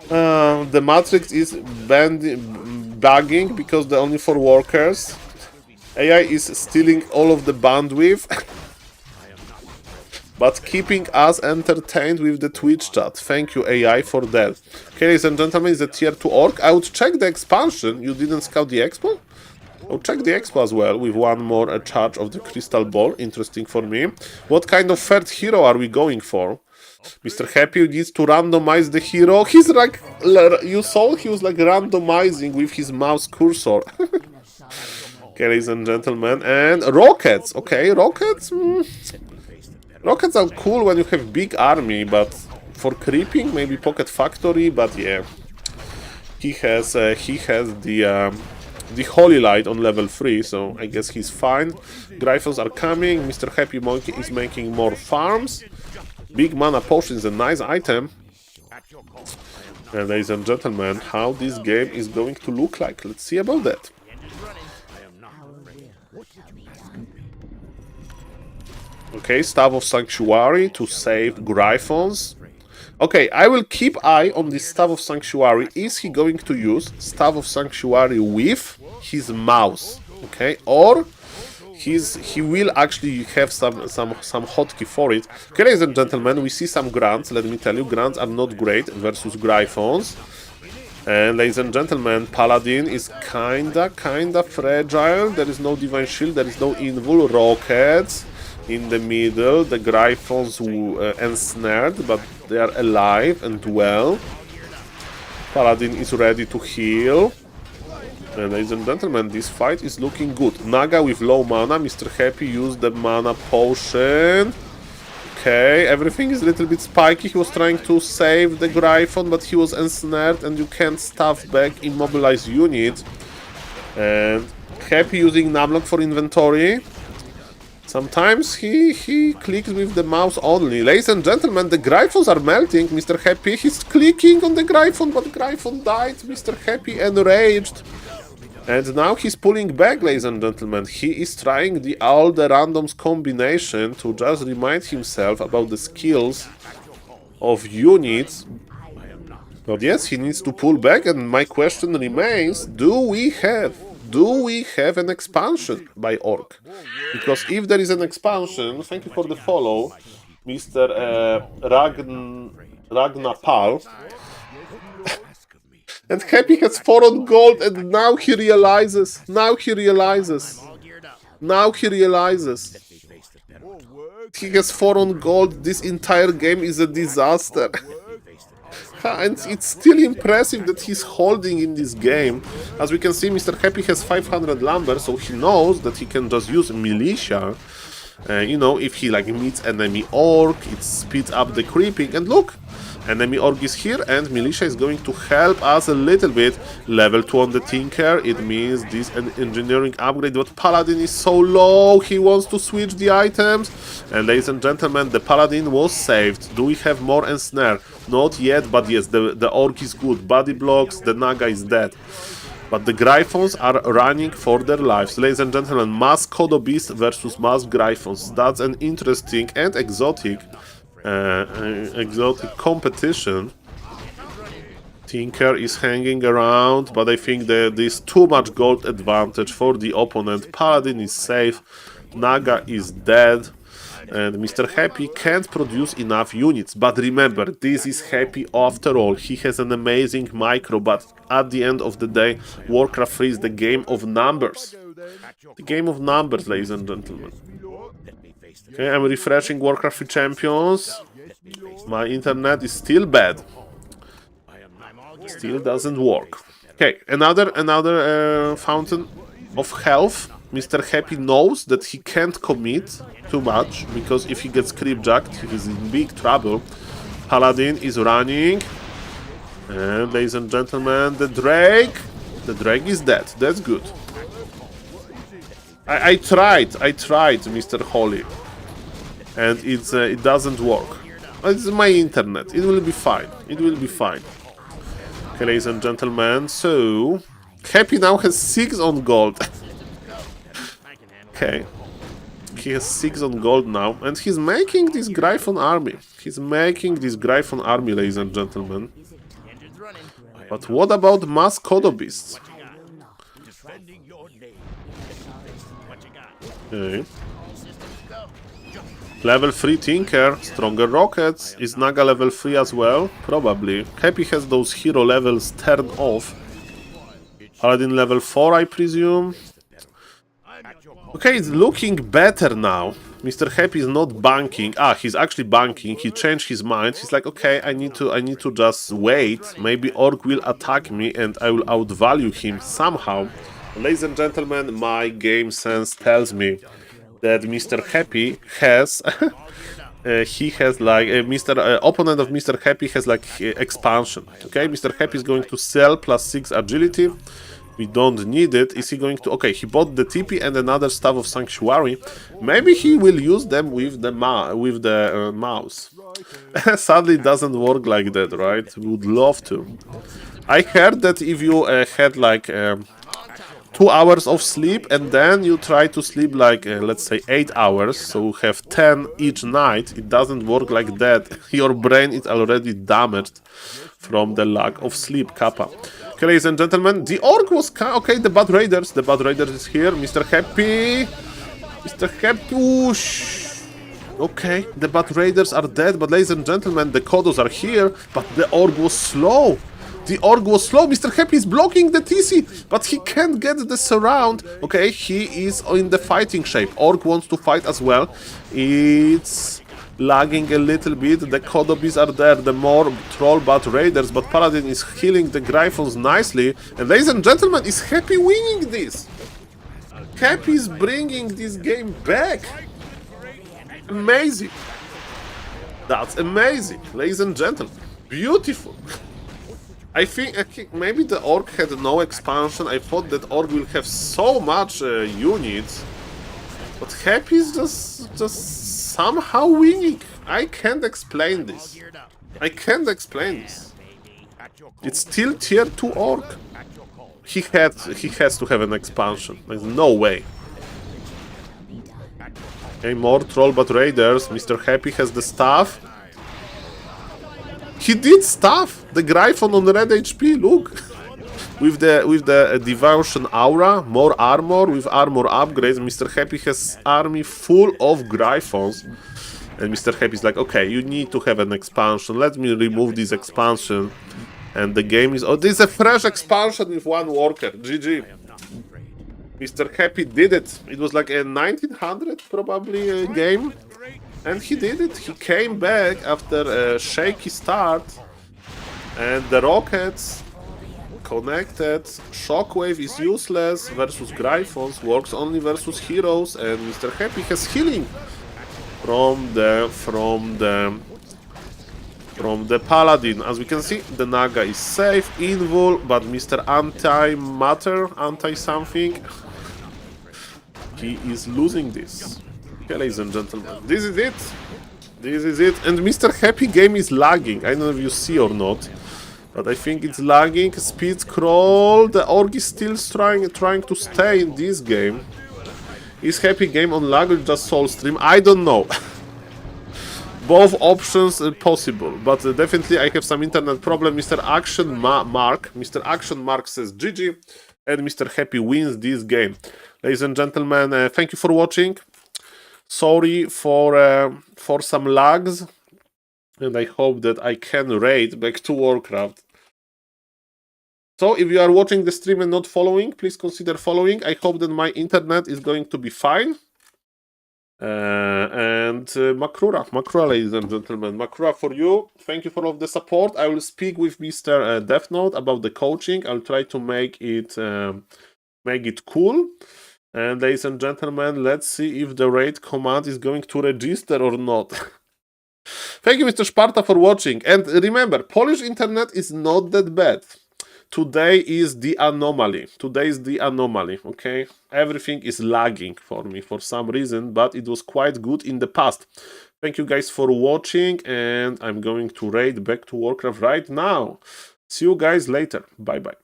The matrix is bugging because they're only for workers. AI is stealing all of the bandwidth. But keeping us entertained with the Twitch chat. Thank you, AI, for that. Okay, ladies and gentlemen, it's a tier 2 orc. I would check the expansion. You didn't scout the expo? I'll check the expo as well, with one more charge of the crystal ball. Interesting for me. What kind of third hero are we going for? Mr. Happy needs to randomize the hero. He's like, you saw he was like randomizing with his mouse cursor. Okay, ladies and gentlemen, and rockets. Okay, rockets. Rockets are cool when you have big army, but for creeping, maybe Pocket Factory. But yeah, he has the Holy Light on level 3, so I guess he's fine. Gryphons are coming. Mr. Happy Monkey is making more farms. Big mana potion is a nice item. And ladies and gentlemen, how this game is going to look like? Let's see about that. Okay, Staff of Sanctuary to save Gryphons. Okay, I will keep eye on this Staff of Sanctuary. Is he going to use Staff of Sanctuary with his mouse? Okay, or he will actually have some hotkey for it. Okay, ladies and gentlemen, we see some grants. Let me tell you, grants are not great versus Gryphons. And ladies and gentlemen, Paladin is kinda fragile. There is no Divine Shield, there is no Invul. Rockets in the middle, the Gryphons ensnared, but they are alive and well. Paladin is ready to heal. And ladies and gentlemen, this fight is looking good. Naga with low mana. Mr. Happy used the mana potion. Okay, everything is a little bit spiky. He was trying to save the Gryphon, but he was ensnared, and you can't stuff back immobilized unit. And Happy using Numlock for inventory. Sometimes he clicks with the mouse only. Ladies and gentlemen, the Gryphons are melting. Mr. Happy, he's clicking on the Gryphon, but Gryphon died. Mr. Happy enraged. And now he's pulling back, ladies and gentlemen. He is trying all the randoms combination to just remind himself about the skills of units. But yes, he needs to pull back, and my question remains, do we have an expansion by Orc? Because if there is an expansion, thank you for the follow, Mr. Ragnapal. And Happy has 4 on gold, and now he realizes. He has 4 on gold. This entire game is a disaster. And it's still impressive that he's holding in this game. As we can see, Mr. Happy has 500 lumber, so he knows that he can just use militia. You know, if he like meets enemy orc, it speeds up the creeping. And look, enemy orc is here, and militia is going to help us a little bit. Level 2 on the Tinker, it means this an engineering upgrade, but Paladin is so low, he wants to switch the items. And ladies and gentlemen, the Paladin was saved. Do we have more ensnare? Not yet, but yes, the orc is good. Body blocks, the Naga is dead. But the Gryphons are running for their lives. Ladies and gentlemen, Mass Kodo Beast versus Mass Gryphons. That's an interesting and exotic competition. Tinker is hanging around, but I think there is too much gold advantage for the opponent. Paladin is safe, Naga is dead, and Mr. Happy can't produce enough units. But remember, this is Happy after all. He has an amazing micro, but at the end of the day, Warcraft 3 is the game of numbers. The game of numbers, ladies and gentlemen. Okay, I'm refreshing Warcraft 3 champions. My internet is still bad. Still doesn't work. Okay, another fountain of health. Mr. Happy knows that he can't commit too much, because if he gets creepjacked, he is in big trouble. Paladin is running. And ladies and gentlemen, the Drake is dead. That's good. I tried, Mr. Holy. And it doesn't work. It's my internet. It will be fine. Okay, ladies and gentlemen, so Happy now has 6 on gold. Okay. He has 6 on gold now, and he's making this Gryphon army. Ladies and gentlemen. But what about Mass Kodo Beasts? Okay. Level 3 Tinker, stronger rockets. Is Naga level 3 as well? Probably. Happy has those hero levels turned off. Paladin level 4, I presume. Okay, it's looking better now. Mr. Happy is not banking. He's actually banking. He changed his mind. He's like, okay, I need to just wait. Maybe Orc will attack me and I will outvalue him somehow. Ladies and gentlemen, my game sense tells me that Mr. Happy has opponent of Mr. Happy has like expansion. Okay, Mr. Happy is going to sell +6 agility. We don't need it. Is he going to... Okay, he bought the TP and another Staff of Sanctuary. Maybe he will use them with the mouse. Sadly, it doesn't work like that, right? Would love to. I heard that if you had like 2 hours of sleep and then you try to sleep like, let's say 8 hours, so have 10 each night, it doesn't work like that. Your brain is already damaged from the lack of sleep, Kappa. Okay, ladies and gentlemen, the Orc was... Okay, the Bad Raiders is here. Mr. Happy, whoosh. Okay, the Bad Raiders are dead, but ladies and gentlemen, the Kodos are here, but the Orc was slow. Mr. Happy is blocking the TC, but he can't get the surround. Okay, he is in the fighting shape. Orc wants to fight as well. It's lagging a little bit. The Kodobis are there, the more troll Bad Raiders, but Paladin is healing the Gryphons nicely. And ladies and gentlemen, is Happy winning this? Happy is bringing this game back. Amazing. That's amazing, ladies and gentlemen. Beautiful. I think maybe the Orc had no expansion. I thought that Orc will have so much units. But Happy is just somehow winning. I can't explain this. I can't explain this. It's still tier 2 orc. He has to have an expansion. There's no way. Okay, more troll but raiders. Mr. Happy has the staff. He did stuff. The Gryphon on red HP. Look. With the devotion aura, more armor, with armor upgrades, Mr. Happy has army full of Gryphons. And Mr. Happy is like, okay, you need to have an expansion. Let me remove this expansion. And the game is... Oh, this is a fresh expansion with one worker. GG. Mr. Happy did it. It was like a 1900 probably game. And he did it. He came back after a shaky start. And the rockets... connected, Shockwave is useless versus Gryphons, works only versus heroes, and Mr. Happy has healing from the Paladin. As we can see, the Naga is safe, invul, but Mr. Anti-Matter, anti-something, he is losing this. Okay, ladies and gentlemen, this is it. This is it, and Mr. Happy game is lagging. I don't know if you see or not. But I think it's lagging. Speed scroll. The orc is still trying to stay in this game. Is Happy game on lag or just Soul stream? I don't know. Both options are possible, but definitely I have some internet problem. Mr. Action Mark says GG, and Mr. Happy wins this game. Ladies and gentlemen, thank you for watching. Sorry for some lags. And I hope that I can raid back to Warcraft. So, if you are watching the stream and not following, please consider following. I hope that my internet is going to be fine. And Makrura, ladies and gentlemen. Makrura for you. Thank you for all of the support. I will speak with Mr. Deathnote about the coaching. I'll try to make it cool. And ladies and gentlemen, let's see if the raid command is going to register or not. Thank you, Mr. Sparta, for watching. And remember, Polish internet is not that bad. Today is the anomaly. Today is the anomaly, okay? Everything is lagging for me for some reason, but it was quite good in the past. Thank you guys for watching, and I'm going to raid back to Warcraft right now. See you guys later. Bye-bye.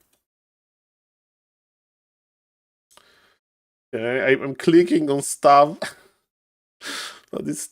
Okay, I'm clicking on stuff, but it's